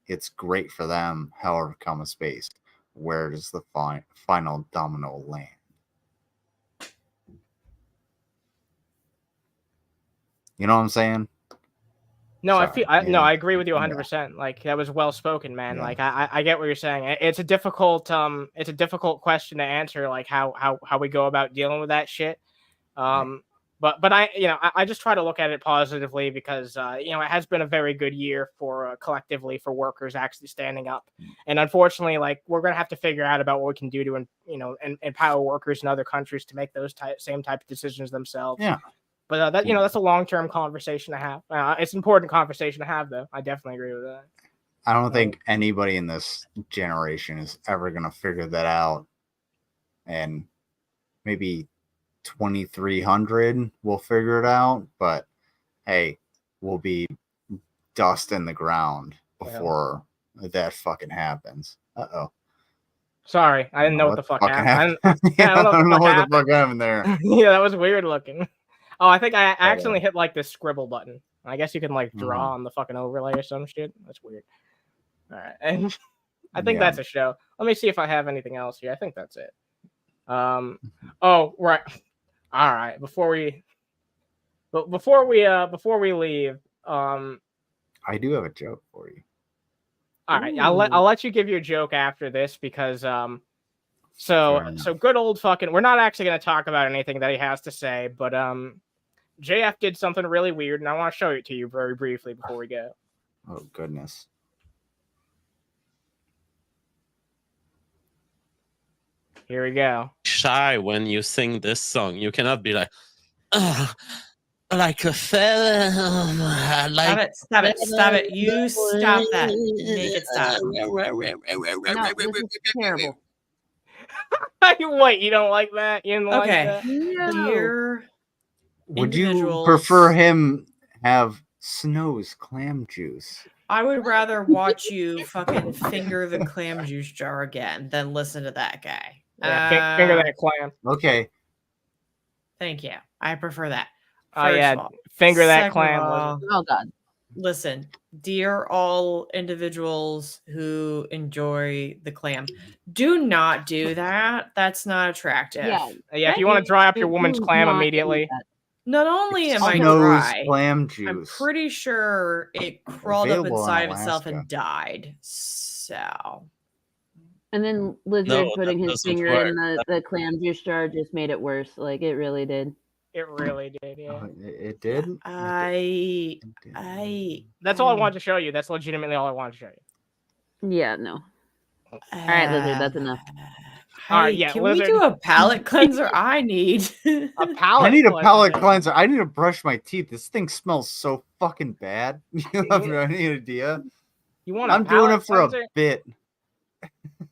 it's great for them. However, comma spaced, where does the final domino land? You know what I'm saying? No, I agree with you 100%. Like, that was well spoken, man. Yeah. Like, I get what you're saying. It's a difficult question to answer, like how we go about dealing with that shit. But I just try to look at it positively, because it has been a very good year for collectively for workers actually standing up. And unfortunately, like, we're gonna have to figure out about what we can do to empower workers in other countries to make those same type of decisions themselves. Yeah. But that's a long-term conversation to have. It's an important conversation to have, though. I definitely agree with that. I don't think anybody in this generation is ever going to figure that out. And maybe 2300 will figure it out. But, hey, we'll be dust in the ground before that fucking happens. Uh-oh. Sorry, I didn't know what the fuck happened. I don't know what the fuck happened there. Yeah, that was weird looking. Oh, I think I accidentally hit like this scribble button. I guess you can like draw on the fucking overlay or some shit. That's weird. All right, and I think that's a show. Let me see if I have anything else here. I think that's it. Oh, right. All right. Before we leave, I do have a joke for you. All right, I'll let you give your joke after this because so good old fucking. We're not actually going to talk about anything that he has to say, but JF did something really weird, and I want to show it to you very briefly before we go. Oh goodness. Here we go. Shy when you sing this song. You cannot be like, like a feather. Stop it. You stop that. Make it stop. No, this is terrible. Wait, you don't like that? You didn't like that? Dear Would you individuals, prefer him have Snow's clam juice? I would rather watch you fucking finger the clam juice jar again than listen to that guy. Yeah, finger that clam. Okay. Thank you. I prefer that. Oh yeah, finger that clam. Oh god. Listen, dear all individuals who enjoy the clam, do not do that. That's not attractive. Yeah. If you want to dry up your woman's clam immediately. Not only am I Snow's dry, clam I'm juice. pretty sure it crawled up Available in inside of itself Alaska. and died. So. And then Lizard No, putting that his doesn't finger in work. the clam juice jar just made it worse. Like it really did. It really did, yeah. It did? That's all I wanted to show you. That's legitimately all I wanted to show you. Yeah, no. All right, Lizard, that's enough. All right, yeah. Can Lizard. we do a palate cleanser? I need a palate. I need a palate cleanser. I need to brush my teeth. This thing smells so fucking bad. You have any idea? You want? I'm doing it for a bit.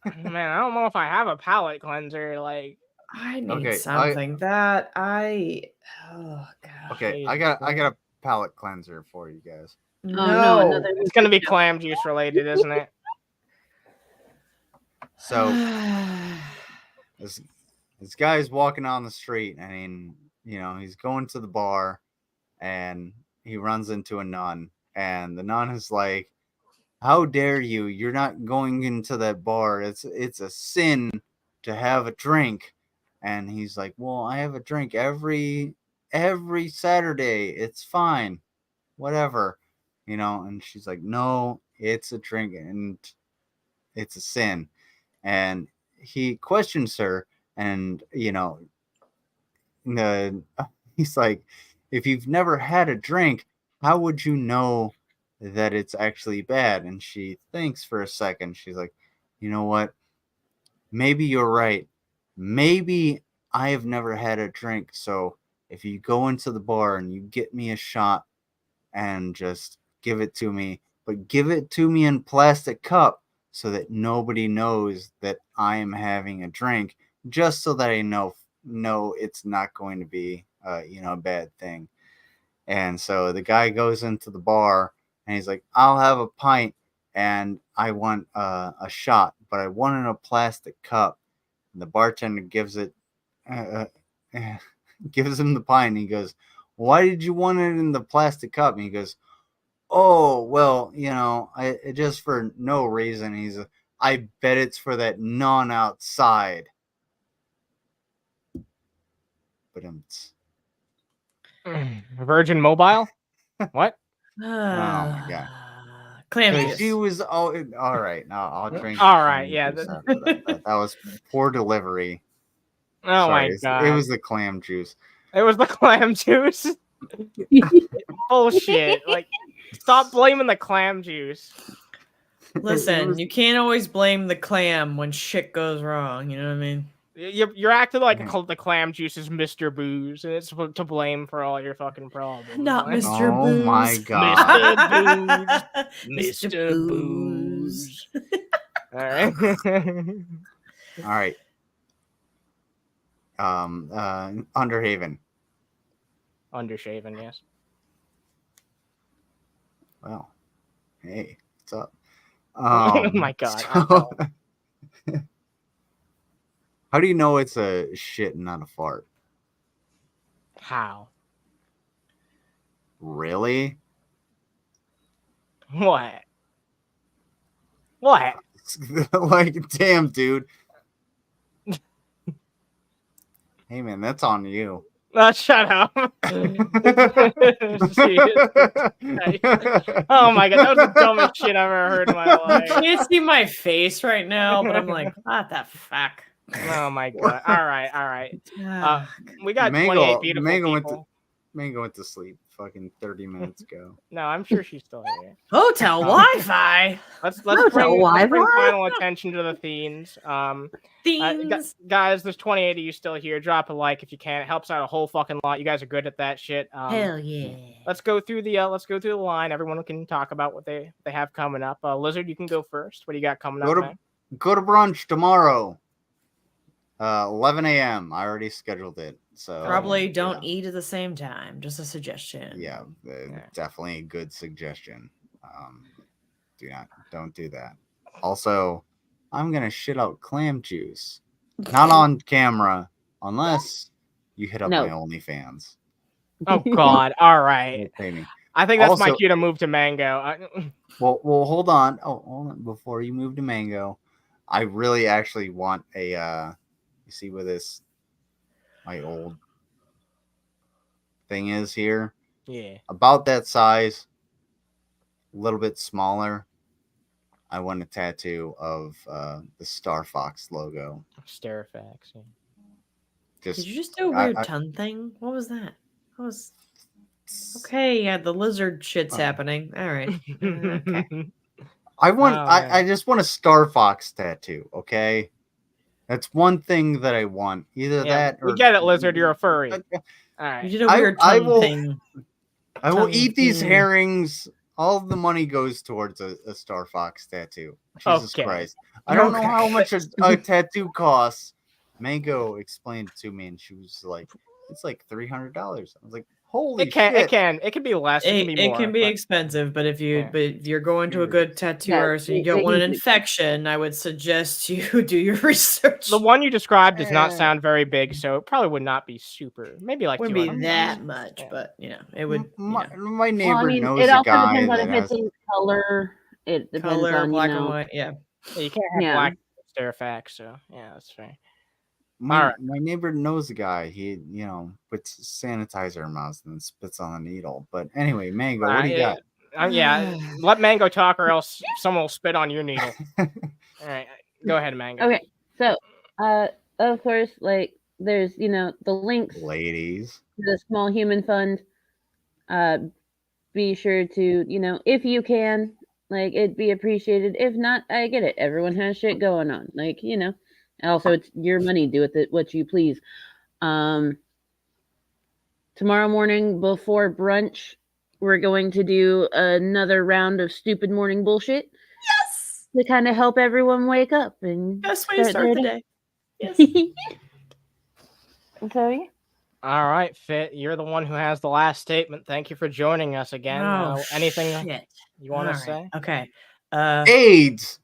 Man, I don't know if I have a palate cleanser. Like, I need Okay, something that I. Oh god. Okay, I got a palate cleanser for you guys. No, it's gonna be clam juice related, isn't it? So this guy's walking on the street, and he's going to the bar, and he runs into a nun, and the nun is like, "How dare you? You're not going into that bar. It's a sin to have a drink." And he's like, "Well, I have a drink every Saturday. It's fine, whatever, And she's like, "No, it's a drink, and it's a sin." And he questions her, and he's like, "If you've never had a drink, how would you know that it's actually bad?" And she thinks for a second. She's like, "You know what? Maybe you're right. Maybe I have never had a drink. So if you go into the bar and you get me a shot and just give it to me, but give it to me in plastic cup so that nobody knows that I am having a drink, just so that I know it's not going to be a bad thing." And so the guy goes into the bar and he's like, "I'll have a pint and I want a shot, but I want it in a plastic cup." And the bartender gives him the pint, and he goes, "Why did you want it in the plastic cup?" And he goes, "Oh, well, I just for no reason." He's like, "I bet it's for that nun outside." But Virgin Mobile? What? Oh my god. Clam So juice. she was all right. Now I'll drink. All right, yeah. That was poor delivery. Oh Sorry, my god. It was the clam juice. It was the clam juice. Bullshit. Like, stop blaming the clam juice. Listen, you can't always blame the clam when shit goes wrong. You know what I mean? You're acting like the clam juice is Mr. Booze, and it's to blame for all your fucking problems. Not Like, Mr. Oh Booze. my god. Mr. Booze. All right. All right. Underhaven. Undershaven, yes. Well, hey, what's up? Oh my god. so- How do you know it's a shit and not a fart? How? Really? What? What? Like, damn, dude. Hey, man, that's on you. Shut up. Oh my god, that was the dumbest shit I've ever heard in my You life. can't see my face right now, but I'm like, what the fuck? Oh my god. All right. We got 28 Mango, beautiful Mango people. went to sleep fucking 30 minutes ago. No, I'm sure she's still here. Hotel Wi-Fi. Let's Hotel bring Wi-Fi? final attention to the themes. Guys, there's 28 of you still here. Drop a like if you can. It helps out a whole fucking lot. You guys are good at that shit. Hell yeah. Let's go through the line. Everyone can talk about what they have coming up. Lizard, you can go first. What do you got coming up, man? Go to brunch tomorrow. 11 a.m. I already scheduled it. So Probably don't eat at the same time. Just a suggestion. Yeah, definitely a good suggestion. Don't do that. Also, I'm gonna shit out clam juice, not on camera, unless you hit up my OnlyFans. Oh God! All right. I think that's my Also- cue to move to Mango. Well, hold on. Oh, hold on. Before you move to Mango, I really actually want a. You see where my old thing is here? Yeah. About that size, a little bit smaller. I want a tattoo of the Star Fox logo. Starifax. Yeah. Did you just do a weird tongue thing? What was that? That was okay. Yeah, the lizard shit's happening. All right. Okay. I just want a Star Fox tattoo. Okay, that's one thing that I want. Either that or we get it, Lizard. You're a furry. All right. You did a weird tongue thing. I will eat these herrings. All of the money goes towards a Star Fox tattoo. Jesus Christ. I don't know how much a tattoo costs. Mango explained it to me, and she was like, it's like $300. I was like, holy shit. It can be less. It can be more. It can be expensive, but if you're going to a good tattoo artist and you don't want an infection, I would suggest you do your research. The one you described does not sound very big, so it probably would not be super. Maybe like wouldn't be 200. that much, but it would. My neighbor knows it a also guy depends on that if has it's in color. It depends Color, on black and white. Yeah. You can't have black Starifax, so yeah, that's fair. My neighbor knows a guy. He, puts sanitizer in mouth and spits on a needle. But anyway, Mango, what do you got? Let Mango talk, or else someone will spit on your needle. All right, go ahead, Mango. Okay, so of course, like there's the links, ladies, to the Small Human Fund. Be sure to if you can, like, it'd be appreciated. If not, I get it. Everyone has shit going on, like Also, it's your money. Do with it what you please. Tomorrow morning before brunch, we're going to do another round of stupid morning bullshit. Yes. To kind of help everyone wake up and best way to start the day. Yes. So yeah. All right, Fit. You're the one who has the last statement. Thank you for joining us again. Anything you want to say? Okay. AIDS.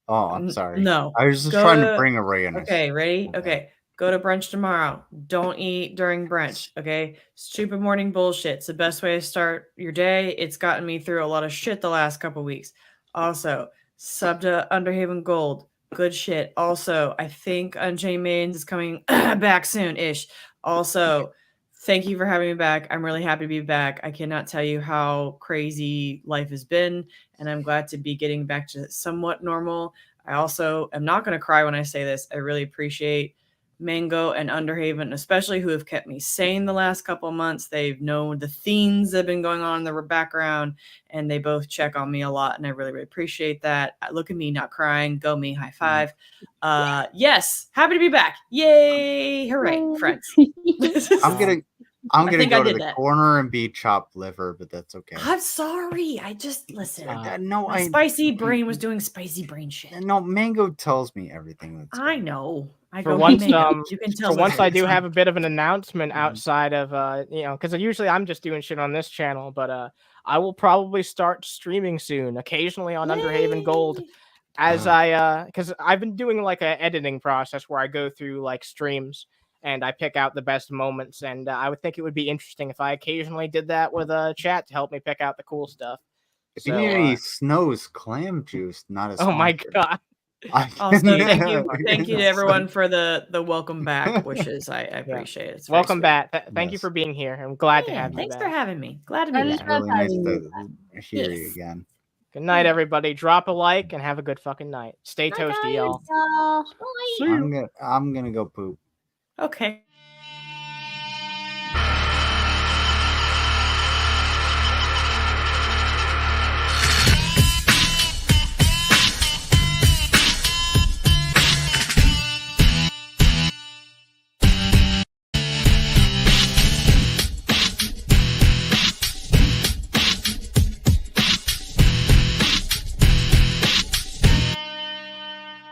Oh, I'm sorry. No. I was just trying to bring awareness. Okay, ready? Okay. Go to brunch tomorrow. Don't eat during brunch. Okay. Stupid morning bullshit. It's the best way to start your day. It's gotten me through a lot of shit the last couple weeks. Also, sub to Underhaven Gold. Good shit. Also, I think Unchained Maidens is coming back soon-ish. Also, thank you for having me back. I'm really happy to be back. I cannot tell you how crazy life has been, and I'm glad to be getting back to somewhat normal. I also am not going to cry when I say this. I really appreciate Mango and Underhaven, especially, who have kept me sane the last couple of months. They've known the themes that have been going on in the background, and they both check on me a lot, and I really, really appreciate that. Look at me, not crying. Go me, high five. Yes, happy to be back. Yay, hooray, friends. I'm gonna go to the corner and be chopped liver, but that's okay. I'm sorry. I just listen. My spicy brain was doing spicy brain shit. No, Mango tells me everything. I know. For once, you can tell. For once, I do have a bit of an announcement outside of because usually I'm just doing shit on this channel, but I will probably start streaming soon, occasionally on Underhaven Gold, as because I've been doing like a editing process where I go through like streams and I pick out the best moments, and I would think it would be interesting if I occasionally did that with a chat to help me pick out the cool stuff. If you need any Snow's clam juice, not as. Oh my god. Also, thank you to everyone for the welcome back wishes. I appreciate it. It's very Welcome sweet. back. Thank you for being here. I'm glad to Yeah, have you thanks back. for having me. Glad to be It's back. really nice to hear you Yes. again. Good night, everybody. Drop a like and have a good fucking night. Stay toasty, y'all. Y'all. See you. I'm gonna go poop. Okay.